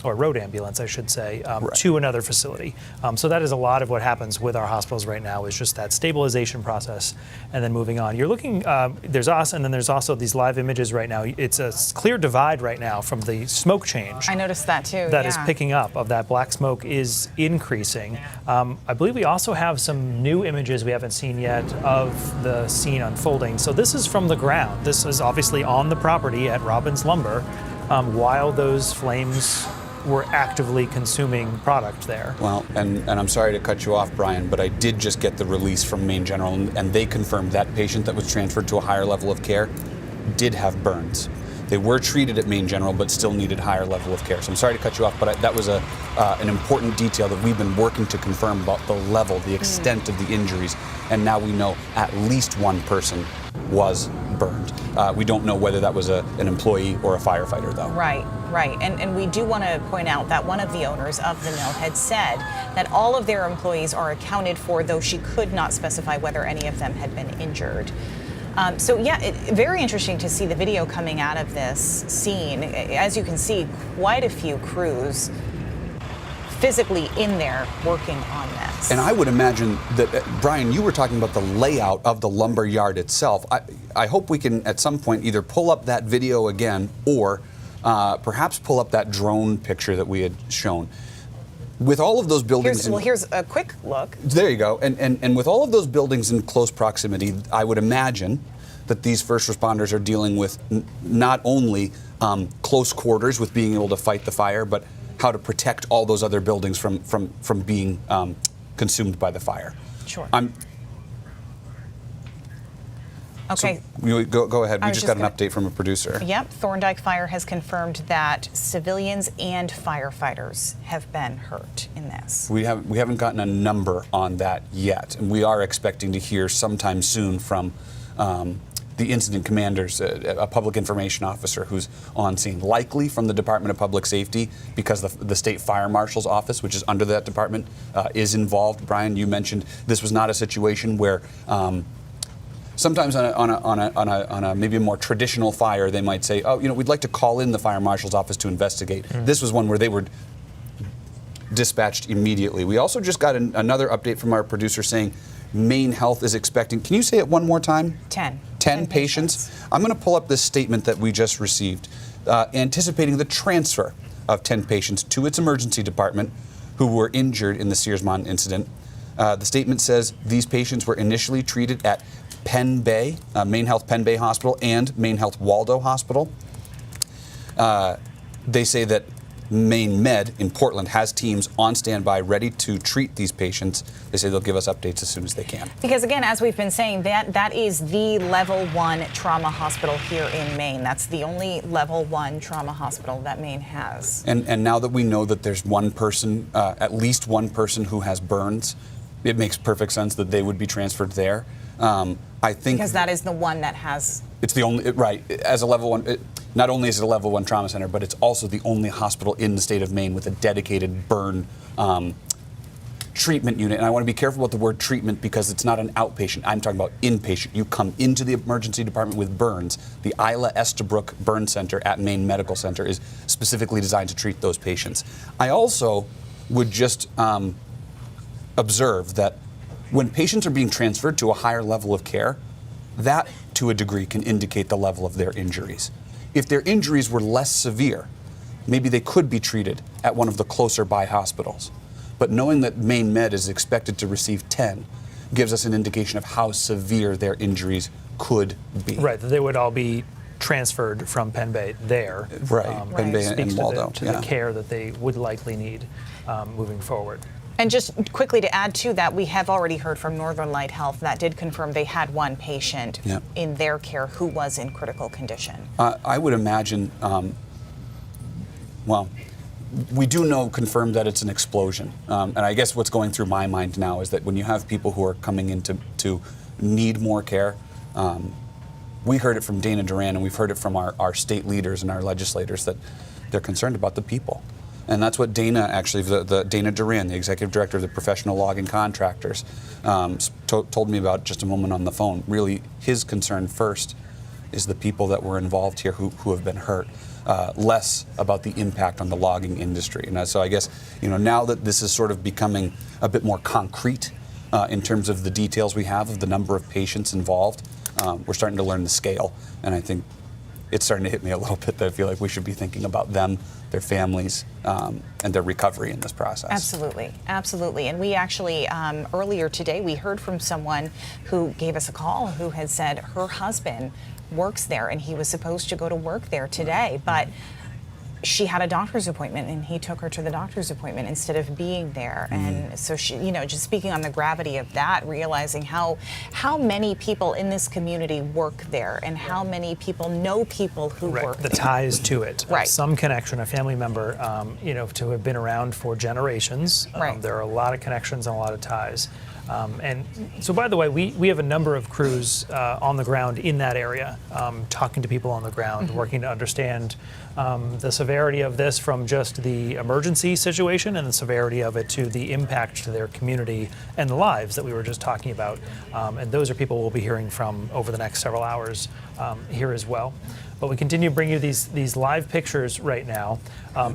or road ambulance, I should say, to another facility. So that is a lot of what happens with our hospitals right now, is just that stabilization process and then moving on. You're looking, there's us, and then there's also these live images right now. It's a clear divide right now from the smoke change. I noticed that too. That is picking up, of that black smoke is increasing. I believe we also have some new images we haven't seen yet of the scene unfolding. So this is from the ground. This is obviously on the property at Robbins Lumber. While those flames were actively consuming product there. Well, and I'm sorry to cut you off, Brian, but I did just get the release from Maine General, and they confirmed that patient that was transferred to a higher level of care did have burns. They were treated at Maine General, but still needed higher level of care. So I'm sorry to cut you off, but that was an important detail that we've been working to confirm about the level, the extent of the injuries, and now we know at least one person was burned. We don't know whether that was an employee or a firefighter, though. Right. And we do want to point out that one of the owners of the mill had said that all of their employees are accounted for, though she could not specify whether any of them had been injured. Very interesting to see the video coming out of this scene. As you can see, quite a few crews physically in there working on this. And I would imagine that, Brian, you were talking about the layout of the lumber yard itself. I hope we can at some point either pull up that video again or perhaps pull up that drone picture that we had shown. With all of those buildings... Here's a quick look. There you go. And with all of those buildings in close proximity, I would imagine that these first responders are dealing with not only close quarters with being able to fight the fire, but how to protect all those other buildings from being consumed by the fire. Sure. Okay. So go ahead. I We was just just got an update from a producer. Yep, Thorndike Fire has confirmed that civilians and firefighters have been hurt in this. We haven't gotten a number on that yet, and we are expecting to hear sometime soon from the incident commanders, a public information officer who's on scene, likely from the Department of Public Safety, because the state fire marshal's office, which is under that department, is involved. Brian, you mentioned this was not a situation where. Sometimes on a maybe a more traditional fire, they might say, oh, we'd like to call in the fire marshal's office to investigate. This was one where they were dispatched immediately. We also just got another update from our producer saying Maine Health is expecting, can you say it one more time? 10 patients. I'm going to pull up this statement that we just received, anticipating the transfer of 10 patients to its emergency department who were injured in the Searsmont incident. The statement says these patients were initially treated at Penn Bay, Maine Health Penn Bay Hospital, and Maine Health Waldo Hospital. They say that Maine Med in Portland has teams on standby ready to treat these patients. They say they'll give us updates as soon as they can. Because again, as we've been saying, that is the level 1 trauma hospital here in Maine. That's the only level 1 trauma hospital that Maine has. And now that we know that there's one person, at least one person who has burns, it makes perfect sense that they would be transferred there. I think because that is the one that has. It's the only right as a level 1. Not only is it a level 1 trauma center, but it's also the only hospital in the state of Maine with a dedicated burn treatment unit. And I want to be careful about the word treatment because it's not an outpatient. I'm talking about inpatient. You come into the emergency department with burns. The Isla Estabrook Burn Center at Maine Medical Center is specifically designed to treat those patients. I also would just observe that when patients are being transferred to a higher level of care, that to a degree can indicate the level of their injuries. If their injuries were less severe, maybe they could be treated at one of the closer by hospitals. But knowing that Maine Med is expected to receive 10 gives us an indication of how severe their injuries could be. Right, that they would all be transferred from Penn Bay there. Right, Penn Bay and Waldo. To the care that they would likely need moving forward. And just quickly to add to that, we have already heard from Northern Light Health that did confirm they had one patient in their care who was in critical condition. I would imagine, well, we do know confirmed that it's an explosion. And I guess what's going through my mind now is that when you have people who are coming in to need more care, we heard it from Dana Duran and we've heard it from our state leaders and our legislators that they're concerned about the people. And that's what Dana, actually, the Dana Duran, the executive director of the Professional Logging Contractors, told me about just a moment on the phone. Really, his concern first is the people that were involved here who have been hurt, less about the impact on the logging industry. And so I guess, now that this is sort of becoming a bit more concrete in terms of the details we have of the number of patients involved, we're starting to learn the scale. And I think it's starting to hit me a little bit that I feel like we should be thinking about them, their families, and their recovery in this process. Absolutely, absolutely. And we actually, earlier today, we heard from someone who gave us a call who had said her husband works there and he was supposed to go to work there today, but she had a doctor's appointment and he took her to the doctor's appointment instead of being there. And so she, just speaking on the gravity of that, realizing how many people in this community work there and how many people know people who work there. The ties to it. Right. Some connection, a family member, to have been around for generations. Right. There are a lot of connections and a lot of ties. And so, by the way, we have a number of crews on the ground in that area, talking to people on the ground, working to understand the severity of this from just the emergency situation and the severity of it to the impact to their community and the lives that we were just talking about. And those are people we'll be hearing from over the next several hours here as well. But we continue to bring you these live pictures right now.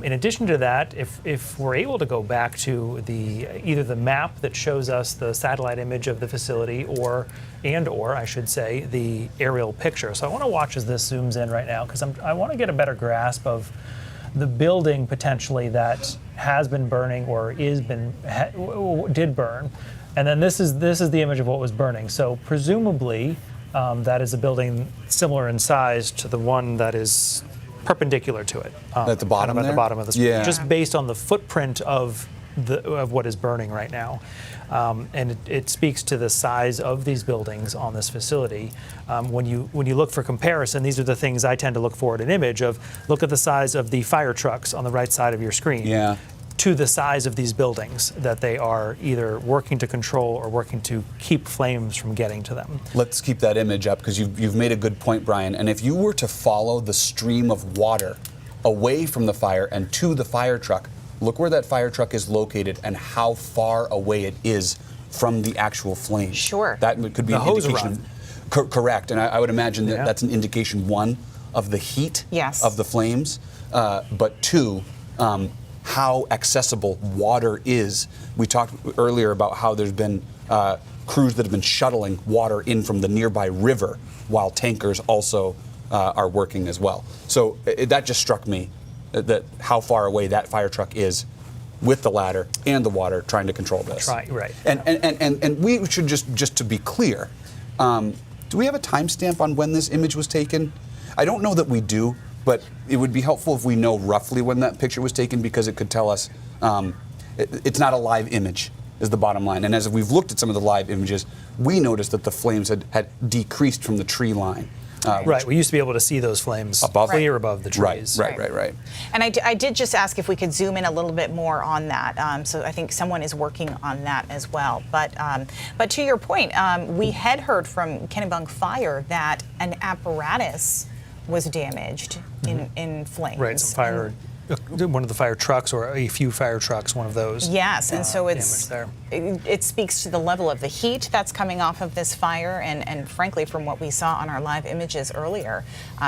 In addition to that, if we're able to go back to either the map that shows us the satellite image of the facility or I should say, the aerial picture. So I want to watch as this zooms in right now because I want to get a better grasp of the building potentially that has been burning or did burn. And then this is the image of what was burning. So presumably, that is a building similar in size to the one that is perpendicular to it. At the bottom at the bottom of the screen. Yeah. Just based on the footprint of of what is burning right now. And it speaks to the size of these buildings on this facility. When you look for comparison, these are the things I tend to look for in an image of, look at the size of the fire trucks on the right side of your screen. Yeah. To the size of these buildings that they are either working to control or working to keep flames from getting to them. Let's keep that image up, because you've made a good point, Brian. And if you were to follow the stream of water away from the fire and to the fire truck, look where that fire truck is located and how far away it is from the actual flames. Sure. That could be The an hose indication. run. Correct. And I would imagine that that's an indication, one, of the heat Yes. of the flames, but two, how accessible water is. We talked earlier about how there's been crews that have been shuttling water in from the nearby river, while tankers also are working as well. So that just struck me, that how far away that fire truck is with the ladder and the water trying to control this. Right. And we should just to be clear, do we have a timestamp on when this image was taken? I don't know that we do, but it would be helpful if we know roughly when that picture was taken, because it could tell us it's not a live image, is the bottom line. And as we've looked at some of the live images, we noticed that the flames had decreased from the tree line. Right, we used to be able to see those flames clear above the trees. Right. And I did just ask if we could zoom in a little bit more on that. So I think someone is working on that as well. But to your point, we had heard from Kennebunk Fire that an apparatus was damaged in flames. Right, some fire, one of the fire trucks, or a few fire trucks, one of those. Yes, and so it speaks to the level of the heat that's coming off of this fire, and frankly, from what we saw on our live images earlier,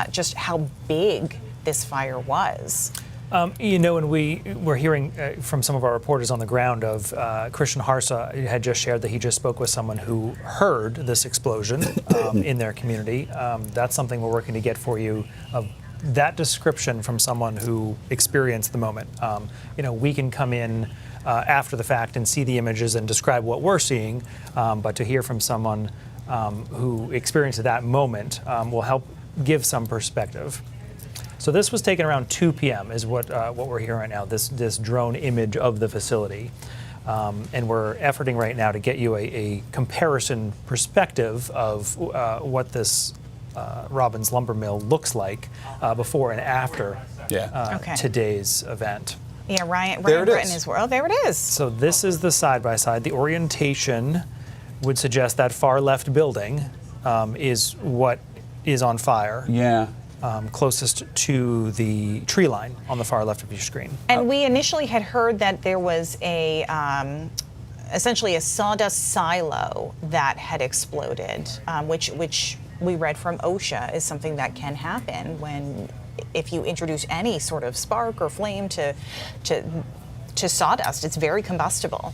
just how big this fire was. And we're hearing from some of our reporters on the ground of Christian Harsa had just shared that he just spoke with someone who heard this explosion in their community. That's something we're working to get for you, of that description from someone who experienced the moment. We can come in after the fact and see the images and describe what we're seeing, but to hear from someone who experienced that moment will help give some perspective. So this was taken around 2 p.m. is what we're hearing right now, this drone image of the facility. And we're efforting right now to get you a comparison perspective of what this Robbins Lumber Mill looks like before and after today's event. Yeah, Ryan there Britton is. Oh, there it is. So this is the side-by-side. The orientation would suggest that far left building is what is on fire. Yeah. Closest to the tree line on the far left of your screen. And we initially had heard that there was essentially a sawdust silo that had exploded, which we read from OSHA is something that can happen if you introduce any sort of spark or flame to sawdust. It's very combustible.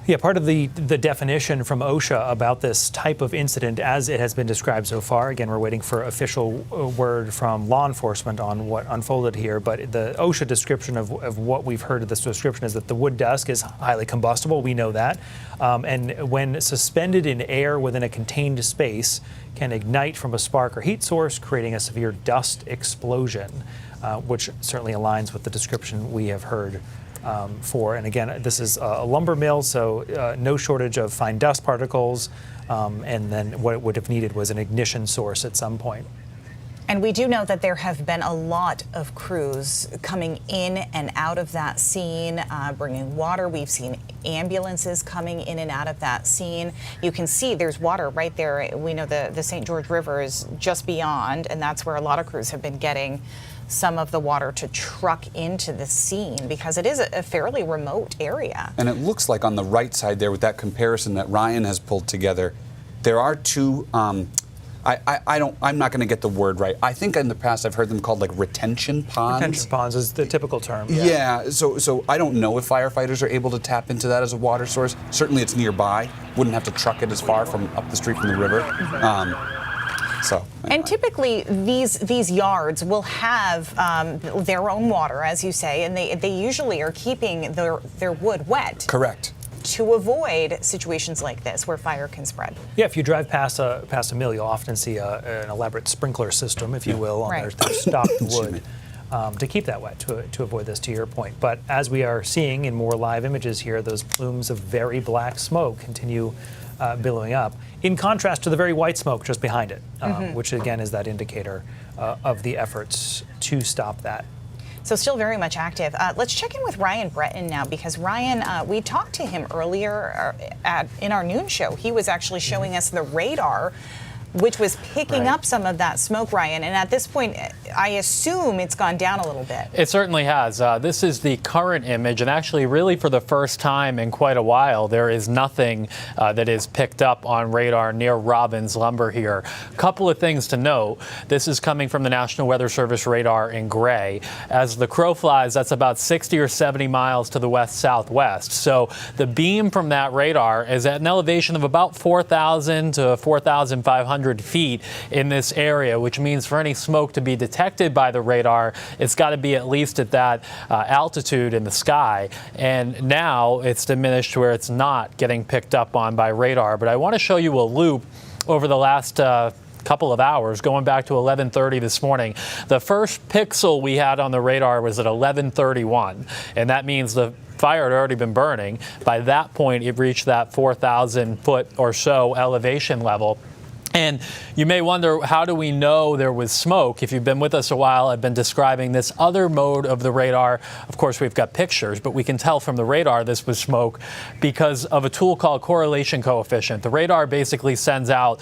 Yeah, part of the definition from OSHA about this type of incident as it has been described so far, again, we're waiting for official word from law enforcement on what unfolded here, but the OSHA description of what we've heard of this description is that the wood dust is highly combustible, we know that, and when suspended in air within a contained space, can ignite from a spark or heat source, creating a severe dust explosion, which certainly aligns with the description we have heard and again, this is a lumber mill, so no shortage of fine dust particles, and then what it would have needed was an ignition source at some point. And we do know that there have been a lot of crews coming in and out of that scene, bringing water. We've seen ambulances coming in and out of that scene. You can see there's water right there. We know the St. George River is just beyond, and that's where a lot of crews have been getting some of the water to truck into the scene, because it is a fairly remote area. And it looks like on the right side there, with that comparison that Ryan has pulled together, there are two, I'm not going to get the word right. I think in the past I've heard them called like retention ponds. Retention ponds is the typical term. Yeah, so I don't know if firefighters are able to tap into that as a water source. Certainly it's nearby. Wouldn't have to truck it as far from up the street from the river. And typically these yards will have their own water, as you say, and they usually are keeping their wood wet. Correct. To avoid situations like this where fire can spread. Yeah, if you drive past a mill, you'll often see an elaborate sprinkler system, if you will, on their stocked wood. to keep that wet to avoid this, to your point. But as we are seeing in more live images here, those plumes of very black smoke continue billowing up, in contrast to the very white smoke just behind it, which again is that indicator of the efforts to stop that. So still very much active. Let's check in with Ryan Breton now, because Ryan, we talked to him earlier in our noon show. He was actually showing us the radar, which was picking up some of that smoke, Ryan. And at this point, I assume it's gone down a little bit. It certainly has. This is the current image, and actually really for the first time in quite a while, there is nothing that is picked up on radar near Robbins Lumber here. A couple of things to note. This is coming from the National Weather Service radar in gray. As the crow flies, that's about 60 or 70 miles to the west-southwest. So the beam from that radar is at an elevation of about 4,000 to 4,500 feet in this area, which means for any smoke to be detected by the radar, it's got to be at least at that altitude in the sky. And now it's diminished where it's not getting picked up on by radar. But I want to show you a loop over the last couple of hours, going back to 11:30 this morning. The first pixel we had on the radar was at 11:31, and that means the fire had already been burning. By that point, it reached that 4,000 foot or so elevation level. And you may wonder, how do we know there was smoke? If you've been with us a while, I've been describing this other mode of the radar. Of course, we've got pictures, but we can tell from the radar this was smoke because of a tool called correlation coefficient. The radar basically sends out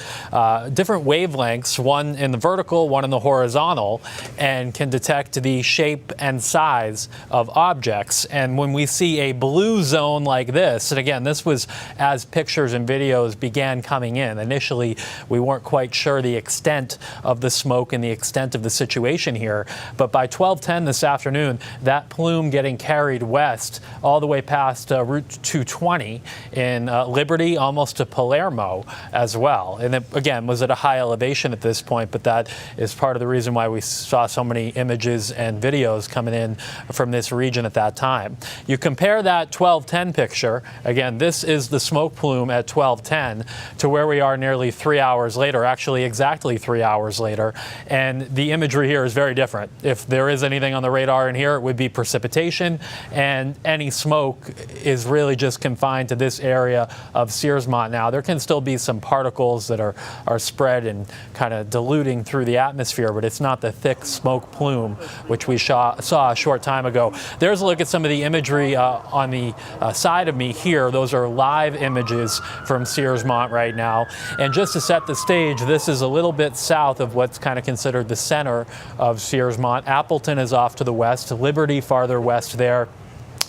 different wavelengths, one in the vertical, one in the horizontal, and can detect the shape and size of objects. And when we see a blue zone like this, and again, this was as pictures and videos began coming in. Initially, we weren't quite sure the extent of the smoke and the extent of the situation here. But by 12:10 this afternoon, that plume getting carried west all the way past Route 220 in Liberty, almost to Palermo as well. And it, again, was at a high elevation at this point, but that is part of the reason why we saw so many images and videos coming in from this region at that time. You compare that 12:10 picture, again, this is the smoke plume at 12:10, to where we are nearly 3 hours later, actually exactly 3 hours later, and the imagery here is very different. If there is anything on the radar in here, it would be precipitation, and any smoke is really just confined to this area of Searsmont now. There can still be some particles that are spread and kind of diluting through the atmosphere, but it's not the thick smoke plume which we saw a short time ago. There's a look at some of the imagery on the side of me here. Those are live images from Searsmont right now, and just to set the stage, this is a little bit south of what's kind of considered the center of Searsmont. Appleton is off to the west, Liberty farther west there.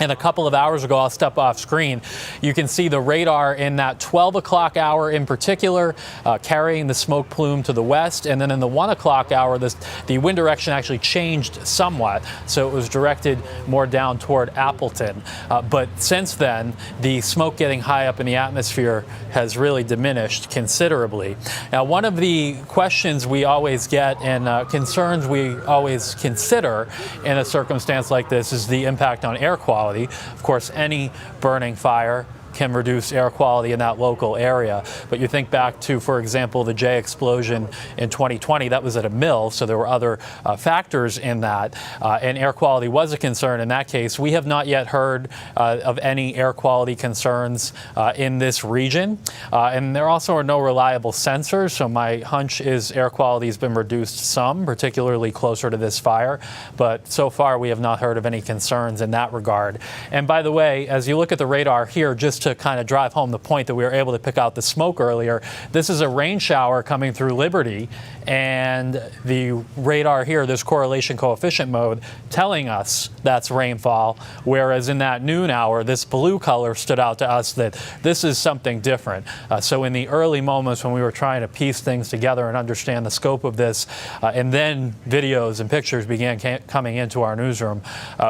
And a couple of hours ago, I'll step off screen, you can see the radar in that 12 o'clock hour in particular, carrying the smoke plume to the west. And then in the 1 o'clock hour, the wind direction actually changed somewhat. So it was directed more down toward Appleton. But since then, the smoke getting high up in the atmosphere has really diminished considerably. Now, one of the questions we always get and concerns we always consider in a circumstance like this is the impact on air quality. Of course, any burning fire can reduce air quality in that local area. But you think back to, for example, the J explosion in 2020, that was at a mill, so there were other factors in that, and air quality was a concern in that case. We have not yet heard of any air quality concerns in this region, and there also are no reliable sensors, so my hunch is air quality has been reduced some, particularly closer to this fire, but so far we have not heard of any concerns in that regard. And by the way, as you look at the radar here, just to kind of drive home the point that we were able to pick out the smoke earlier, this is a rain shower coming through Liberty, and the radar here, this correlation coefficient mode, telling us that's rainfall, whereas in that noon hour, this blue color stood out to us that this is something different. So in the early moments when we were trying to piece things together and understand the scope of this, and then videos and pictures began coming into our newsroom,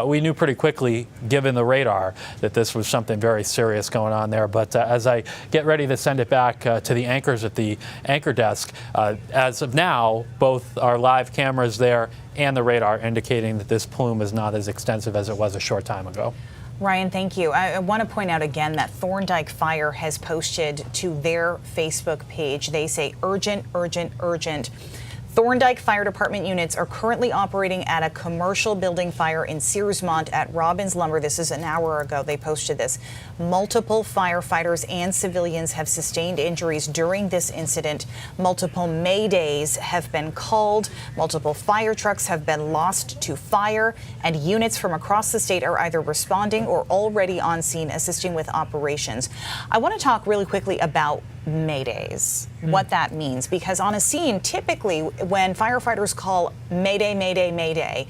we knew pretty quickly, given the radar, that this was something very serious going on there. But as I get ready to send it back to the anchors at the anchor desk, as of now, both our live cameras there and the radar indicating that this plume is not as extensive as it was a short time ago. Ryan, thank you. I want to point out again that Thorndike Fire has posted to their Facebook page. They say urgent, urgent, urgent. Thorndike Fire Department units are currently operating at a commercial building fire in Searsmont at Robbins Lumber. This is an hour ago. They posted this. Multiple firefighters and civilians have sustained injuries during this incident. Multiple maydays have been called. Multiple fire trucks have been lost to fire, and units from across the state are either responding or already on scene assisting with operations. I want to talk really quickly about maydays, what that means, because on a scene, typically when firefighters call mayday, mayday, mayday,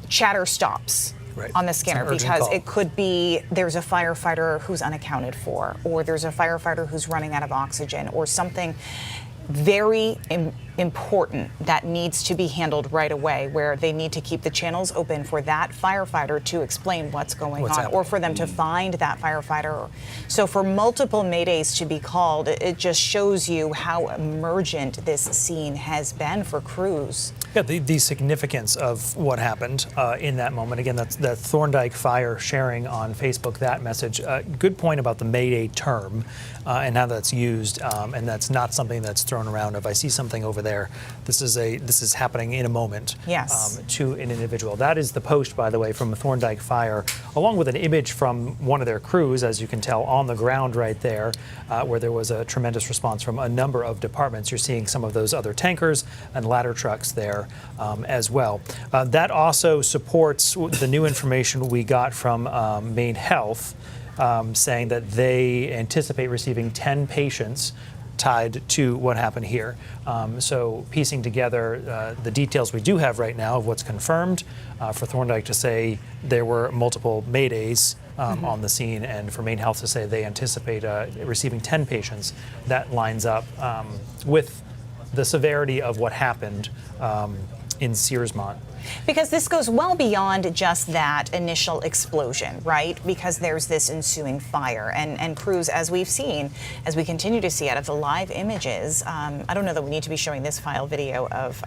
chatter stops on the scanner because it could be there's a firefighter who's unaccounted for, or there's a firefighter who's running out of oxygen, or something very important that needs to be handled right away, where they need to keep the channels open for that firefighter to explain what's going on, or for them to find that firefighter. So for multiple maydays to be called, it just shows you how emergent this scene has been for crews. Yeah, the significance of what happened in that moment. Again, that's that Thorndike Fire sharing on Facebook that message. Good point about the Mayday term and how that's used, and that's not something that's thrown around. If I see something over there, this is happening in a moment. Yes. To an individual. That is the post, by the way, from Thorndike Fire, along with an image from one of their crews, as you can tell, on the ground right there, where there was a tremendous response from a number of departments. You're seeing some of those other tankers and ladder trucks there as well. That also supports the new information we got from Maine Health, saying that they anticipate receiving 10 patients tied to what happened here. So piecing together the details we do have right now of what's confirmed, for Thorndike to say there were multiple maydays on the scene, and for Maine Health to say they anticipate receiving 10 patients, that lines up with the severity of what happened in Searsmont. Because this goes well beyond just that initial explosion, right? Because there's this ensuing fire, and crews, as we've seen, as we continue to see out of the live images, I don't know that we need to be showing this file video of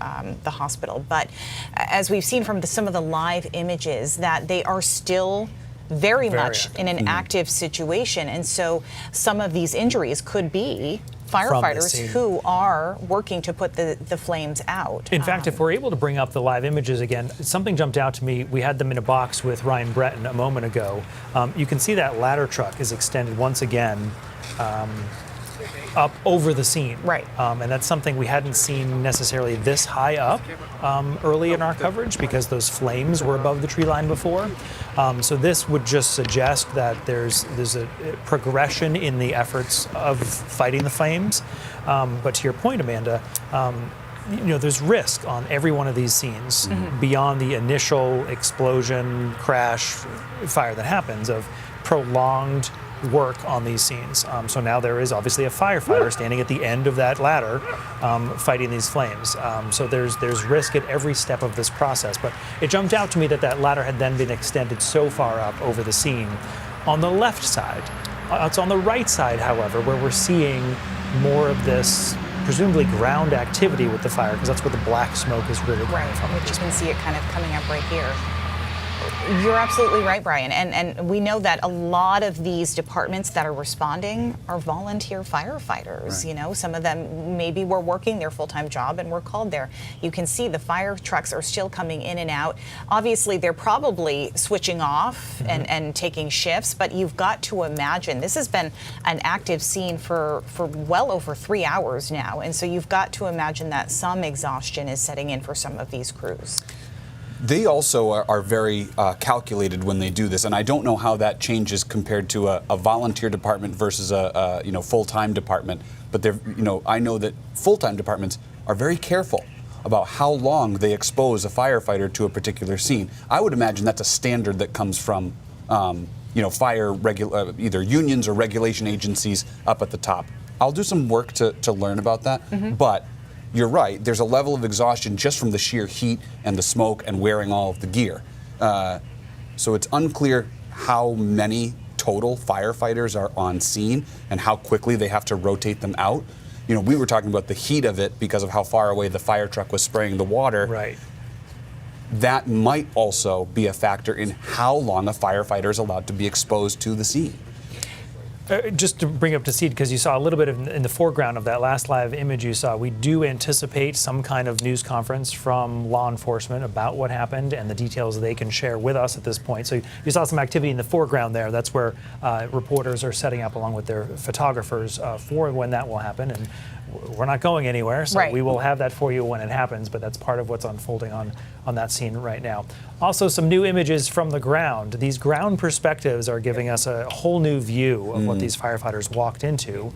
the hospital, but as we've seen from some of the live images, that they are still very much in an active situation, and so some of these injuries could be firefighters who are working to put the flames out. In fact, if we're able to bring up the live images again, something jumped out to me. We had them in a box with Ryan Breton a moment ago. You can see that ladder truck is extended once again up over the scene. Right. And that's something we hadn't seen necessarily this high up early in our coverage, because those flames were above the tree line before. So this would just suggest that there's a progression in the efforts of fighting the flames. But to your point, Amanda, there's risk on every one of these scenes beyond the initial explosion, crash, fire that happens, of prolonged work on these scenes. So now there is obviously a firefighter standing at the end of that ladder fighting these flames. So there's risk at every step of this process. But it jumped out to me that ladder had then been extended so far up over the scene on the left side. It's on the right side, however, where we're seeing more of this presumably ground activity with the fire, because that's where the black smoke is really coming from. Which you can see it kind of coming up right here. You're absolutely right, Brian. And we know that a lot of these departments that are responding are volunteer firefighters. Right. Some of them maybe were working their full-time job and were called there. You can see the fire trucks are still coming in and out. Obviously, they're probably switching off and taking shifts, but you've got to imagine this has been an active scene for well over 3 hours now. And so you've got to imagine that some exhaustion is setting in for some of these crews. They also are very calculated when they do this, and I don't know how that changes compared to a volunteer department versus a full-time department. But I know that full-time departments are very careful about how long they expose a firefighter to a particular scene. I would imagine that's a standard that comes from fire either unions or regulation agencies up at the top. I'll do some work to learn about that, but you're right, there's a level of exhaustion just from the sheer heat and the smoke and wearing all of the gear. So it's unclear how many total firefighters are on scene and how quickly they have to rotate them out. We were talking about the heat of it because of how far away the fire truck was spraying the water. Right. That might also be a factor in how long a firefighter is allowed to be exposed to the scene. Just to bring up to speed, because you saw a little bit in the foreground of that last live image you saw, we do anticipate some kind of news conference from law enforcement about what happened and the details they can share with us at this point. So you saw some activity in the foreground there. That's where reporters are setting up along with their photographers for when that will happen. And we're not going anywhere, so we will have that for you when it happens, but that's part of what's unfolding on that scene right now. Also, some new images from the ground. These ground perspectives are giving us a whole new view of what these firefighters walked into.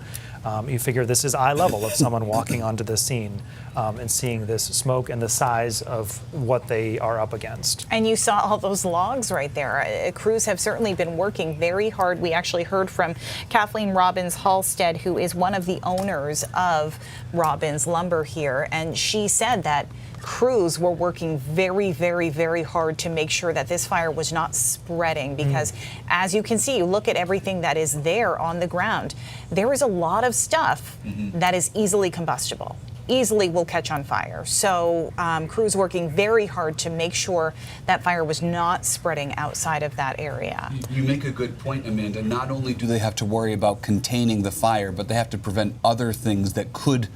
You figure this is eye level of someone walking onto the scene and seeing this smoke and the size of what they are up against. And you saw all those logs right there. Crews have certainly been working very hard. We actually heard from Kathleen Robbins Halstead, who is one of the owners of Robbins Lumber here, and she said that crews were working very, very, very hard to make sure that this fire was not spreading because, as you can see, you look at everything that is there on the ground, there is a lot of stuff that is easily combustible, easily will catch on fire. So crews working very hard to make sure that fire was not spreading outside of that area. You make a good point, Amanda. Not only do they have to worry about containing the fire, but they have to prevent other things that could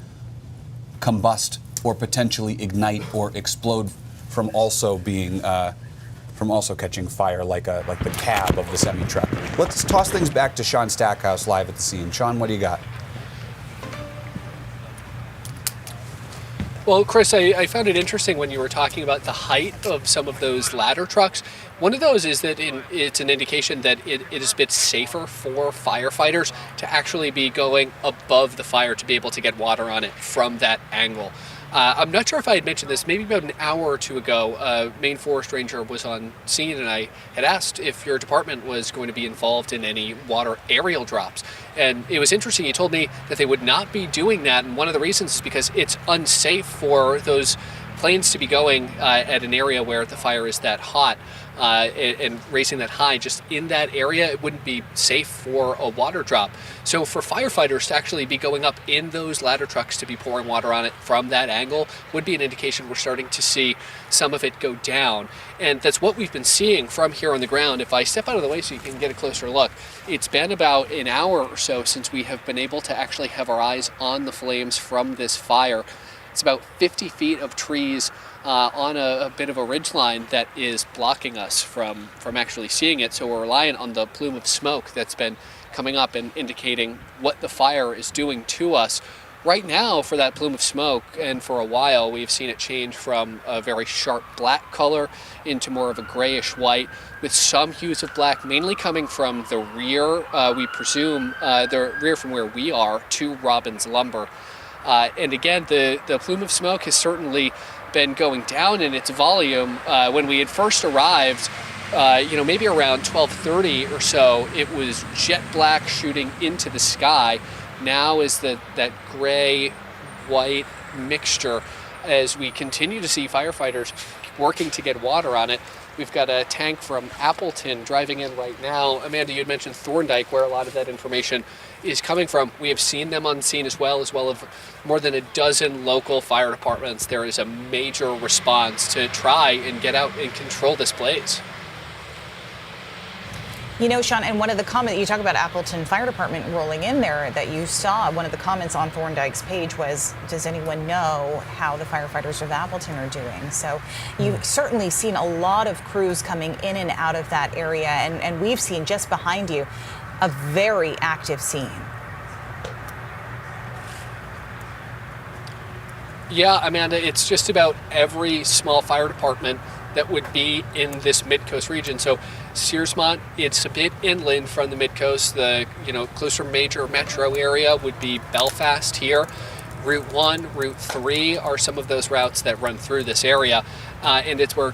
combust or potentially ignite or explode from also being from also catching fire, like the cab of the semi truck. Let's toss things back to Sean Stackhouse live at the scene. Sean, what do you got? Well, Chris, I found it interesting when you were talking about the height of some of those ladder trucks. One of those is that it's an indication that it is a bit safer for firefighters to actually be going above the fire to be able to get water on it from that angle. I'm not sure if I had mentioned this, maybe about an hour or two ago, a Maine forest ranger was on scene and I had asked if your department was going to be involved in any water aerial drops. And it was interesting, he told me that they would not be doing that, and one of the reasons is because it's unsafe for those planes to be going at an area where the fire is that hot and racing that high. Just in that area, it wouldn't be safe for a water drop. So for firefighters to actually be going up in those ladder trucks to be pouring water on it from that angle would be an indication we're starting to see some of it go down. And that's what we've been seeing from here on the ground. If I step out of the way so you can get a closer look, it's been about an hour or so since we have been able to actually have our eyes on the flames from this fire. It's about 50 feet of trees on a bit of a ridgeline that is blocking us from actually seeing it. So we're reliant on the plume of smoke that's been coming up and indicating what the fire is doing to us. Right now, for that plume of smoke, and for a while, we've seen it change from a very sharp black color into more of a grayish white, with some hues of black, mainly coming from the rear, we presume, the rear from where we are to Robbins Lumber. And again, the plume of smoke has certainly been going down in its volume. When we had first arrived, maybe around 12:30 or so, it was jet black shooting into the sky. Now is that gray-white mixture as we continue to see firefighters working to get water on it. We've got a tank from Appleton driving in right now. Amanda, you had mentioned Thorndike, where a lot of that information is coming from. We have seen them on scene as well as more than a dozen local fire departments. There is a major response to try and get out and control this blaze. You know, Sean, and one of the comments, you talk about Appleton Fire Department rolling in there, that you saw, one of the comments on Thorndike's page was, does anyone know how the firefighters of Appleton are doing? So you've certainly seen a lot of crews coming in and out of that area, and we've seen just behind you a very active scene. Yeah, Amanda, it's just about every small fire department that would be in this mid-coast region. So Searsmont, it's a bit inland from the mid-coast. The closer major metro area would be Belfast here. Route 1, Route 3 are some of those routes that run through this area. And it's we're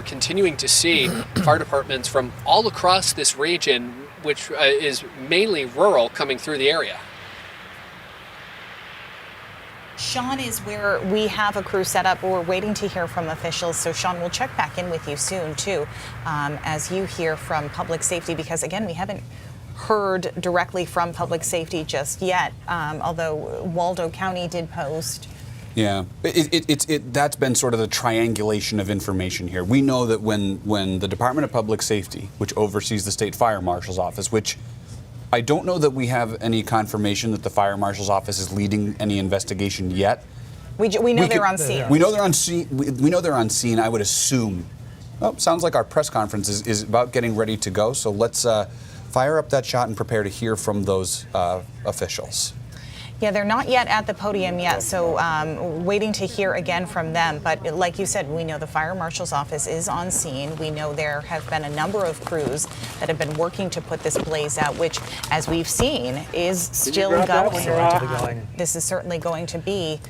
continuing to see fire departments from all across this region, which is mainly rural, coming through the area. Sean is where we have a crew set up. We're waiting to hear from officials. So, Sean, we'll check back in with you soon, too, as you hear from public safety, because, again, we haven't heard directly from public safety just yet, although Waldo County did post. Yeah, that's been sort of the triangulation of information here. We know that when the Department of Public Safety, which oversees the State Fire Marshal's office, which I don't know that we have any confirmation that the fire marshal's office is leading any investigation yet. We know they're on scene. We know they're on scene. We know they're on scene. I would assume. Oh, sounds like our press conference is about getting ready to go. So let's fire up that shot and prepare to hear from those officials. Yeah, they're not yet at the podium yet, so waiting to hear again from them. But like you said, we know the fire marshal's office is on scene. We know there have been a number of crews that have been working to put this blaze out, which, as we've seen, is still going. This is certainly going to be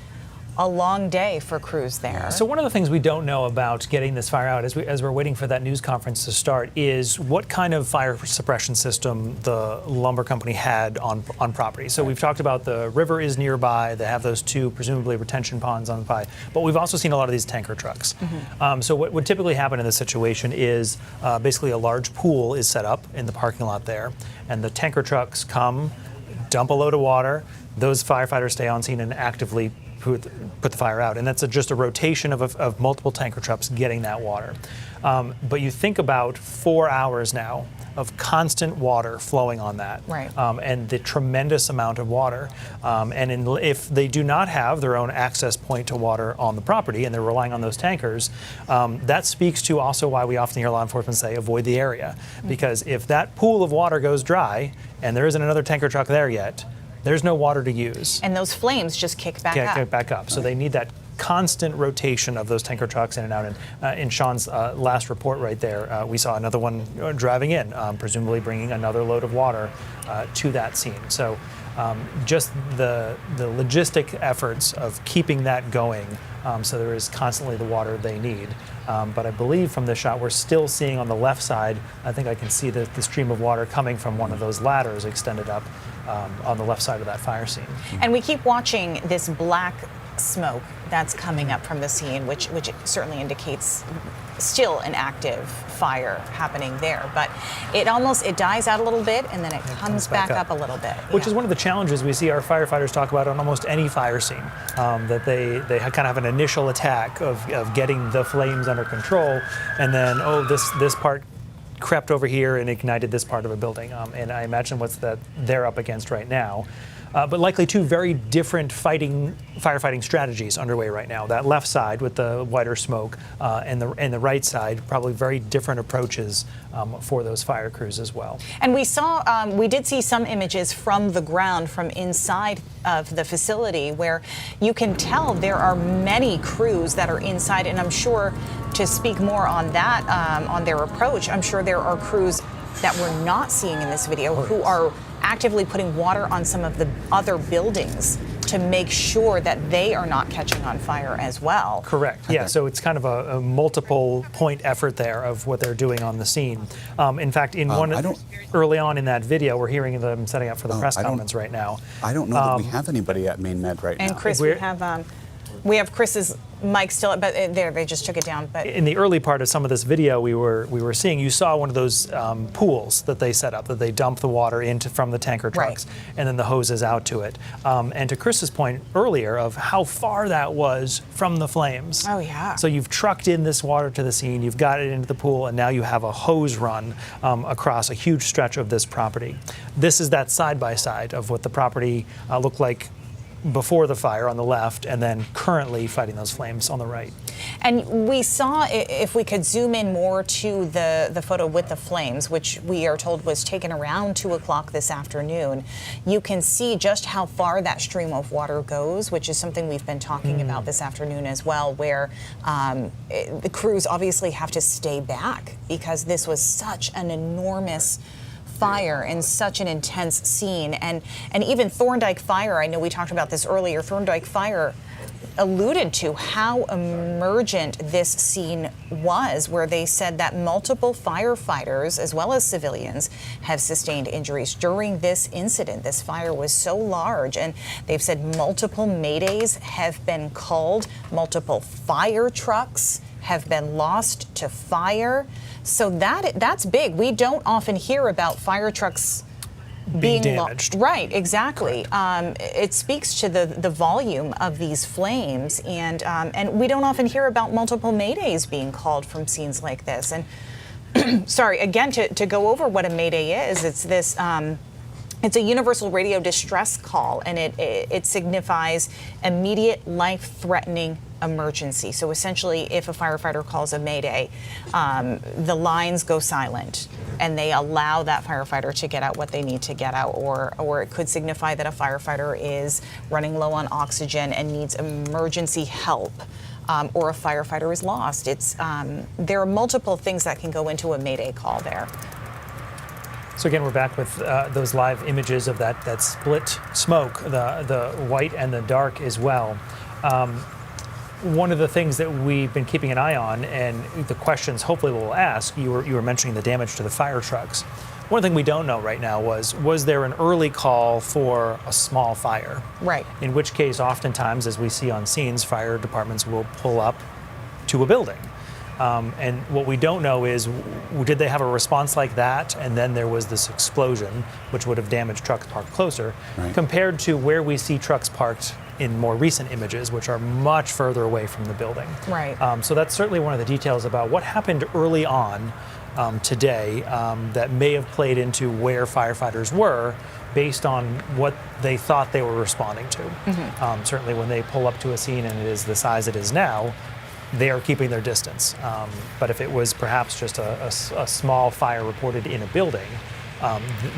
a long day for crews there. So one of the things we don't know about getting this fire out as we're waiting for that news conference to start is what kind of fire suppression system the lumber company had on property. So we've talked about the river is nearby. They have those two presumably retention ponds on by, but we've also seen a lot of these tanker trucks. So what would typically happen in this situation is basically a large pool is set up in the parking lot there, and the tanker trucks come, dump a load of water. Those firefighters stay on scene and actively put the fire out, and that's just a rotation of multiple tanker trucks getting that water. But you think about 4 hours now of constant water flowing on that, and the tremendous amount of water. If they do not have their own access point to water on the property and they're relying on those tankers, that speaks to also why we often hear law enforcement say avoid the area. Because if that pool of water goes dry and there isn't another tanker truck there yet, there's no water to use. And those flames just kick back up. So they need that constant rotation of those tanker trucks in and out. And in Sean's last report right there, we saw another one driving in, presumably bringing another load of water to that scene. So just the logistic efforts of keeping that going, so there is constantly the water they need. But I believe from this shot, we're still seeing on the left side, I think I can see the stream of water coming from one of those ladders extended up on the left side of that fire scene. And we keep watching this black smoke that's coming up from the scene, which certainly indicates still an active fire happening there. But it dies out a little bit and then it comes back up a little bit. Which is one of the challenges we see our firefighters talk about on almost any fire scene, that they kind of have an initial attack of getting the flames under control, and then, this part crept over here and ignited this part of a building. And I imagine what's that they're up against right now. But likely two very different firefighting strategies underway right now. That left side with the whiter smoke, and the right side, probably very different approaches for those fire crews as well. And we did see some images from the ground, from inside of the facility, where you can tell there are many crews that are inside. And I'm sure, to speak more on that, on their approach, I'm sure there are crews that we're not seeing in this video who are actively putting water on some of the other buildings to make sure that they are not catching on fire as well. Correct. Yeah, so it's kind of a multiple point effort there of what they're doing on the scene. In fact, early on in that video, we're hearing them setting up for the press conference right now. I don't know that we have anybody at Maine Med right now. And Chris, we have Chris's mic still, but they just took it down. But in the early part of some of this video, we were seeing, you saw one of those pools that they set up, that they dump the water into from the tanker trucks, and then the hoses out to it. And to Chris's point earlier of how far that was from the flames. Oh yeah. So you've trucked in this water to the scene, you've got it into the pool, and now you have a hose run across a huge stretch of this property. This is that side by side of what the property looked like before the fire on the left, and then currently fighting those flames on the right. And we saw, if we could zoom in more to the photo with the flames, which we are told was taken around 2 o'clock this afternoon, you can see just how far that stream of water goes, which is something we've been talking about this afternoon as well, where the crews obviously have to stay back because this was such an enormous fire and such an intense scene. And even Thorndike Fire, I know we talked about this earlier, Thorndike Fire alluded to how emergent this scene was, where they said that multiple firefighters as well as civilians have sustained injuries during this incident. This fire was so large, and they've said multiple maydays have been called, multiple fire trucks have been lost to fire. So that's big. We don't often hear about fire trucks being damaged. Right, exactly. It speaks to the volume of these flames, and we don't often hear about multiple maydays being called from scenes like this. And sorry, again, to go over what a mayday is, it's this It's a universal radio distress call, and it signifies immediate life-threatening emergency. So essentially, if a firefighter calls a mayday, the lines go silent, and they allow that firefighter to get out what they need to get out, or it could signify that a firefighter is running low on oxygen and needs emergency help. Or a firefighter is lost. There are multiple things that can go into a mayday call there. So again, we're back with those live images of that split smoke, the white and the dark as well. One of the things that we've been keeping an eye on, and the questions hopefully we'll ask, you were mentioning the damage to the fire trucks. One thing we don't know right now was there an early call for a small fire? Right. In which case, oftentimes, as we see on scenes, fire departments will pull up to a building. And what we don't know is, did they have a response like that, and then there was this explosion, which would have damaged trucks parked closer, compared to where we see trucks parked in more recent images, which are much further away from the building. Right. So that's certainly one of the details about what happened early on today that may have played into where firefighters were based on what they thought they were responding to. Certainly when they pull up to a scene and it is the size it is now, they are keeping their distance. But if it was perhaps just a small fire reported in a building,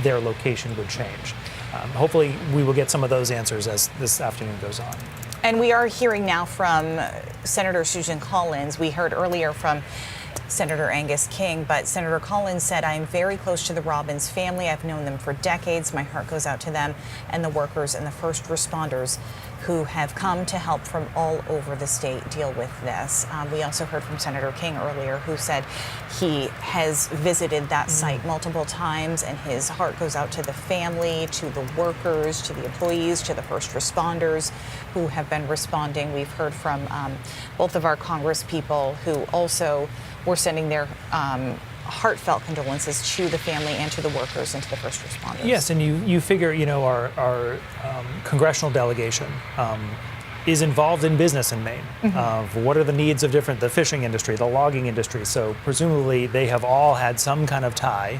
their location would change. Hopefully we will get some of those answers as this afternoon goes on. And we are hearing now from Senator Susan Collins. We heard earlier from Senator Angus King, but Senator Collins said, "I am very close to the Robbins family. I've known them for decades. My heart goes out to them and the workers and the first responders who have come to help from all over the state deal with this." We also heard from Senator King earlier, who said he has visited that site multiple times, and his heart goes out to the family, to the workers, to the employees, to the first responders who have been responding. We've heard from both of our Congress people who also were sending their heartfelt condolences to the family and to the workers and to the first responders. Yes, and you figure, our congressional delegation is involved in business in Maine. What are the needs of the fishing industry, the logging industry? So presumably they have all had some kind of tie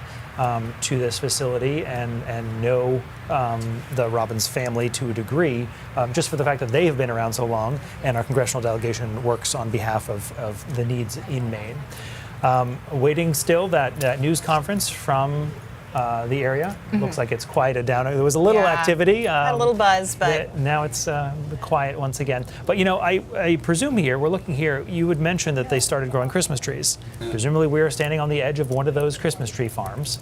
to this facility and know the Robbins family to a degree, just for the fact that they have been around so long, and our congressional delegation works on behalf of the needs in Maine. Waiting still that news conference from the area. Looks like it's quiet down. There was a little activity. Had a little buzz, but now it's quiet once again. But I presume here, we're looking here, you would mention that they started growing Christmas trees. Presumably we are standing on the edge of one of those Christmas tree farms.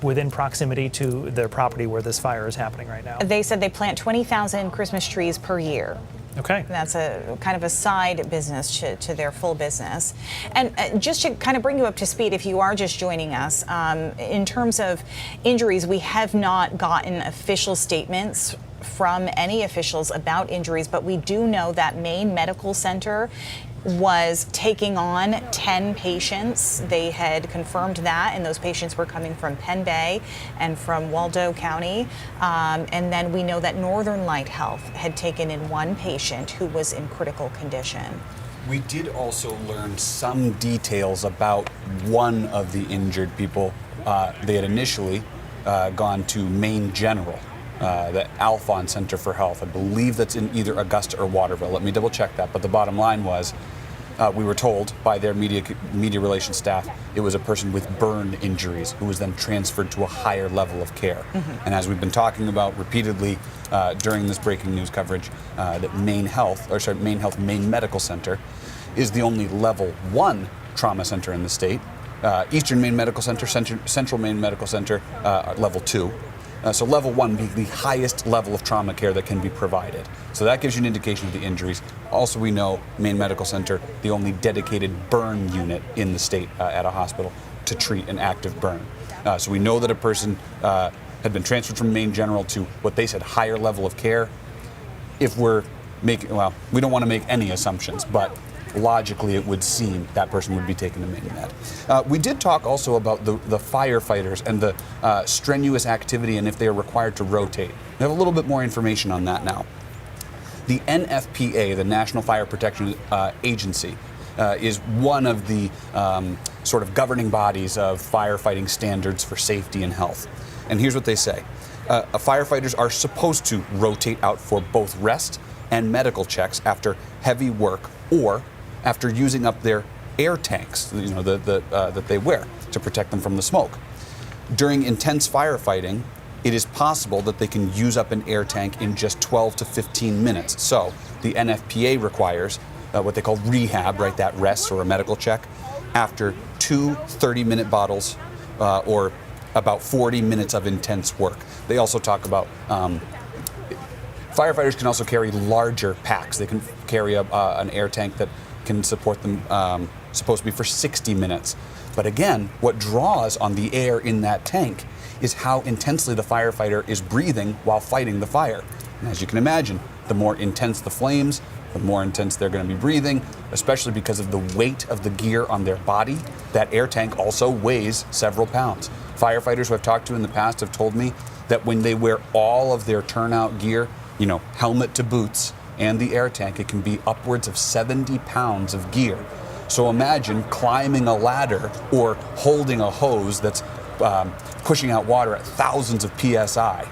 Within proximity to their property where this fire is happening right now. They said they plant 20,000 Christmas trees per year. Okay. That's a kind of a side business to their full business. And just to kind of bring you up to speed, if you are just joining us, in terms of injuries, we have not gotten official statements from any officials about injuries, but we do know that Maine Medical Center was taking on 10 patients. They had confirmed that, and those patients were coming from Penn Bay and from Waldo County. And then we know that Northern Light Health had taken in one patient who was in critical condition. We did also learn some details about one of the injured people. They had initially gone to Maine General, the Alphon Center for Health. I believe that's in either Augusta or Waterville. Let me double check that. But the bottom line was, we were told by their media relations staff, it was a person with burn injuries who was then transferred to a higher level of care. And as we've been talking about repeatedly during this breaking news coverage, that Maine Medical Center is the only level 1 trauma center in the state. Eastern Maine Medical Center, Central Maine Medical Center, level 2. So level 1 being the highest level of trauma care that can be provided. So that gives you an indication of the injuries. Also, we know Maine Medical Center, the only dedicated burn unit in the state at a hospital to treat an active burn. So we know that a person had been transferred from Maine General to what they said higher level of care. If we're making, well, we don't want to make any assumptions, but logically it would seem that person would be taken to Maine Med. We did talk also about the firefighters and the strenuous activity and if they are required to rotate. We have a little bit more information on that now. The NFPA, the National Fire Protection Agency, is one of the sort of governing bodies of firefighting standards for safety and health. And here's what they say. Firefighters are supposed to rotate out for both rest and medical checks after heavy work or after using up their air tanks, that they wear to protect them from the smoke. During intense firefighting, it is possible that they can use up an air tank in just 12 to 15 minutes. So the NFPA requires what they call rehab, right, that rest or a medical check, after 2 30-minute bottles or about 40 minutes of intense work. They also talk about firefighters can also carry larger packs. They can carry an air tank that can support them, supposed to be for 60 minutes. But again, what draws on the air in that tank is how intensely the firefighter is breathing while fighting the fire. And as you can imagine, the more intense the flames, the more intense they're going to be breathing, especially because of the weight of the gear on their body. That air tank also weighs several pounds. Firefighters who I've talked to in the past have told me that when they wear all of their turnout gear, helmet to boots, and the air tank, it can be upwards of 70 pounds of gear. So imagine climbing a ladder or holding a hose that's pushing out water at thousands of PSI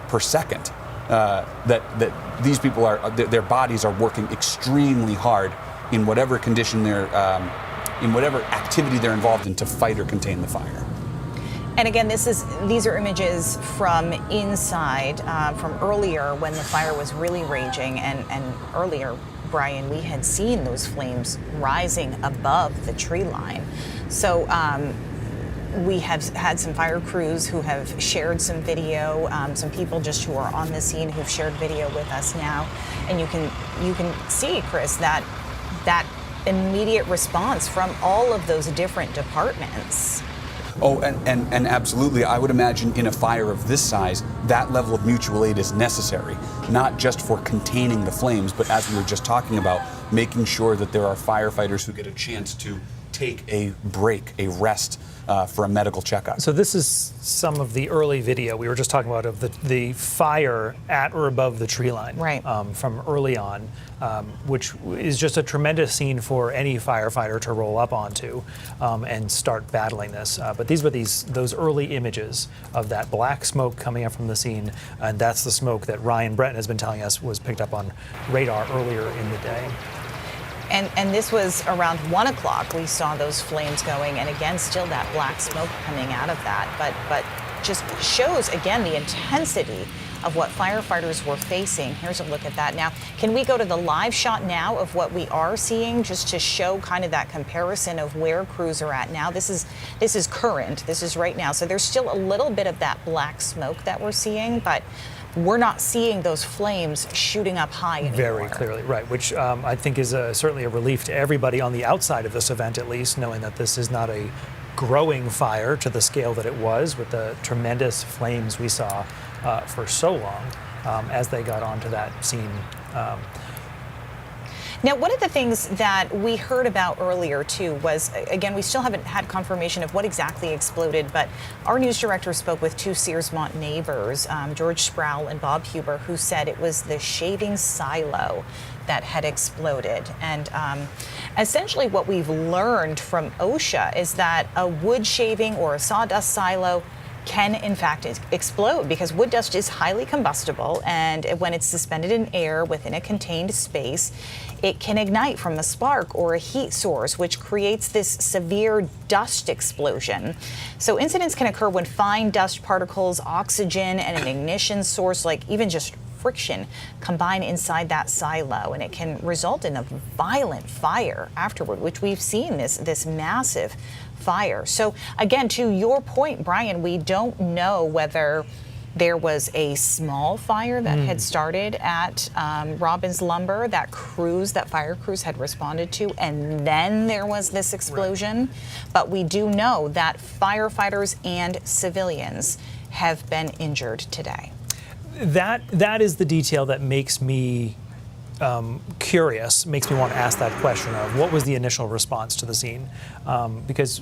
per second. That these people their bodies are working extremely hard in whatever condition in whatever activity they're involved in to fight or contain the fire. And again, these are images from inside, from earlier when the fire was really raging, and earlier, Brian, we had seen those flames rising above the tree line. So we have had some fire crews who have shared some video, some people just who are on the scene who've shared video with us now, and you can see, Chris, that immediate response from all of those different departments. Oh, and absolutely. I would imagine in a fire of this size, that level of mutual aid is necessary, not just for containing the flames, but as we were just talking about, making sure that there are firefighters who get a chance to take a break, a rest for a medical checkup. So this is some of the early video we were just talking about of the fire at or above the tree line, right, from early on, which is just a tremendous scene for any firefighter to roll up onto and start battling this. But these were those early images of that black smoke coming up from the scene, and that's the smoke that Ryan Breton has been telling us was picked up on radar earlier in the day. And this was around 1 o'clock. We saw those flames going, and again, still that black smoke coming out of that. But just shows again the intensity of what firefighters were facing. Here's a look at that now. Can we go to the live shot now of what we are seeing, just to show kind of that comparison of where crews are at now? This is current. This is right now. So there's still a little bit of that black smoke that we're seeing, but we're not seeing those flames shooting up high anymore. Very clearly, right, which I think is certainly a relief to everybody on the outside of this event, at least, knowing that this is not a growing fire to the scale that it was with the tremendous flames we saw for so long as they got onto that scene. Now, one of the things that we heard about earlier, too, was, again, we still haven't had confirmation of what exactly exploded, but our news director spoke with two Searsmont neighbors, George Sproul and Bob Huber, who said it was the shaving silo that had exploded. And essentially what we've learned from OSHA is that a wood shaving or a sawdust silo can in fact explode because wood dust is highly combustible, and when it's suspended in air within a contained space, it can ignite from a spark or a heat source, which creates this severe dust explosion. So incidents can occur when fine dust particles, oxygen, and an ignition source, like even just friction, combine inside that silo, and it can result in a violent fire afterward, which we've seen this massive fire. So again, to your point, Brian, we don't know whether there was a small fire that had started at Robbins Lumber that fire crews had responded to, and then there was this explosion. Right. But we do know that firefighters and civilians have been injured today. That is the detail that makes me curious, makes me want to ask that question of what was the initial response to the scene, because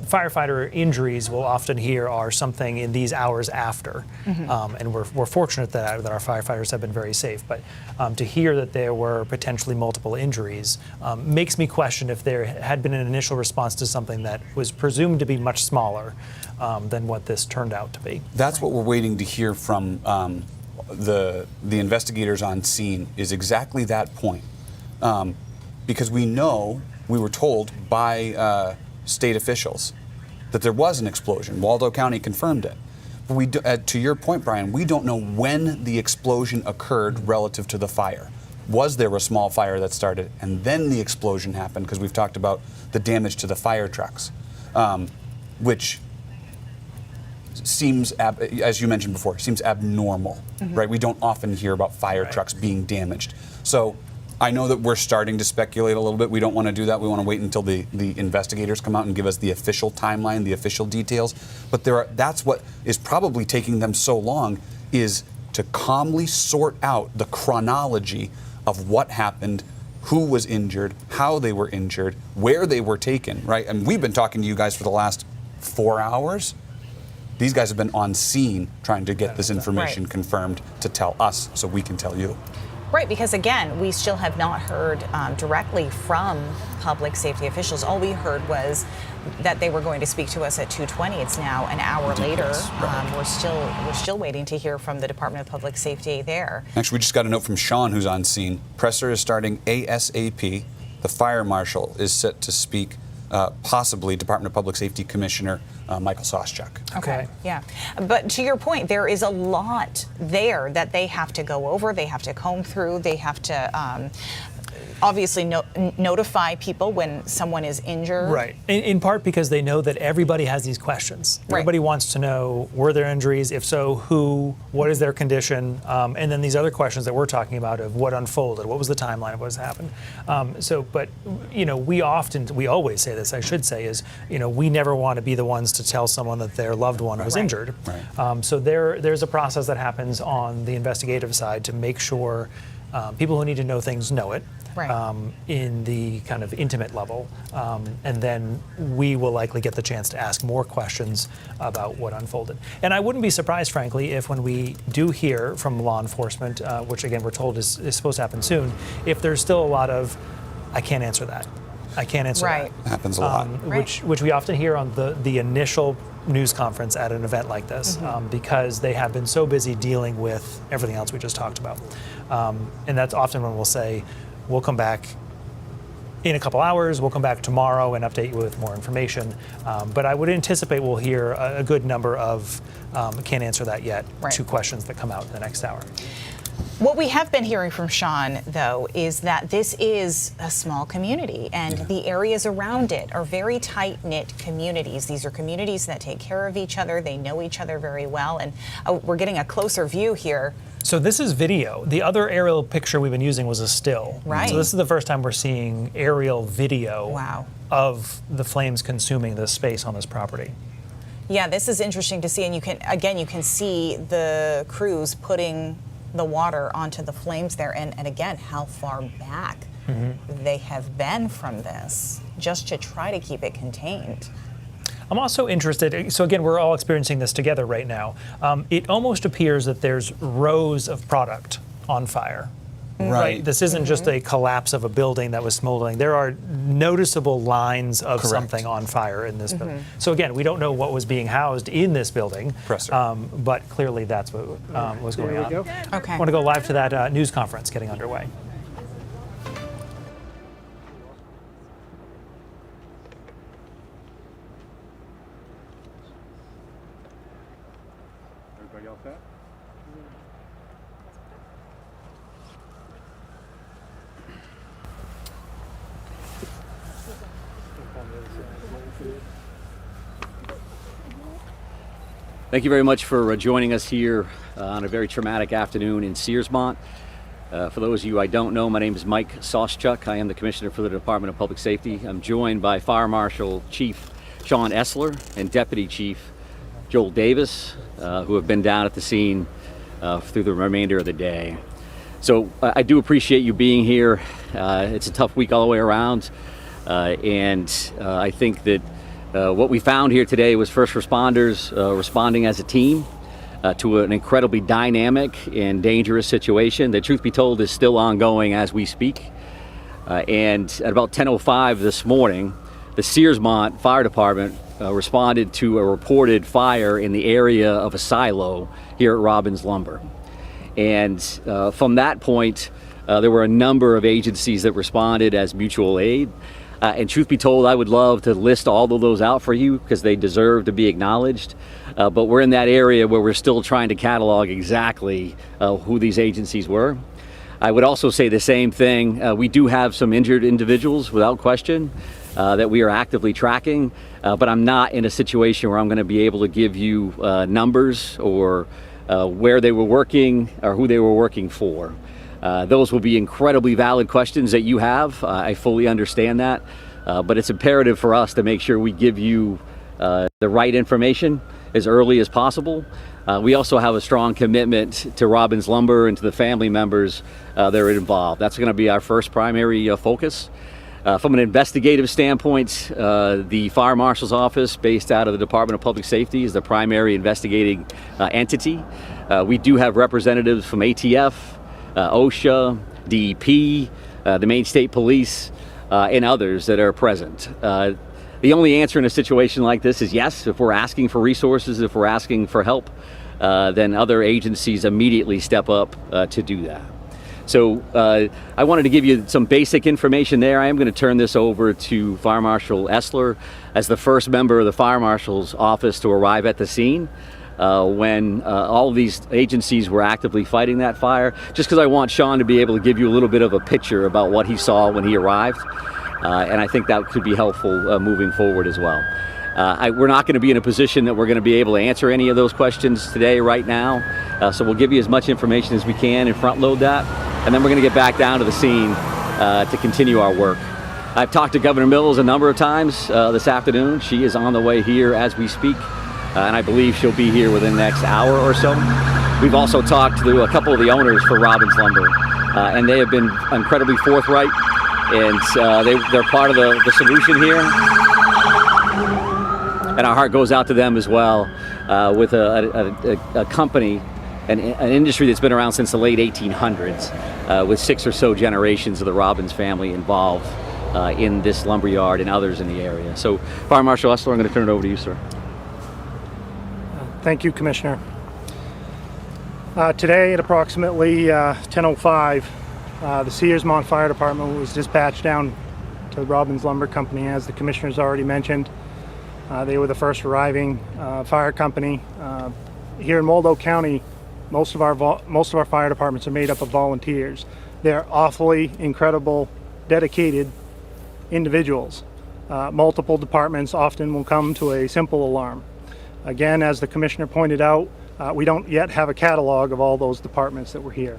firefighter injuries we'll often hear are something in these hours after. And we're fortunate that our firefighters have been very safe. But to hear that there were potentially multiple injuries makes me question if there had been an initial response to something that was presumed to be much smaller than what this turned out to be. That's what we're waiting to hear from the investigators on scene, is exactly that point. Because we were told by state officials that there was an explosion. Waldo County confirmed it. But we to your point, Brian, we don't know when the explosion occurred relative to the fire. Was there a small fire that started and then the explosion happened? Because we've talked about the damage to the fire trucks, which seems, as you mentioned before, seems abnormal, right? We don't often hear about fire trucks being damaged. So I know that we're starting to speculate a little bit. We don't want to do that. We want to wait until the investigators come out and give us the official timeline, the official details. But that's what is probably taking them so long, is to calmly sort out the chronology of what happened, who was injured, how they were injured, where they were taken, right? And we've been talking to you guys for the last 4 hours. These guys have been on scene trying to get this information confirmed to tell us so we can tell you. Right, because again, we still have not heard directly from public safety officials. All we heard was that they were going to speak to us at 2:20. It's now an hour later. We're still waiting to hear from the Department of Public Safety there. Actually, we just got a note from Sean, who's on scene. Presser is starting ASAP. The fire marshal is set to speak, possibly Department of Public Safety Commissioner Michael Soschuk. Okay. Yeah. But to your point, there is a lot there that they have to go over. They have to comb through. They have to obviously notify people when someone is injured. Right. In part because they know that everybody has these questions. Everybody wants to know, were there injuries? If so, who? What is their condition? And then these other questions that we're talking about of what unfolded, what was the timeline of what has happened. But we always say this, I should say, is, we never want to be the ones to tell someone that their loved one was injured. So there's a process that happens on the investigative side to make sure people who need to know things know it. In the kind of intimate level. And then we will likely get the chance to ask more questions about what unfolded. And I wouldn't be surprised, frankly, if when we do hear from law enforcement, which again we're told is supposed to happen soon, if there's still a lot of, I can't answer that. I can't answer that. Happens a lot. Which we often hear on the initial news conference at an event like this, because they have been so busy dealing with everything else we just talked about. And that's often when we'll say, we'll come back in a couple hours, we'll come back tomorrow and update you with more information. But I would anticipate we'll hear a good number of, can't answer that yet, 2 questions that come out in the next hour. What we have been hearing from Sean, though, is that this is a small community and the areas around it are very tight-knit communities. These are communities that take care of each other. They know each other very well. And we're getting a closer view here. So this is video. The other aerial picture we've been using was a still. Right. So this is the first time we're seeing aerial video of the flames consuming the space on this property. Yeah, this is interesting to see. And you can see the crews putting the water onto the flames there. And again, how far back they have been from this, just to try to keep it contained. I'm also interested, so again, we're all experiencing this together right now. It almost appears that there's rows of product on fire. Right. This isn't just a collapse of a building that was smoldering. There are noticeable lines of something on fire in this building. So again, we don't know what was being housed in this building, but clearly that's what was going on. Okay. I want to go live to that news conference getting underway. Everybody all set? Thank you very much for joining us here on a very traumatic afternoon in Searsmont. For those of you I don't know, my name is Mike Soschuk. I am the Commissioner for the Department of Public Safety. I'm joined by Fire Marshal Chief Sean Essler and Deputy Chief Joel Davis, who have been down at the scene through the remainder of the day. So I do appreciate you being here. It's a tough week all the way around, and I think that What we found here today was first responders responding as a team to an incredibly dynamic and dangerous situation that, truth be told, is still ongoing as we speak. And at about 10:05 this morning, the Searsmont Fire Department responded to a reported fire in the area of a silo here at Robbins Lumber. And from that point, there were a number of agencies that responded as mutual aid. And truth be told, I would love to list all of those out for you because they deserve to be acknowledged. But we're in that area where we're still trying to catalog exactly who these agencies were. I would also say the same thing. We do have some injured individuals, without question, that we are actively tracking. But I'm not in a situation where I'm going to be able to give you numbers or where they were working or who they were working for. Those will be incredibly valid questions that you have. I fully understand that. But it's imperative for us to make sure we give you the right information as early as possible. We also have a strong commitment to Robbins Lumber and to the family members that are involved. That's going to be our first primary focus. From an investigative standpoint, the Fire Marshal's Office, based out of the Department of Public Safety, is the primary investigating entity. We do have representatives from ATF, OSHA, DEP, the Maine State Police, and others that are present. The only answer in a situation like this is yes. If we're asking for resources, if we're asking for help, then other agencies immediately step up to do that. So I wanted to give you some basic information there. I am going to turn this over to Fire Marshal Essler as the first member of the Fire Marshal's Office to arrive at the scene when all of these agencies were actively fighting that fire, just because I want Sean to be able to give you a little bit of a picture about what he saw when he arrived. And I think that could be helpful moving forward as well. We're not going to be in a position that we're going to be able to answer any of those questions today, right now. So we'll give you as much information as we can and front load that. And then we're going to get back down to the scene to continue our work. I've talked to Governor Mills a number of times this afternoon. She is on the way here as we speak. And I believe she'll be here within the next hour or so. We've also talked to a couple of the owners for Robbins Lumber. And they have been incredibly forthright. And they're part of the solution here. And our heart goes out to them as well with a company, an industry that's been around since the late 1800s with 6 or so generations of the Robbins family involved in this lumber yard and others in the area. So Fire Marshal Essler, I'm going to turn it over to you, sir. Thank you, Commissioner. Today at approximately 10:05, the Searsmont Fire Department was dispatched down to the Robbins Lumber Company, as the Commissioner's already mentioned. They were the first arriving fire company. Here in Waldo County, most of our fire departments are made up of volunteers. They're awfully incredible, dedicated individuals. Multiple departments often will come to a simple alarm. Again, as the Commissioner pointed out, we don't yet have a catalog of all those departments that were here.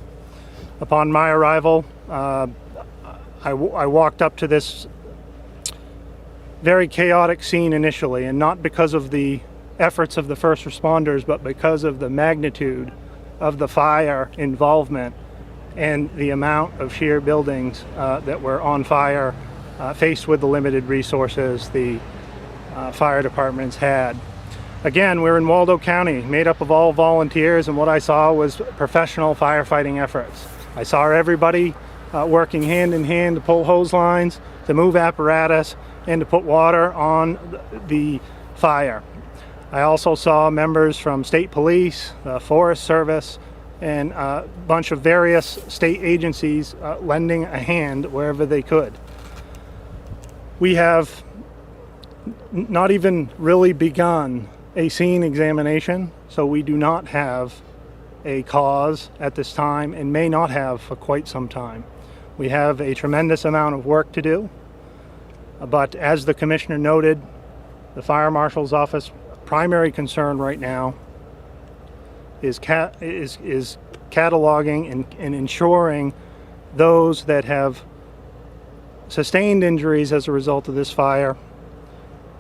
Upon my arrival, I walked up to this very chaotic scene initially, and not because of the efforts of the first responders, but because of the magnitude of the fire involvement and the amount of sheer buildings that were on fire, faced with the limited resources the fire departments had. Again, we're in Waldo County, made up of all volunteers, and what I saw was professional firefighting efforts. I saw everybody working hand in hand to pull hose lines, to move apparatus, and to put water on the fire. I also saw members from state police, the Forest Service, and a bunch of various state agencies lending a hand wherever they could. We have not even really begun a scene examination, so we do not have a cause at this time and may not have for quite some time. We have a tremendous amount of work to do, but as the Commissioner noted, the Fire Marshal's Office primary concern right now is cataloging and ensuring those that have sustained injuries as a result of this fire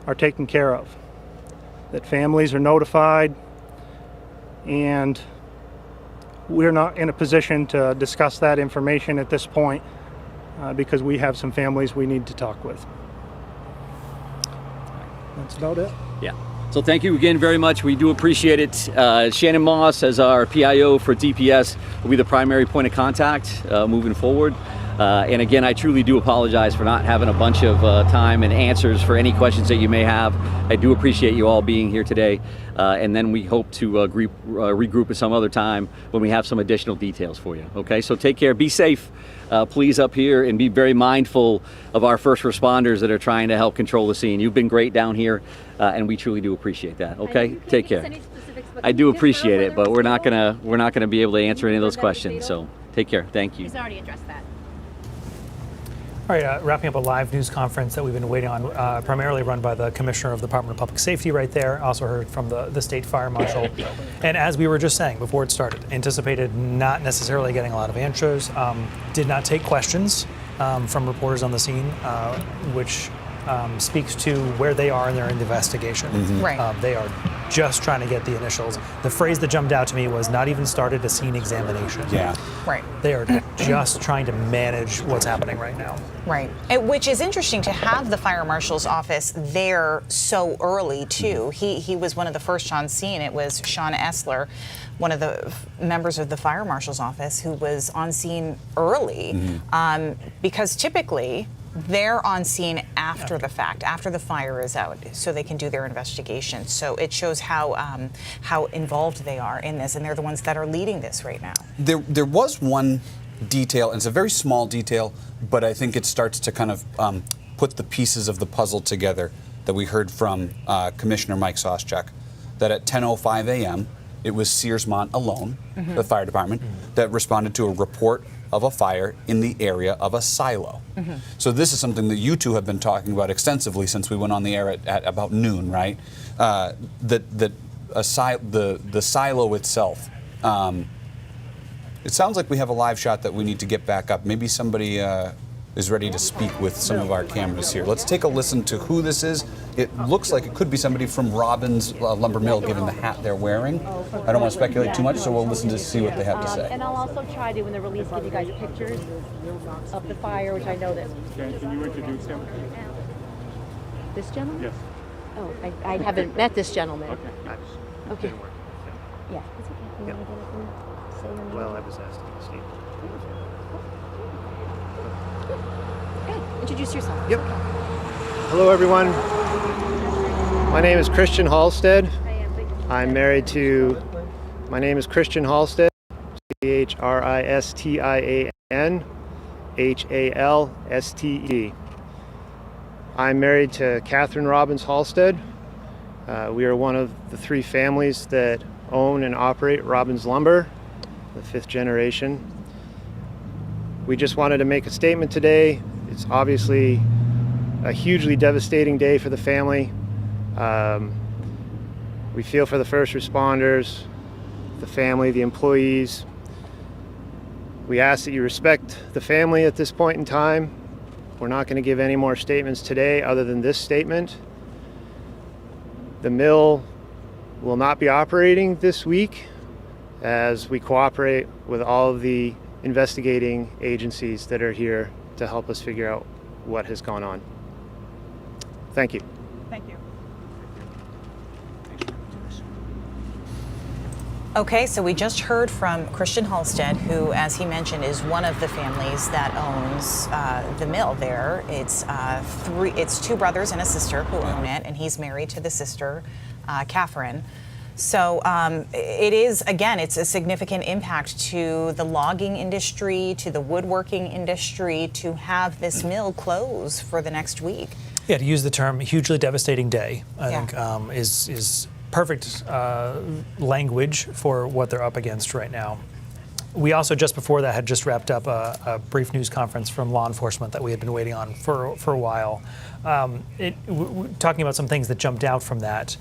are taken care of, that families are notified, and we're not in a position to discuss that information at this point because we have some families we need to talk with. That's about it. Yeah. So thank you again very much. We do appreciate it. Shannon Moss, as our PIO for DPS, will be the primary point of contact moving forward. And again, I truly do apologize for not having a bunch of time and answers for any questions that you may have. I do appreciate you all being here today. And then we hope to regroup at some other time when we have some additional details for you. Okay, so take care. Be safe, please, up here, and be very mindful of our first responders that are trying to help control the scene. You've been great down here, and we truly do appreciate that. Okay, take care. I do appreciate it, but we're not gonna be able to answer any of those questions. So take care. Thank you. He's already addressed that. All right, wrapping up a live news conference that we've been waiting on, primarily run by the Commissioner of the Department of Public Safety right there. Also heard from the State Fire Marshal. And as we were just saying before it started, anticipated not necessarily getting a lot of answers, did not take questions from reporters on the scene, which speaks to where they are in their investigation. Right. They are just trying to get the initials. The phrase that jumped out to me was not even started a scene examination. Yeah. Right. They are just trying to manage what's happening right now. Right. Which is interesting to have the fire marshal's office there so early, too. He was one of the first on scene. It was Sean Essler, one of the members of the fire marshal's office, who was on scene early, because typically they're on scene after the fact, after the fire is out, so they can do their investigation. So it shows how involved they are in this, and they're the ones that are leading this right now. There was one detail, and it's a very small detail, but I think it starts to kind of put the pieces of the puzzle together that we heard from Commissioner Mike Soschuk, that at 10:05 a.m., it was Searsmont alone, the fire department, that responded to a report of a fire in the area of a silo. So this is something that you two have been talking about extensively since we went on the air at about noon, right? The silo itself. It sounds like we have a live shot that we need to get back up. Maybe somebody is ready to speak with some of our cameras here. Let's take a listen to who this is. It looks like it could be somebody from Robbins Lumber Mill, given the hat they're wearing. I don't want to speculate too much, so we'll listen to see what they have to say. And I'll also try to, when the release, give you guys pictures of the fire, which I know that. Can you introduce him? This gentleman? Yes. Oh, I haven't met this gentleman. Okay. Okay. Yeah. It's okay. You want to get up and say your name? Well, I was asked to Steve. Okay. Introduce yourself. Yep. Hello, everyone. My name is Christian Halstead. I'm married to. My name is Christian Halstead. CHRISTIAN HALSTED. I'm married to Catherine Robbins Halstead. We are one of the three families that own and operate Robbins Lumber, the fifth generation. We just wanted to make a statement today. It's obviously a hugely devastating day for the family. We feel for the first responders, the family, the employees. We ask that you respect the family at this point in time. We're not going to give any more statements today other than this statement. The mill will not be operating this week as we cooperate with all of the investigating agencies that are here to help us figure out what has gone on. Thank you. Thank you. Okay, so we just heard from Christian Halstead, who, as he mentioned, is one of the families that owns the mill there. It's two brothers and a sister who own it, and he's married to the sister, Catherine. So it is, again, it's a significant impact to the logging industry, to the woodworking industry, to have this mill close for the next week. Yeah, to use the term hugely devastating day, I think is perfect language for what they're up against right now. We also, just before that, had just wrapped up a brief news conference from law enforcement that we had been waiting on for a while. Talking about some things that jumped out from that.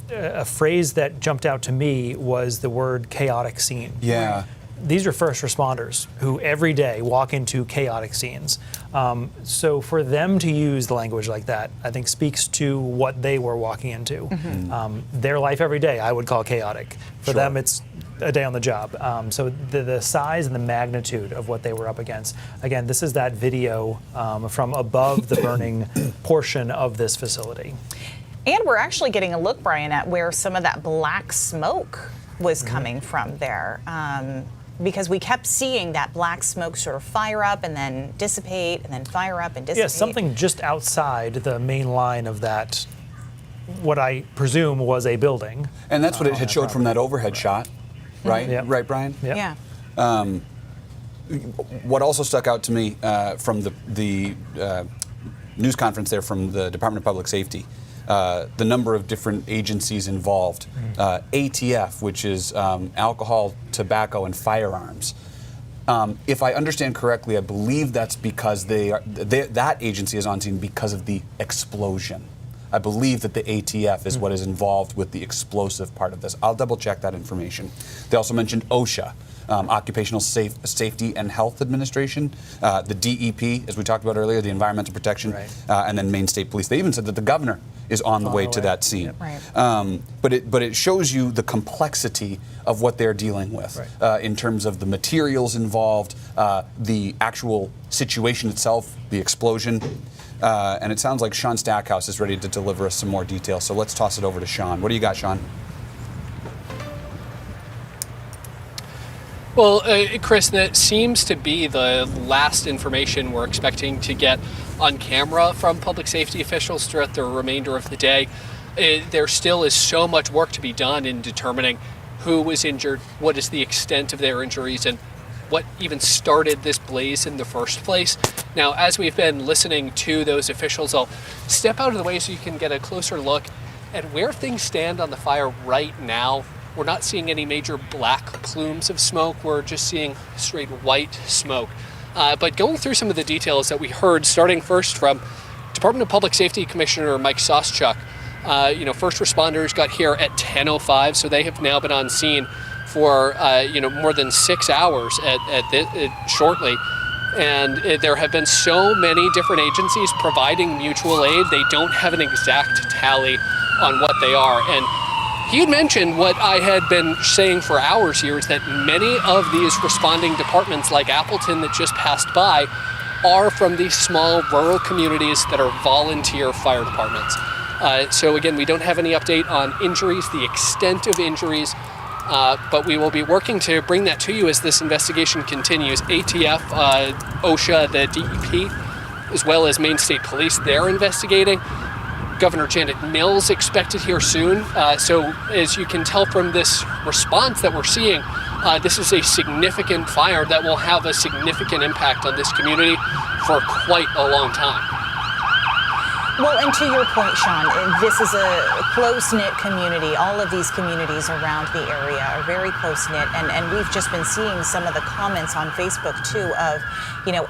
A phrase that jumped out to me was the word chaotic scene. Yeah. These are first responders who every day walk into chaotic scenes. So for them to use the language like that, I think speaks to what they were walking into. Their life every day, I would call chaotic. For them, it's a day on the job. So the size and the magnitude of what they were up against. Again, this is that video from above the burning portion of this facility. And we're actually getting a look, Brian, at where some of that black smoke was coming from there. Because we kept seeing that black smoke sort of fire up and then dissipate and then fire up and dissipate. Yeah, something just outside the main line of that, what I presume was a building. And that's what it had showed from that overhead shot, right? Yep. Right, Brian? Yep. Yeah. What also stuck out to me from the news conference there from the Department of Public Safety, the number of different agencies involved. ATF, which is alcohol, tobacco, and firearms. If I understand correctly, I believe that's because that agency is on scene because of the explosion. I believe that the ATF is what is involved with the explosive part of this. I'll double check that information. They also mentioned OSHA, Occupational Safety and Health Administration, the DEP, as we talked about earlier, the Environmental Protection, and then Maine State Police. They even said that the governor is on the way to that scene. Right. But it shows you the complexity of what they're dealing with in terms of the materials involved, the actual situation itself, the explosion. And it sounds like Sean Stackhouse is ready to deliver us some more details. So let's toss it over to Sean. What do you got, Sean? Well, Chris, that seems to be the last information we're expecting to get on camera from public safety officials throughout the remainder of the day. There still is so much work to be done in determining who was injured, what is the extent of their injuries, and what even started this blaze in the first place. Now, as we've been listening to those officials, I'll step out of the way so you can get a closer look at where things stand on the fire right now. We're not seeing any major black plumes of smoke. We're just seeing straight white smoke. But going through some of the details that we heard, starting first from Department of Public Safety Commissioner Mike Soschuk. First responders got here at 10:05, so they have now been on scene for more than 6 hours shortly. And there have been so many different agencies providing mutual aid. They don't have an exact tally on what they are. And he had mentioned what I had been saying for hours here, is that many of these responding departments, like Appleton that just passed by, are from these small rural communities that are volunteer fire departments. So again, we don't have any update on injuries, the extent of injuries, but we will be working to bring that to you as this investigation continues. ATF, OSHA, the DEP, as well as Maine State Police, they're investigating. Governor Janet Mills expected here soon. So as you can tell from this response that we're seeing, this is a significant fire that will have a significant impact on this community for quite a long time. Well, and to your point, Sean, this is a close-knit community. All of these communities around the area are very close-knit, and we've just been seeing some of the comments on Facebook, too, of,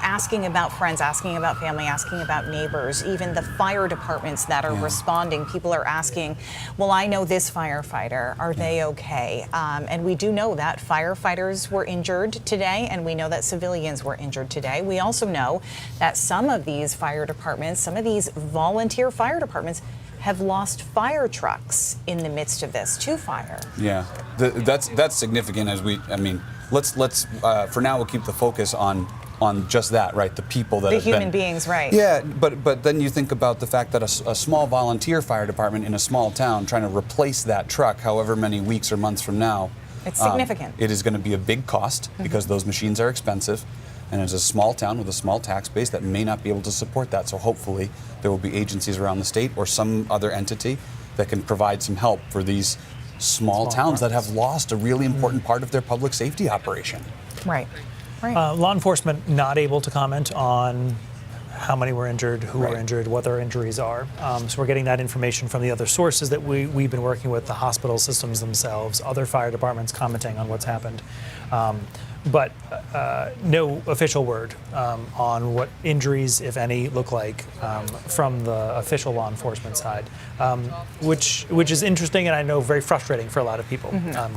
asking about friends, asking about family, asking about neighbors, even the fire departments that are responding. People are asking, well, I know this firefighter. Are they okay? And we do know that firefighters were injured today, and we know that civilians were injured today. We also know that some of these fire departments, some of these volunteer fire departments have lost fire trucks in the midst of this to fire. Yeah, that's significant. Let's for now we'll keep the focus on just that, right? The people that the have human beings, right? Yeah, but then you think about the fact that a small volunteer fire department in a small town trying to replace that truck, however many weeks or months from now, it's significant. It is going to be a big cost because those machines are expensive. And it's a small town with a small tax base that may not be able to support that. So hopefully there will be agencies around the state or some other entity that can provide some help for these small towns that have lost a really important part of their public safety operation. Right. Law enforcement not able to comment on how many were injured, who were injured, what their injuries are. So we're getting that information from the other sources that we've been working with, the hospital systems themselves, other fire departments commenting on what's happened. But no official word on what injuries, if any, look like from the official law enforcement side, which is interesting and I know very frustrating for a lot of people.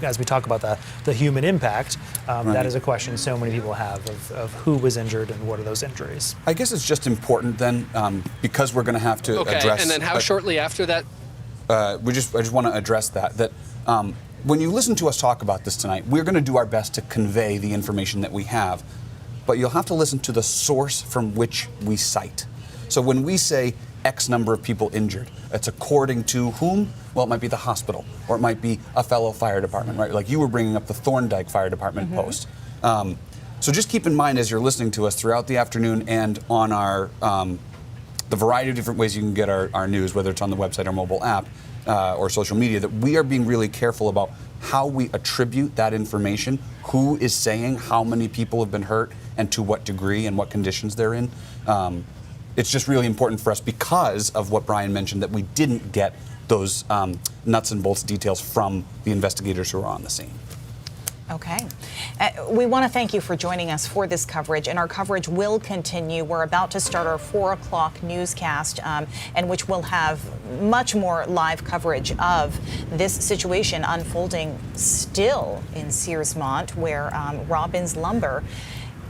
As we talk about the human impact, that is a question so many people have of who was injured and what are those injuries. I guess it's just important then, because we're going to have to address. And then how shortly after that? I just want to address that. When you listen to us talk about this tonight, we're going to do our best to convey the information that we have, but you'll have to listen to the source from which we cite. So when we say X number of people injured. It's according to whom? Well, it might be the hospital, or it might be a fellow fire department, right? Like you were bringing up the Thorndike Fire Department post. So just keep in mind as you're listening to us throughout the afternoon and on our the variety of different ways you can get our news, whether it's on the website or mobile app or social media, that we are being really careful about how we attribute that information, who is saying how many people have been hurt and to what degree and what conditions they're in. It's just really important for us because of what Brian mentioned, that we didn't get those nuts and bolts details from the investigators who are on the scene. Okay. We want to thank you for joining us for this coverage, and our coverage will continue. We're about to start our 4 o'clock newscast, and which will have much more live coverage of this situation unfolding still in Searsmont, where Robbins Lumber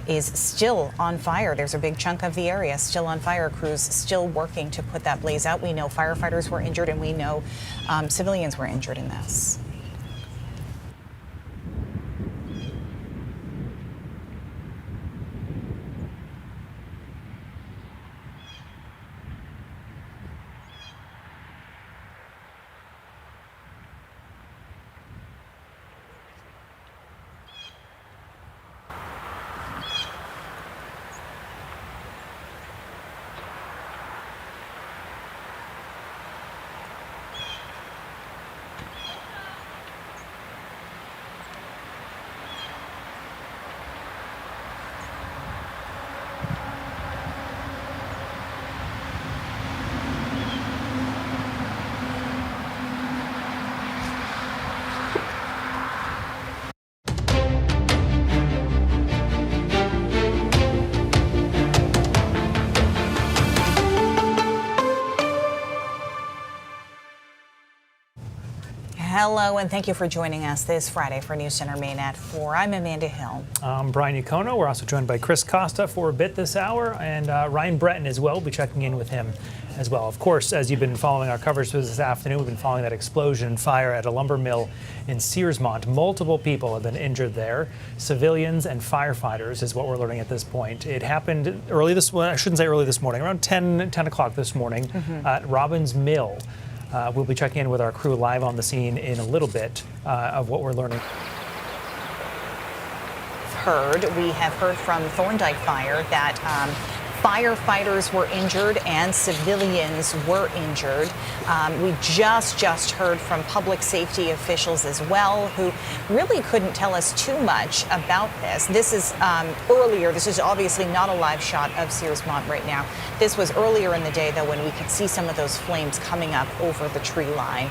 is still on fire. There's a big chunk of the area still on fire. Crews still working to put that blaze out. We know firefighters were injured, and we know civilians were injured in this. Hello, and thank you for joining us this Friday for News Center Maine at 4. I'm Amanda Hill. I'm Brian Iacono. We're also joined by Chris Costa for a bit this hour, and Ryan Breton as well. We'll be checking in with him as well. Of course, as you've been following our coverage this afternoon, we've been following that explosion and fire at a lumber mill in Searsmont. Multiple people have been injured there. Civilians and firefighters is what we're learning at this point. It happened early this morning, I shouldn't say early this morning, around 10 o'clock this morning at Robbins Mill. We'll be checking in with our crew live on the scene in a little bit of what we're learning. We have heard from Thorndike Fire that firefighters were injured and civilians were injured. We just heard from public safety officials as well, who really couldn't tell us too much about this. This is earlier. This is obviously not a live shot of Searsmont right now. This was earlier in the day, though, when we could see some of those flames coming up over the tree line.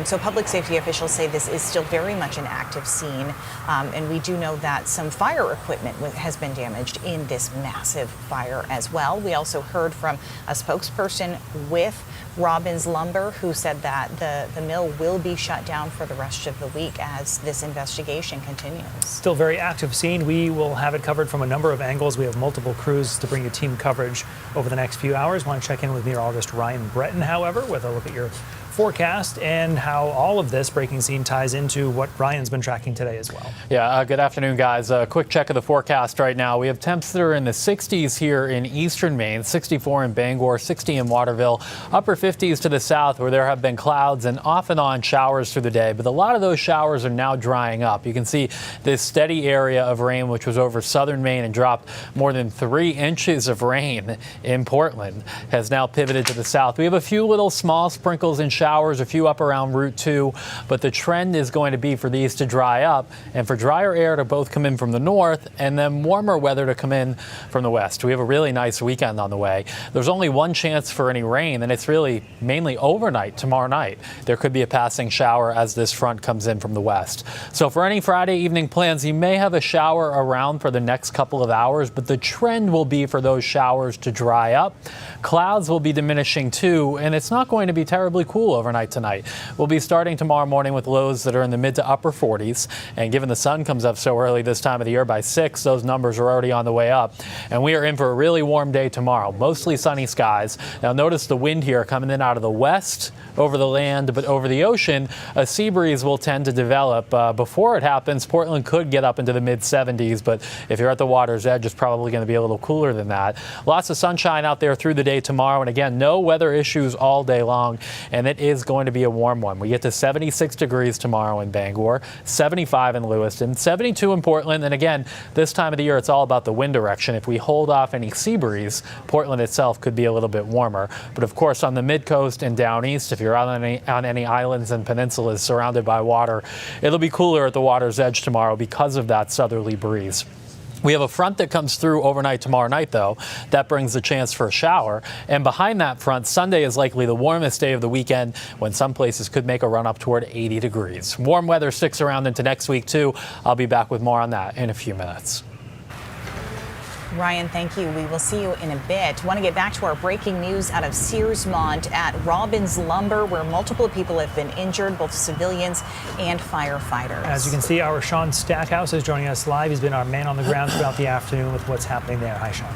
So public safety officials say this is still very much an active scene, and we do know that some fire equipment has been damaged in this massive fire as well. We also heard from a spokesperson with Robbins Lumber who said that the mill will be shut down for the rest of the week as this investigation continues. Still very active scene. We will have it covered from a number of angles. We have multiple crews to bring you team coverage over the next few hours. Want to check in with meteorologist Ryan Breton, however, with a look at your forecast and how all of this breaking scene ties into what Ryan's been tracking today as well. Yeah, good afternoon, guys. A quick check of the forecast right now. We have temps that are in the 60s here in eastern Maine, 64 in Bangor, 60 in Waterville, upper 50s to the south where there have been clouds and off and on showers through the day. But a lot of those showers are now drying up. You can see this steady area of rain, which was over southern Maine and dropped more than 3 inches of rain in Portland, has now pivoted to the south. We have a few little small sprinkles and showers, a few up around Route 2, but the trend is going to be for these to dry up and for drier air to both come in from the north and then warmer weather to come in from the west. We have a really nice weekend on the way. There's only one chance for any rain, and it's really mainly overnight tomorrow night. There could be a passing shower as this front comes in from the west. So for any Friday evening plans, you may have a shower around for the next couple of hours, but the trend will be for those showers to dry up. Clouds will be diminishing too, and it's not going to be terribly cool cool overnight tonight. We'll be starting tomorrow morning with lows that are in the mid to upper 40s. And given the sun comes up so early this time of the year by 6, those numbers are already on the way up. And we are in for a really warm day tomorrow. Mostly sunny skies. Now notice the wind here coming in out of the west over the land, but over the ocean, a sea breeze will tend to develop. Before it happens, Portland could get up into the mid 70s, but if you're at the water's edge, it's probably going to be a little cooler than that. Lots of sunshine out there through the day tomorrow. And again, no weather issues all day long. And it is going to be a warm one. We get to 76 degrees tomorrow in Bangor, 75 in Lewiston, 72 in Portland. And again, this time of the year, it's all about the wind direction. If we hold off any sea breeze, Portland itself could be a little bit warmer. But of course, on the mid-coast and down east, if you're out on any islands and peninsulas surrounded by water, it'll be cooler at the water's edge tomorrow because of that southerly breeze. We have a front that comes through overnight tomorrow night, though. That brings the chance for a shower. And behind that front, Sunday is likely the warmest day of the weekend, when some places could make a run up toward 80 degrees. Warm weather sticks around into next week, too. I'll be back with more on that in a few minutes. Ryan, thank you. We will see you in a bit. Want to get back to our breaking news out of Searsmont at Robbins Lumber, where multiple people have been injured, both civilians and firefighters. As you can see, our Sean Stackhouse is joining us live. He's been our man on the ground throughout the afternoon with what's happening there. Hi, Sean.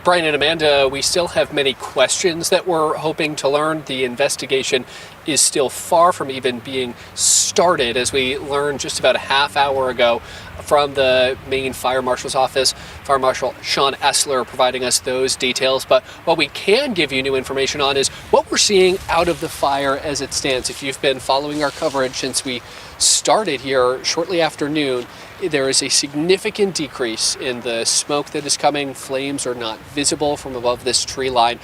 Brian and Amanda, we still have many questions that we're hoping to learn. The investigation is still far from even being started, as we learned just about a half hour ago from the Maine Fire Marshal's office. Fire Marshal Sean Essler providing us those details. But what we can give you new information on is what we're seeing out of the fire as it stands. If you've been following our coverage since we started here shortly after noon, there is a significant decrease in the smoke that is coming. Flames are not visible from above this tree line.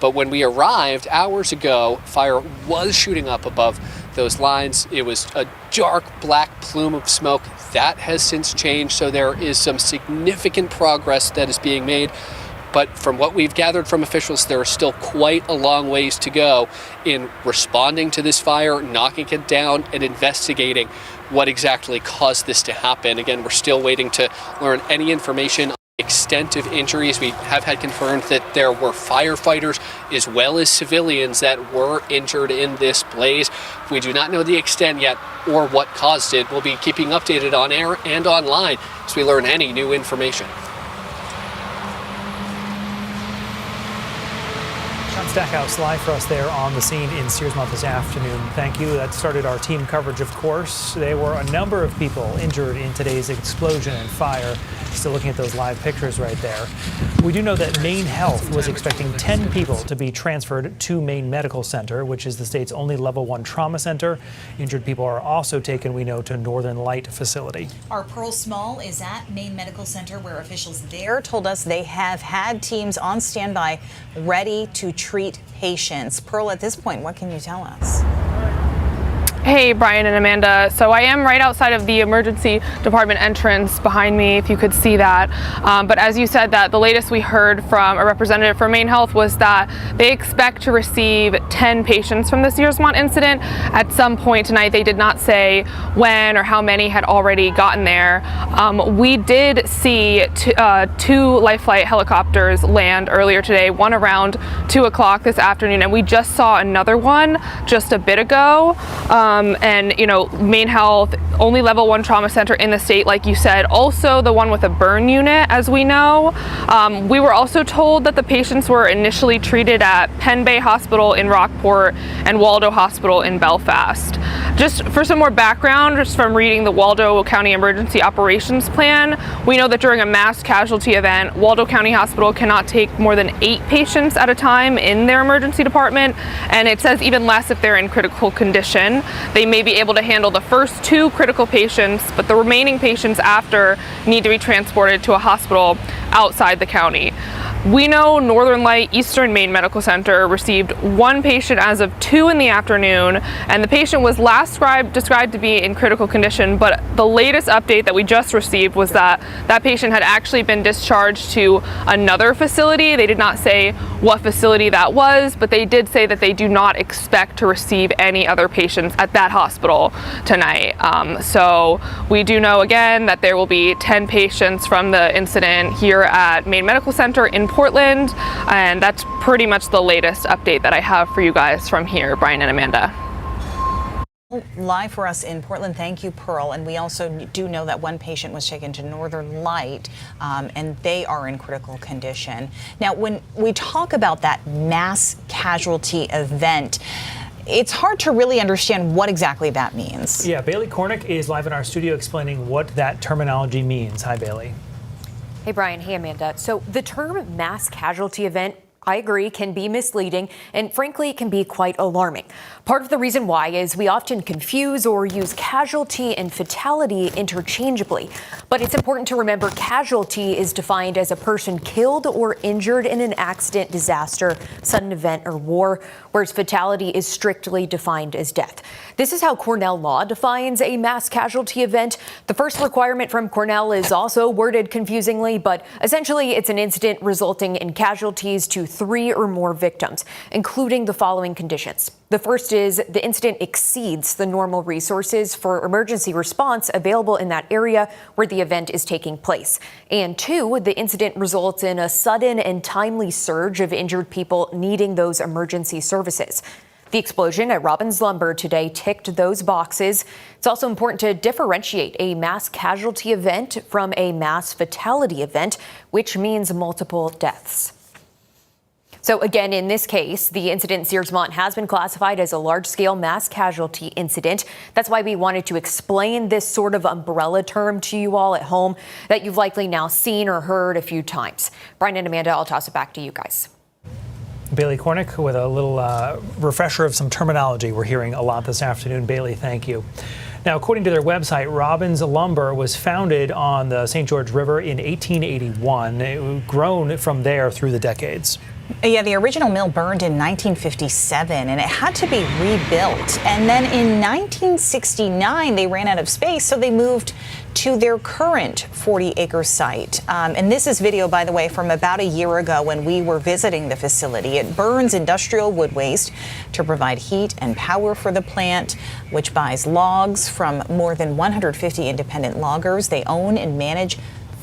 But when we arrived hours ago, fire was shooting up above those lines. It was a dark black plume of smoke. That has since changed, so there is some significant progress that is being made. But from what we've gathered from officials, there is still quite a long ways to go in responding to this fire, knocking it down, and investigating what exactly caused this to happen. Again, we're still waiting to learn any information on the extent of injuries. We have had confirmed that there were firefighters as well as civilians that were injured in this blaze. We do not know the extent yet or what caused it. We'll be keeping updated on air and online as we learn any new information. Sean Stackhouse live for us there on the scene in Searsmont this afternoon. Thank you. That started our team coverage, of course. There were a number of people injured in today's explosion and fire. Still looking at those live pictures right there. We do know that Maine Health was expecting 10 people to be transferred to Maine Medical Center, which is the state's only level 1 trauma center. Injured people are also taken, we know, to Northern Light facility. Our Pearl Small is at Maine Medical Center, where officials there told us they have had teams on standby ready to treat patients. Pearl, at this point, what can you tell us? Hey, Brian and Amanda. So I am right outside of the emergency department entrance behind me, if you could see that. But as you said, that the latest we heard from a representative from Maine Health was that they expect to receive 10 patients from the Searsmont incident at some point tonight. They did not say when or how many had already gotten there. We did see two Life Flight helicopters land earlier today, one around 2 o'clock this afternoon, and we just saw another one just a bit ago. And you know, Maine Health, only level 1 trauma center in the state, like you said, also the one with a burn unit, as we know. We were also told that the patients were initially treated at Penn Bay Hospital in Rockport and Waldo Hospital in Belfast. Just for some more background, just from reading the Waldo County Emergency Operations Plan, we know that during a mass casualty event, Waldo County Hospital cannot take more than 8 patients at a time in their emergency department, and it says even less if they're in critical condition. They may be able to handle the first 2 critical patients, but the remaining patients after need to be transported to a hospital outside the county. We know Northern Light Eastern Maine Medical Center received 1 patient as of 2 in the afternoon, and the patient was last described to be in critical condition, but the latest update that we just received was that that patient had actually been discharged to another facility. They did not say what facility that was, but they did say that they do not expect to receive any other patients at that hospital tonight. So we do know again that there will be 10 patients from the incident here at Maine Medical Center in Portland, and that's pretty much the latest update that I have for you guys from here, Brian and Amanda. Live for us in Portland. Thank you, Pearl. And we also do know that one patient was taken to Northern Light, and they are in critical condition. Now, when we talk about that mass casualty event, it's hard to really understand what exactly that means. Yeah, Bailey Cornick is live in our studio explaining what that terminology means. Hi, Bailey. Hey, Brian. Hey, Amanda. So the term mass casualty event, I agree, can be misleading and frankly can be quite alarming. Part of the reason why is we often confuse or use casualty and fatality interchangeably. But it's important to remember casualty is defined as a person killed or injured in an accident, disaster, sudden event, or war, whereas fatality is strictly defined as death. This is how Cornell law defines a mass casualty event. The first requirement from Cornell is also worded confusingly, but essentially it's an incident resulting in casualties to 3 or more victims, including the following conditions. The first is the incident exceeds the normal resources for emergency response available in that area where the event is taking place. And 2, the incident results in a sudden and timely surge of injured people needing those emergency services. The explosion at Robbins Lumber today ticked those boxes. It's also important to differentiate a mass casualty event from a mass fatality event, which means multiple deaths. So again, in this case, the incident in Searsmont has been classified as a large-scale mass casualty incident. That's why we wanted to explain this sort of umbrella term to you all at home that you've likely now seen or heard a few times. Brian and Amanda, I'll toss it back to you guys. Bailey Cornick with a little refresher of some terminology we're hearing a lot this afternoon. Bailey, thank you. Now, according to their website, Robbins Lumber was founded on the St. George River in 1881. It was grown from there through the decades. Yeah, the original mill burned in 1957 and it had to be rebuilt. And then in 1969, they ran out of space, so they moved to their current 40-acre site. And this is video, by the way, from about a year ago when we were visiting the facility. It burns industrial wood waste to provide heat and power for the plant, which buys logs from more than 150 independent loggers. They own and manage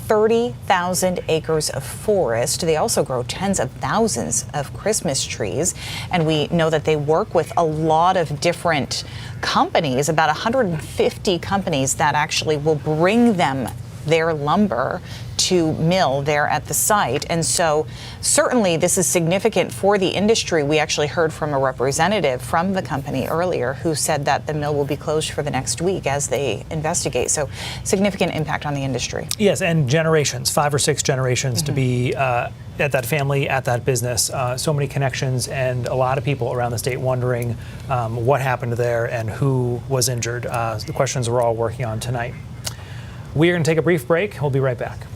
30,000 acres of forest. They also grow tens of thousands of Christmas trees. And we know that they work with a lot of different companies, about 150 companies that actually will bring them their lumber to mill there at the site. And so certainly this is significant for the industry. We actually heard from a representative from the company earlier who said that the mill will be closed for the next week as they investigate. So significant impact on the industry. Yes, and generations, 5 or 6 generations to be at that family, at that business. So many connections and a lot of people around the state wondering what happened there and who was injured. The questions we're all working on tonight. We're going to take a brief break. We'll be right back.